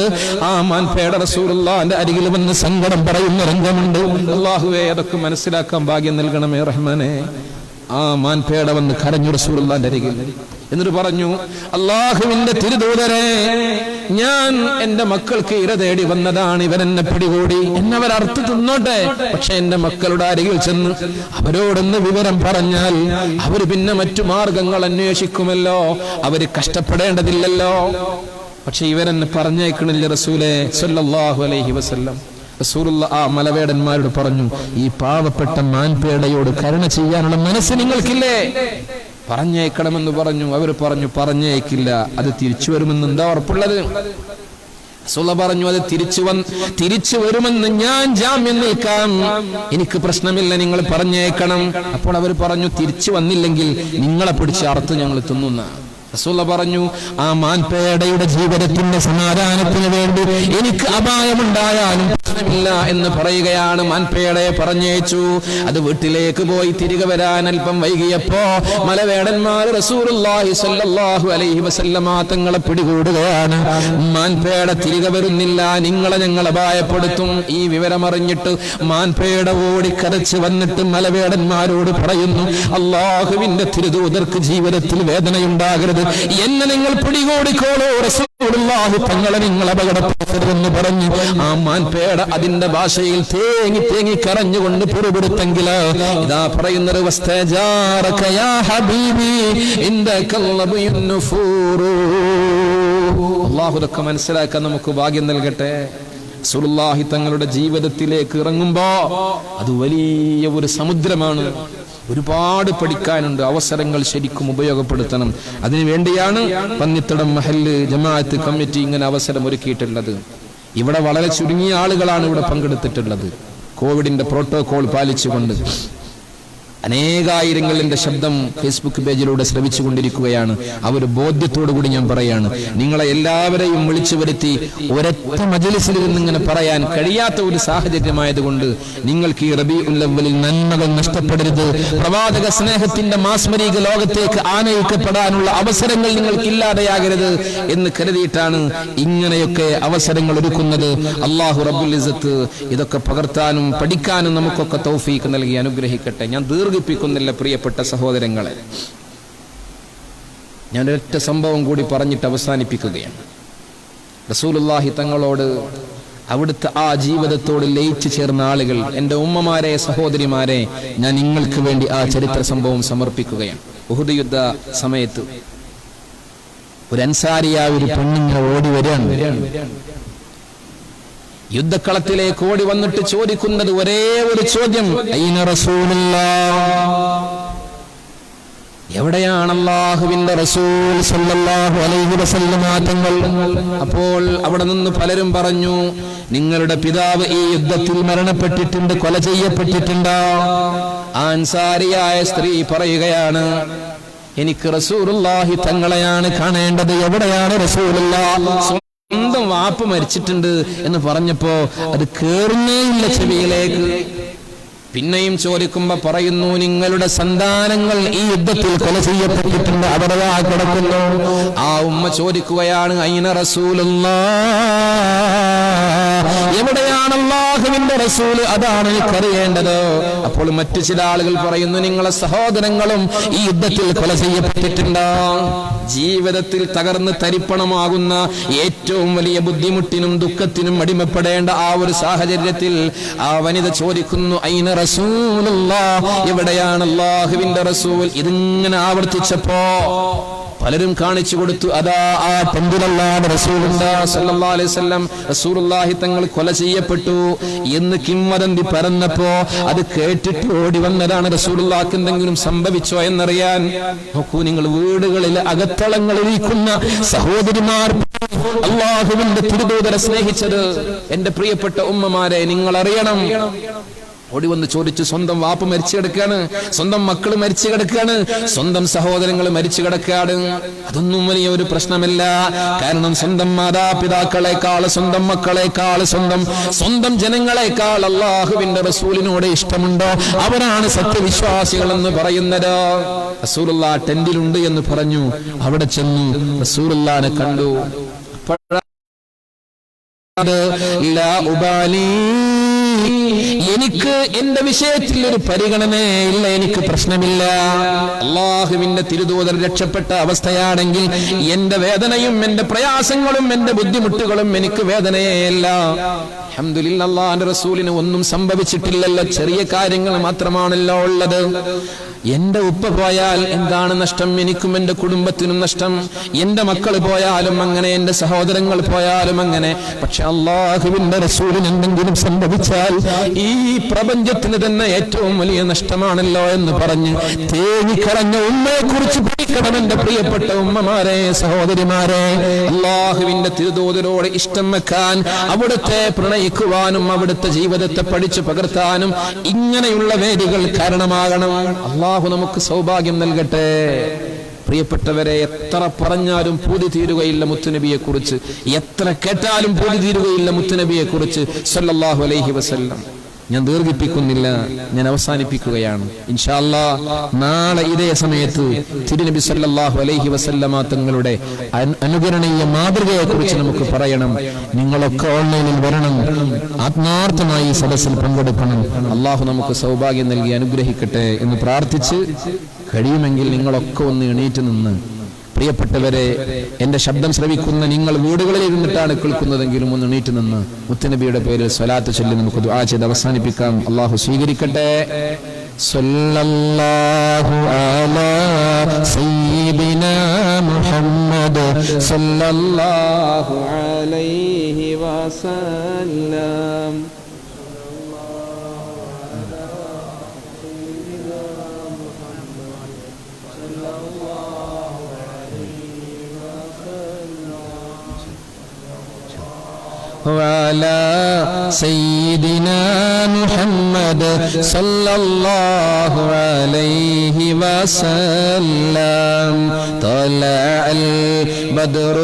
ആ മാൻപേട റസൂലുള്ളാഹിന്റെ അരികിൽ വന്ന് സങ്കടം പറയുന്ന രംഗമുണ്ട്. അല്ലാഹുവേ, അതൊക്കെ മനസ്സിലാക്കാൻ ഭാഗ്യം നൽകണമേ റഹ്മാനേ. ആ മാൻപേട വന്ന് കരഞ്ഞു റസൂലുള്ളാഹിന്റെ അരികിൽ. എന്നിട്ട് പറഞ്ഞു, അല്ലാഹുവിന്റെ തിരുദൂതരെ, ഞാൻ എന്റെ മക്കൾക്ക് ഇര തേടി വന്നതാണ്, ഇവരെന്നെ പിടികൂടി, എന്നവർ അറുത്ത് തിന്നോട്ടെ, പക്ഷെ എന്റെ മക്കളുടെ അരികിൽ ചെന്ന് അവരോടൊന്ന് വിവരം പറഞ്ഞാൽ അവര് പിന്നെ മറ്റു മാർഗങ്ങൾ അന്വേഷിക്കുമല്ലോ, അവര് കഷ്ടപ്പെടേണ്ടതില്ലല്ലോ. പക്ഷെ ഇവരെന്നെ പറഞ്ഞേക്കണില്ല റസൂലേ സല്ലല്ലാഹു അലൈഹി വസല്ലം. റസൂലുള്ള ആ മലവേടന്മാരോട് പറഞ്ഞു, ഈ പാവപ്പെട്ട മാൻപേടയോട് കരുണ ചെയ്യാനുള്ള മനസ്സ് നിങ്ങൾക്കില്ലേ? പറഞ്ഞേക്കണമെന്ന് പറഞ്ഞു. അവർ പറഞ്ഞു, പറഞ്ഞേക്കില്ല, അത് തിരിച്ചു വരുമെന്ന് എന്താ ഉറപ്പുള്ളത്? റസൂൽ പറഞ്ഞു, അത് തിരിച്ചു വരുമെന്ന് ഞാൻ ജാമ്യം നിൽക്കാം, എനിക്ക് പ്രശ്നമില്ല, നിങ്ങൾ പറഞ്ഞേക്കണം. അപ്പോൾ അവർ പറഞ്ഞു, തിരിച്ചു വന്നില്ലെങ്കിൽ നിങ്ങളെ പിടിച്ച് അറുത്ത് ഞങ്ങൾ തിന്നുന്ന. റസൂൽ പറഞ്ഞു, ആ മാൻപേടയുടെ ജീവിതത്തിന്റെ സമാധാനത്തിന് വേണ്ടി എനിക്ക് അപായമുണ്ടായാലും പ്രശ്നമില്ല എന്ന് പറയുകയാണ്. മാൻപേടയെ പറഞ്ഞേച്ചു. അത് വീട്ടിലേക്ക് പോയി തിരികെ വരാൻ അല്പം വൈകിയപ്പോ മലവേടന്മാർ റസൂലുള്ളാഹി സ്വല്ലല്ലാഹു അലൈഹി വസല്ലമ തങ്ങളെ പിടികൂടുകയാണ്. മാൻപേട തിരികെ വരുന്നില്ല, നിങ്ങളെ ഞങ്ങൾ അപായപ്പെടുത്തും. ഈ വിവരമറിഞ്ഞിട്ട് മാൻപേട ഓടിക്കരച്ച് വന്നിട്ട് മലവേടന്മാരോട് പറയുന്നു, അല്ലാഹുവിന്റെ തിരുദൂതർക്ക് ജീവിതത്തിൽ വേദനയുണ്ടാകരുത്, എന്നെ നിങ്ങൾ പിടികൂടിക്കോളൂ, റസൂലുള്ളാഹി തങ്ങളെ നിങ്ങൾ അപകടപ്പെടുത്തരുതെന്ന് പറഞ്ഞു. ആ മാൻപേട അതിന്റെ ഭാഷയിൽ തേങ്ങി തേങ്ങി കരഞ്ഞുകൊണ്ട് പുറപ്പെടുത്തെങ്കിൽ ഇതാ പറയുന്നത്, വസ്തജാറക യാ ഹബീബി ഇൻദകൽ നുഫൂറു. അല്ലാഹു ഇതൊക്കെ മനസ്സിലാക്കാൻ നമുക്ക് ഭാഗ്യം നൽകട്ടെ. റസൂലുള്ളാഹി തങ്ങളുടെ ജീവിതത്തിലേക്ക് ഇറങ്ങുമ്പോ അത് വലിയ ഒരു സമുദ്രമാണ്. ഒരുപാട് പഠിക്കാനുണ്ട്, അവസരങ്ങൾ ശരിക്കും ഉപയോഗപ്പെടുത്തണം. അതിനു വേണ്ടിയാണ് പന്നിത്തടം മഹല്ല് ജമാഅത്ത് കമ്മിറ്റി ഇങ്ങനെ അവസരം ഒരുക്കിയിട്ടുള്ളത്. ഇവിടെ വളരെ ചുരുങ്ങിയ ആളുകളാണ് ഇവിടെ പങ്കെടുത്തിട്ടുള്ളത്. കോവിഡിന്റെ പ്രോട്ടോകോൾ പാലിച്ചുകൊണ്ട് അനേകായിരങ്ങളുടെ ശബ്ദം ഫേസ്ബുക്ക് പേജിലൂടെ ശ്രവിച്ചുകൊണ്ടിരിക്കുകയാണ്. ആ ഒരു ബോധ്യത്തോടുകൂടി ഞാൻ പറയാണ്, നിങ്ങളെ എല്ലാവരെയും വിളിച്ചു വരുത്തി ഒരൊറ്റ മജ്‌ലിസിൽ നിന്നിങ്ങനെ പറയാൻ കഴിയാത്ത ഒരു സാഹചര്യമായതുകൊണ്ട് നിങ്ങൾക്ക് ഈ റബീഉൽ അവ്വലിൽ നന്മകൾ നഷ്ടപ്പെടരുത്, പ്രവാചക സ്നേഹത്തിന്റെ മാസ്മരിക ലോകത്തേക്ക് ആനയിക്കപ്പെടാനുള്ള അവസരങ്ങൾ നിങ്ങൾക്ക് ഇല്ലാതെയാകരുത് എന്ന് കരുതിയിട്ടാണ് ഇങ്ങനെയൊക്കെ അവസരങ്ങൾ ഒരുക്കുന്നത്. അല്ലാഹു റബ്ബുൽ ഇസ്സത്ത് ഇതൊക്കെ പകർത്താനും പഠിക്കാനും നമുക്കൊക്കെ തൗഫീഖ് നൽകി അനുഗ്രഹിക്കട്ടെ. ഞാൻ ദീർഘിപ്പിക്കുന്നില്ല പ്രിയപ്പെട്ട സഹോദരങ്ങളെ, ഞാൻ ഒരൊറ്റ സംഭവം കൂടി പറഞ്ഞിട്ട് അവസാനിപ്പിക്കുകയാണ്. റസൂലുള്ളാഹി തങ്ങളോട്, അവിടുത്തെ ആ ജീവിതത്തോട് ലയിച്ചു ചേർന്ന ആളുകൾ, എൻ്റെ ഉമ്മമാരെ, സഹോദരിമാരെ, ഞാൻ നിങ്ങൾക്ക് വേണ്ടി ആ ചരിത്ര സംഭവം സമർപ്പിക്കുകയാണ്. ഉഹുദ് യുദ്ധ സമയത്ത് ഒരു അൻസാരിയായ ഒരു പെണ്ണിനെ ഓടി വരികയാണ്. യുദ്ധക്കളത്തിലേക്ക് ഓടി വന്നിട്ട് ചോദിക്കുന്നത് ഒരേ ഒരു ചോദ്യം, അയ്ന റസൂലുള്ളാഹ്, എവിടെയാണ് അല്ലാഹുവിന്റെ റസൂൽ സല്ലല്ലാഹു അലൈഹി വസല്ലമ തങ്ങൾ? അപ്പോൾ അവിടെ നിന്ന് പലരും പറഞ്ഞു, നിങ്ങളുടെ പിതാവ് ഈ യുദ്ധത്തിൽ മരണപ്പെട്ടിട്ടുണ്ട്, കൊല ചെയ്യപ്പെട്ടിട്ടുണ്ട്. അൻസാരിയായ സ്ത്രീ പറയുകയാണ്, എനിക്ക് റസൂലുള്ളാഹി തങ്ങളെയാണ് കാണേണ്ടത്, എവിടെയാണ് റസൂലുള്ളാഹ്? സ്വന്തം വാപ്പ മരിച്ചിട്ടുണ്ട് എന്ന് പറഞ്ഞപ്പോ അത് കേറുന്നേയില്ല ചെവിയിലേക്ക്. പിന്നെയും ചോദിക്കുമ്പോ പറയുന്നു, നിങ്ങളുടെ സന്താനങ്ങൾ ഈ യുദ്ധത്തിൽ കൊല ചെയ്യപ്പെട്ടിട്ടുണ്ട്, അവിടെ കിടക്കുന്നു. ആ ഉമ്മ ചോദിക്കുകയാണ്, അയ്ന റസൂലുള്ളാഹ്, എവിടെയാണ് അല്ലാഹുവിന്റെ റസൂൽ? അതാണ് എനിക്കറിയേണ്ടത്. അപ്പോൾ മറ്റു ചില ആളുകൾ പറയുന്നു, നിങ്ങളെ സഹോദരങ്ങളും ഈ യുദ്ധത്തിൽ കൊല ചെയ്യപ്പെട്ടിട്ടുണ്ട്. ജീവിതത്തിൽ തകർന്ന് തരിപ്പണമാകുന്ന ഏറ്റവും വലിയ ബുദ്ധിമുട്ടിനും ദുഃഖത്തിനും അടിമപ്പെടേണ്ട ആ ഒരു സാഹചര്യത്തിൽ ആ വനിത ചോദിക്കുന്നു, അയ്ന റസൂലുള്ളാഹ്, എവിടെയാണ് അല്ലാഹുവിന്റെ റസൂൽ? ഇതിങ്ങനെ ആവർത്തിച്ചപ്പോ പലരും കാണിച്ചു കൊടുത്തു, അതാ ആ ടെമ്പിലല്ലാഹു റസൂലുള്ളാഹി സ്വല്ലല്ലാഹു അലൈഹി വസല്ലം, റസൂലുള്ളാഹി തങ്ങൾ കൊല ചെയ്യപ്പെട്ടു എന്ന് കിംവദന്തി പരന്നപ്പോ അത് കേട്ടിട്ട് ഓടി വന്നതാണ്. റസൂലുള്ളാഹിക്ക് എന്തെങ്കിലും സംഭവിച്ചോ എന്നറിയാൻ. നോക്കൂ, നിങ്ങൾ വീടുകളിൽ അകത്തളങ്ങളിൽ ഇരിക്കുന്ന സഹോദരിമാർ അല്ലാഹുവിന്റെ തിരുദൂതരെ സ്നേഹിച്ചത് എന്റെ പ്രിയപ്പെട്ട ഉമ്മമാരെ നിങ്ങൾ അറിയണം. ഓടി വന്ന് ചോദിച്ചു, സ്വന്തം വാപ്പ മരിച്ചു കിടക്കാണ്, സ്വന്തം മക്കൾ മരിച്ചു കിടക്കാണ്, സ്വന്തം സഹോദരങ്ങൾ മരിച്ചു കിടക്കാണ്. അതൊന്നും വലിയ ഒരു പ്രശ്നമല്ല. കാരണം സ്വന്തം മാതാപിതാക്കളെക്കാൾ, സ്വന്തം മക്കളെക്കാൾ, സ്വന്തം ജനങ്ങളെക്കാൾ അല്ലാഹുവിന്റെ റസൂലിനോട് ഇഷ്ടമുണ്ടോ അവരാണ് സത്യവിശ്വാസികൾ എന്ന് പറയുന്നത്. റസൂലുള്ളാഹ് ടെന്റിലുണ്ട് എന്ന് പറഞ്ഞു. അവിടെ ചെന്നു റസൂലുള്ളാഹിനെ കണ്ടു. ലാ ഉബാലി എനിക്ക് എന്റെ വിഷയത്തിൽ ഒരു പരിഗണനയില്ല, എനിക്ക് പ്രശ്നമില്ല. അള്ളാഹുവിന്റെ തിരുദൂതർ രക്ഷപ്പെട്ട അവസ്ഥയാണെങ്കിൽ എന്റെ വേദനയും എന്റെ പ്രയാസങ്ങളും എന്റെ ബുദ്ധിമുട്ടുകളും എനിക്ക് വേദനയല്ല. അൽഹംദുലില്ലാഹ്, അല്ലാഹുവിന്റെ റസൂലിന് ഒന്നും സംഭവിച്ചിട്ടില്ലല്ലോ, ചെറിയ കാര്യങ്ങൾ മാത്രമാണല്ലോ ഉള്ളത്. എന്റെ ഉപ്പ പോയാൽ എന്താണ് നഷ്ടം? എനിക്കും എന്റെ കുടുംബത്തിനും നഷ്ടം. എന്റെ മക്കൾ പോയാലും അങ്ങനെ, എന്റെ സഹോദരങ്ങൾ പോയാലും അങ്ങനെ. പക്ഷെ അള്ളാഹുവിന്റെ റസൂലിന് എന്തെങ്കിലും സംഭവിച്ചാൽ ഈ പ്രപഞ്ചത്തിന് തന്നെ ഏറ്റവും വലിയ നഷ്ടമാണല്ലോ എന്ന് പറഞ്ഞ് തേങ്ങിക്കറഞ്ഞ ഉമ്മയെ കുറിച്ച് പഠിക്കണം എന്റെ പ്രിയപ്പെട്ട ഉമ്മമാരെ, സഹോദരിമാരെ. അള്ളാഹുവിന്റെ തിരുദൂതരോട് ഇഷ്ടം വെക്കാൻ, അവിടുത്തെ പ്രണയിക്കുവാനും അവിടുത്തെ ജീവിതത്തെ പഠിച്ചു പകർത്താനും ഇങ്ങനെയുള്ള വേദികൾ കാരണമാകണം. അള്ളാഹു നമുക്ക് സൗഭാഗ്യം നൽകട്ടെ. പ്രിയപ്പെട്ടവരെ, എത്ര പറഞ്ഞാലും പൂതി തീരുകയില്ല മുത്തുനബിയെ കുറിച്ച്, എത്ര കേട്ടാലും പൂതി തീരുകയില്ല മുത്തുനബിയെ കുറിച്ച് സല്ലല്ലാഹു അലൈഹി വസല്ലം. ഞാൻ ദീർഘിപ്പിക്കുന്നില്ല, ഞാൻ അവസാനിപ്പിക്കുകയാണ്. ഇൻഷാ അല്ലാഹ് നാളെ ഇതേ സമയത്ത് തിരുനബി സല്ലല്ലാഹു അലൈഹി വസല്ലമ തങ്ങളുടെ അനുകരണീയ മാതൃകയെ കുറിച്ച് നമുക്ക് പറയണം. നിങ്ങളൊക്കെ ഓൺലൈനിൽ വരണം, ആത്മാർത്ഥമായി ഈ സദസ്സിൽ പങ്കെടുക്കണം. അള്ളാഹു നമുക്ക് സൗഭാഗ്യം നൽകി അനുഗ്രഹിക്കട്ടെ എന്ന് പ്രാർത്ഥിച്ച്, കഴിയുമെങ്കിൽ നിങ്ങളൊക്കെ ഒന്ന് എണീറ്റ് നിന്ന്, പ്രിയപ്പെട്ടവരെ, എന്റെ ശബ്ദം ശ്രവിക്കുന്ന നിങ്ങൾ വീടുകളിൽ ഇരുന്നിട്ടാണ് കേൾക്കുന്നതെങ്കിലും ഒന്ന് എണീറ്റ് നിന്ന് മുത്തുനബിയുടെ പേരിൽ സ്വലാത്ത് ചൊല്ലി നമുക്ക് ദുആ ചെയ്ത് അവസാനിപ്പിക്കാം. അള്ളാഹു സ്വീകരിക്കട്ടെ. സല്ലല്ലാഹു അലാ സയ്യിദിനാ മുഹമ്മദ് സല്ലല്ലാഹു അലൈഹി വസല്ലം. وعلى سيدنا محمد صلى الله عليه وسلم. طلع البدر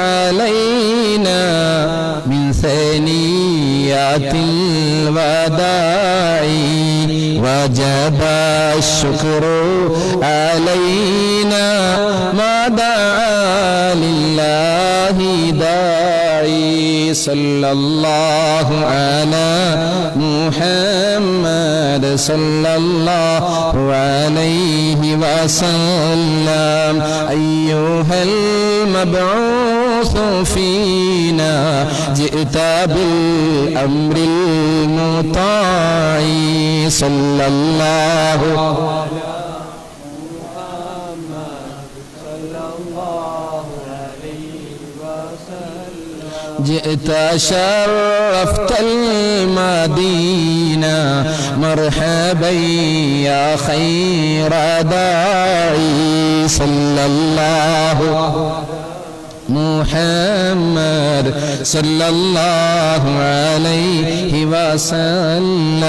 علينا من ثنيات الوداع وجب الشكر علينا ما دعا لله داعي. صلى الله على محمد صلى الله عليه وسلم. أيها المبعوث فينا جئت بالأمر المطاع. صلى الله جئت شرفت المدينة مرحبا يا خير داعي. صلى الله محمد صلى الله عليه وسلم.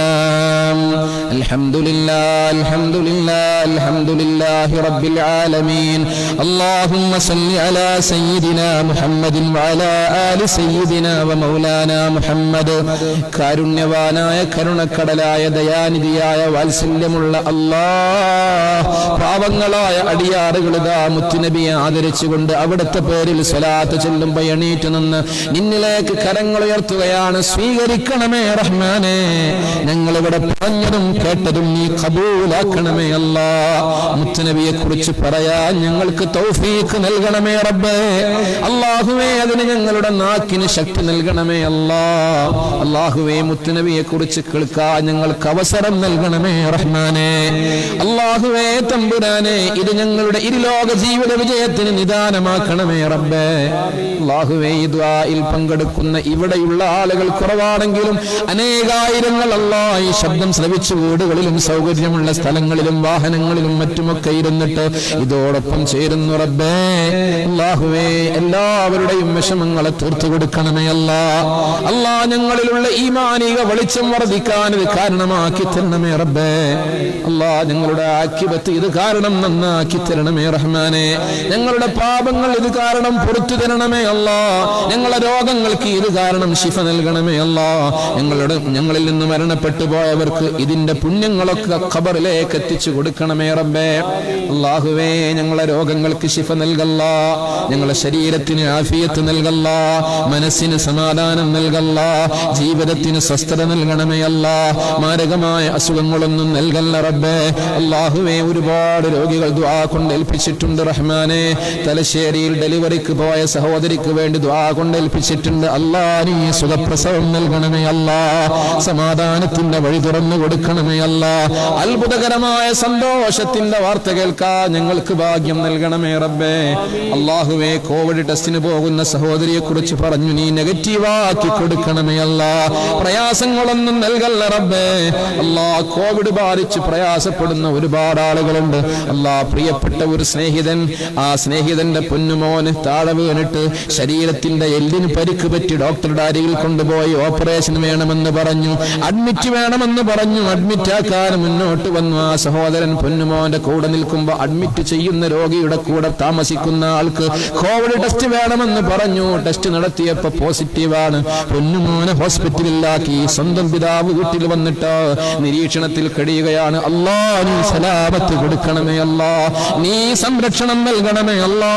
الحمد لله الحمد لله الحمد لله رب العالمين. اللهم صل على سيدنا محمد وعلى آل سيدنا ومولانا محمد. കാരുണ്യവാനായ കരുണക്കടലായ ദയാനിധിയായ വാത്സല്യമുള്ള അല്ലാഹ്, പാവങ്ങളായ അടിയാറുകൾ ഇതാ മുത്തുനബിയെ ആദരിച്ചുകൊണ്ട് അവിടുത്തെ പേരിൽ സ്വലാത്ത് ചൊല്ലുമ്പോൾ എണീറ്റ് നിന്ന് നിന്നിലേക്ക് കരങ്ങൾ ഉയർത്തുകയാണ്. സ്വീകരിക്കണമേ റഹ്മാനേ, ഞങ്ങൾ ഇവിടെ പറഞ്ഞതും കേട്ടതും നീ ഖബൂലാക്കണമേ അല്ലാഹ്. മുത്തുനബിയെ കുറിച്ച് പറയാൻ ഞങ്ങൾക്ക് തൗഫീഖ് നൽകണമേ റബ്ബേ. അല്ലാഹുവേ, അതിന് ഞങ്ങളുടെ നാക്കിന് ശക്തി നൽകണമേ അല്ലാഹ്. അല്ലാഹുവേ, മുത്തുനബിയെ കുറിച്ച് കേൾക്കാൻ ഞങ്ങൾക്ക് അവസരം നൽകണമേ റഹ്മാനേ. അല്ലാഹുവേ തമ്പുരാനെ, ഇത് ഞങ്ങളുടെ ഇരുലോക ജീവിത വിജയത്തിന് നിദാനമാക്കണമേ റബ്ബേ. അല്ലാഹുവേ, ഈ ദുആയിൽ പങ്കെടുക്കുന്ന ഇവിടെയുള്ള ആളുകൾ കുറവാണെങ്കിലും അനേകായിരങ്ങൾ അല്ലാഹ് ഈ ശബ്ദം ശ്രവിച്ചു വീടുകളിലും സൗകര്യമുള്ള സ്ഥലങ്ങളിലും വാഹനങ്ങളിലും മറ്റുമൊക്കെ ഇരുന്നിട്ട് ഇതോടൊപ്പം ചേരുന്നു റബ്ബേ. അല്ലാഹുവേ, എല്ലാവരുടെയും വിഷമങ്ങളെ തീർത്തു കൊടുക്കണമേ അല്ലാഹ്. അല്ലാഹ്, ഞങ്ങളിലുള്ള ഈമാനിക വെളിച്ചം വർദ്ധിക്കാൻ ഇത് കാരണമാക്കി തരണമേ റബ്ബേ. അല്ലാഹ്, ഞങ്ങളുടെ ആക്കിബത്ത് ഇത് കാരണം നന്നാക്കി തരണമേ റഹ്മാനേ. ഞങ്ങളുടെ പാപങ്ങൾ ഇത് കാരണം പുറത്തു തരണമേ അല്ലാ. ഞങ്ങളെ രോഗങ്ങൾക്ക് ഇത് കാരണം ശിഫ നൽകണമേ അല്ലാ. ഞങ്ങളിൽ നിന്ന് മരണപ്പെട്ടു പോയവർക്ക് ഇതിന്റെ പുണ്യങ്ങളൊക്കെ ഖബറിലേക്ക് എത്തിച്ചു കൊടുക്കണമേ റബ്ബേ. അല്ലാഹുവേ, ഞങ്ങളെ രോഗങ്ങൾക്ക് ശിഫ നൽകല്ലാ, ഞങ്ങളെ ശരീരത്തിന് ആഫിയത്ത് നൽകല്ലാ, മനസ്സിന് സമാധാനം നൽകല്ലാ, ജീവിതത്തിന് സ്വസ്ഥത നൽകണമേ അല്ലാ. മാരകമായ അസുഖങ്ങളൊന്നും നൽകല്ല റബ്ബേ. അല്ലാഹുവേ, ഒരുപാട് രോഗികൾ ദുആ കൊണ്ട് ഏൽപ്പിച്ചിട്ടുണ്ട് റഹ്മാനെ. തലശ്ശേരിയിൽ ഡെലിവറിക്ക് പോയ സഹോദരിക്ക് വേണ്ടി ദുആ കൊണ്ട് ഏൽപ്പിച്ചിട്ടുണ്ട്. അല്ലാ, നീ സുഖപ്രസവം നൽകണമേ അല്ലാ. സമാധാനത്തിന്റെ വഴി തുറന്നു കൊടുക്കണമേ അല്ലാ. അത്ഭുതകരമായ സന്തോഷത്തിന്റെ വാർത്ത കേൾക്കാൻ ഞങ്ങൾക്ക് ഭാഗ്യം നൽകണമേ റബ്ബേ. അല്ലാഹുവേ, കോവിഡ് ടെസ്റ്റിന് പോകുന്ന സഹോദരിയെ കുറിച്ച് പറഞ്ഞു, നീ നെഗറ്റീവാക്കി കൊടുക്കണമേ അല്ലാ. പ്രയാസങ്ങളൊന്നും നൽകല്ല റബ്ബേ. അല്ലാ, കോവിഡ് ബാധിച്ച് പ്രയാസപ്പെടുന്ന ഒരുപാട് ആളുകളുണ്ട്. അല്ലാ, പ്രിയപ്പെട്ട ഒരു സ്നേഹിതൻ, ആ സ്നേഹിതന്റെ പൊന്നുമോന് താഴെ വീണിട്ട് ശരീരത്തിന്റെ എല്ലിന് പരിക്ക് പറ്റി ഡോക്ടറുടെ അരികിൽ കൊണ്ടുപോയി ഓപ്പറേഷൻ വേണമെന്ന് പറഞ്ഞു, അഡ്മിറ്റ് വേണമെന്ന് പറഞ്ഞു. അഡ്മിറ്റ് ആക്കാൻ മുന്നോട്ട് വന്നു. ആ സഹോദരൻ പൊന്നുമോന്റെ കൂടെ നിൽക്കുമ്പോ അഡ്മിറ്റ് ചെയ്യുന്ന രോഗിയുടെ കൂടെ താമസിക്കുന്ന ആൾക്ക് കോവിഡ് ടെസ്റ്റ് വേണമെന്ന് പറഞ്ഞു. ടെസ്റ്റ് നടത്തിയപ്പോ പോസിറ്റീവാണ്. പൊന്നുമോനെ ഹോസ്പിറ്റലിലാക്കി. സ്വന്തം പിതാവ് വീട്ടിൽ വന്നിട്ട് നിരീക്ഷണത്തിൽ കഴിയുകയാണ്. അല്ലാ, നീ സലാമത്ത് കൊടുക്കണമേ അല്ലാ, നീ സംരക്ഷണം നൽകണമേ അല്ലാ.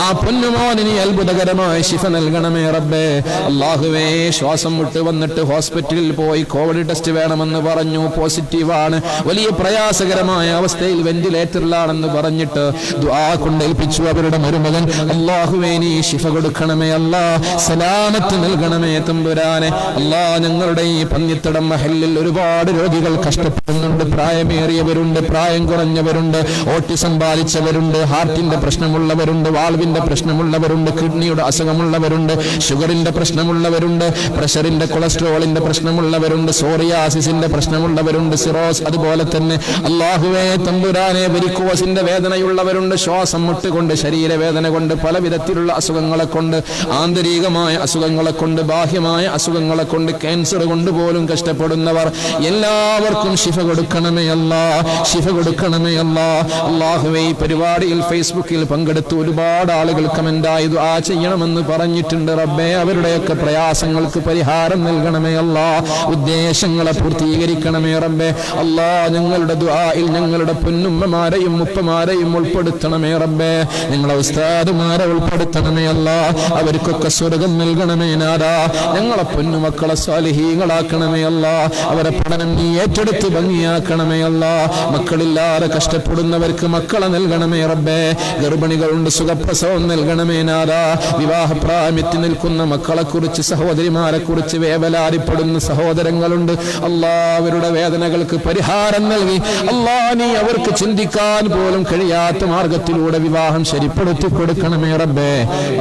ആ പൊന്നുമോന് നീ അത്ഭുതകരമായ ശിഫ നൽകണമേ റബ്ബേ. അല്ലാഹുവേ, ശ്വാസം വിട്ട് വന്നിട്ട് ഹോസ്പിറ്റലിൽ പോയി കോവിഡ് ടെസ്റ്റ് വേണമെന്ന് പറഞ്ഞു, പോസിറ്റീവാണ്. വലിയ പ്രയാസകരമായ അവസ്ഥയിൽ വെന്റിലേറ്ററിലാണെന്ന് പറഞ്ഞിട്ട് ദുആ കൊണ്ടേൽപ്പിച്ചു അവരുടെ മരുമകൻ. അല്ലാഹുവേ, നീ ശിഫ കൊടുക്കണമേ അല്ലാ, സലാമത്ത് നൽകണമേ തമ്പുരാനെ. അല്ലാ, ഞങ്ങളുടെ ഈ പന്നിത്തടം മഹല്ലിൽ ഒരുപാട് രോഗികൾ കഷ്ടപ്പെടുന്നുണ്ട്. പ്രായമേറിയവരുണ്ട്, പ്രായം കുറഞ്ഞവരുണ്ട്, ഓട്ടിസം ബാധിച്ചവരുണ്ട്, ഹാർട്ടിന്റെ പ്രശ്നമുള്ളവരുണ്ട്, വാൾവിന്റെ പ്രശ്നമുള്ളവരുണ്ട്, കിഡ്നിയുടെ അസുഖമുള്ളവരുണ്ട്, ഷുഗറിന്റെ പ്രശ്നമുള്ളവരുണ്ട്, പ്രഷറിന്റെ കൊളസ്ട്രോളിന്റെ പ്രശ്നമുള്ളവരുണ്ട്, സോറിയാസിന്റെ പ്രശ്നമുള്ളവരുണ്ട്, സിറോസ്, അതുപോലെ തന്നെ അല്ലാഹുവേ തമ്പുരാനെ വെരിക്കോസിന്റെ വേദനയുള്ളവരുണ്ട്, ശ്വാസം മുട്ടുകൊണ്ട്, ശരീരവേദന കൊണ്ട്, പല വിധത്തിലുള്ള അസുഖങ്ങളെ കൊണ്ട്, ആന്തരികമായ അസുഖങ്ങളെ കൊണ്ട്, ബാഹ്യമായ അസുഖങ്ങളെ കൊണ്ട്, ക്യാൻസർ കൊണ്ട് പോലും കഷ്ടപ്പെടുന്നവർ എല്ലാവർക്കും ശിഫ കൊടുക്കണമേ അല്ലാ, ശിഫ കൊടുക്കണമേ അല്ലാ. അല്ലാഹുവേ, ഈ പരിപാടിയിൽ ഫേസ്ബുക്കിൽ പങ്കെടുത്ത് ഒരുപാട് ആളുകൾ കമന്റായി ദുആ ചെയ്യണമെന്ന് പറഞ്ഞിട്ടുണ്ട് റബ്ബേ. അവരുടെയൊക്കെ പ്രയാസങ്ങൾക്ക് പരിഹാരം നൽകണമേ അല്ലാ, ഉദ്ദേശങ്ങളെ പൂർത്തീകരിക്കണമേ റബ്ബേ. അല്ലാ, ഞങ്ങളുടെ ദുആയിൽ ഞങ്ങളുടെ പൊന്നുമ്മമാരെയും ഉപ്പമാരെയും ഉൾപ്പെടുത്തണമേ റബ്ബേ. ഞങ്ങളെ ഉസ്താദുമാരെ ഉൾപ്പെടുത്തണമേ അല്ലാ, അവർക്കൊക്കെ സ്വർഗം നൽകണമേ നാദാ. ഞങ്ങളെ പൊന്നുമക്കളെ സ്വാലിഹീങ്ങളാക്കണമേ അല്ലാ, അവരെ പഠനം നീ ഏറ്റെടുത്ത് ഭംഗിയാക്കണമേ അല്ലാ. മക്കളില്ലാതെ കഷ്ടപ്പെടുന്നവർക്ക് മക്കളെ നൽകണമേ റബ്ബേ. ഗർഭിണികളുണ്ട്, സുഖപ്രസവം നൽകണമേ നാദാ. വിവാഹപ്രായമെത്തി നിൽക്കുന്ന മക്കളെ കുറിച്ച്, സഹോദരിമാരെ കുറിച്ച് വേവലാതിപ്പെടുന്ന സഹോദരങ്ങളുണ്ട്. അല്ലാ, അവരുടെ വേദനകൾക്ക് പരിഹാരം നൽകി അല്ലാ, നീ അവർക്ക് ചിന്തിക്കാൻ പോലും കഴിയാത്ത മാർഗത്തിലൂടെ വിവാഹം ശരിപ്പെടുത്തി കൊടുക്കണമേ റബ്ബേ.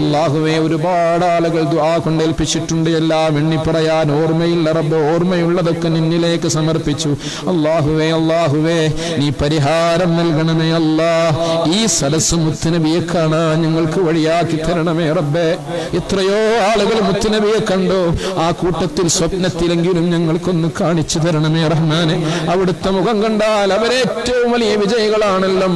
അല്ലാഹുവേ, ഒരുപാട് ആളുകൾ ദുആ കൊണ്ടേൽപ്പിച്ചിട്ടുണ്ട്. എല്ലാം എണ്ണി പറയാൻ ഓർമ്മയില്ല റബ്ബേ. ഓർമ്മയുള്ളതൊക്കെ നിന്നിലേക്ക് സമർപ്പിച്ചു. അല്ലാഹുവേ, അല്ലാഹുവേ, നീ പരിഹാരം നൽകണമേ അല്ലാ. ഈ സദസ്സ് മുത്തുനബിയെ കാണാൻ ഞങ്ങൾക്ക് വഴിയാക്കി തരണമേ റബ്ബേ. എത്രയോ ആളുകൾ മുത്തുനബിയെ കണ്ടു. ആ കൂട്ടത്തിൽ സ്വപ്നത്തിലെങ്കിലും ഞങ്ങൾക്കൊന്ന് കാണിച്ചു തരണമേ റഹ്മാനെ. അവിടുത്തെ മുഖം കണ്ടാൽ അവരേറ്റവും വലിയ വിജയികളാണല്ലോ.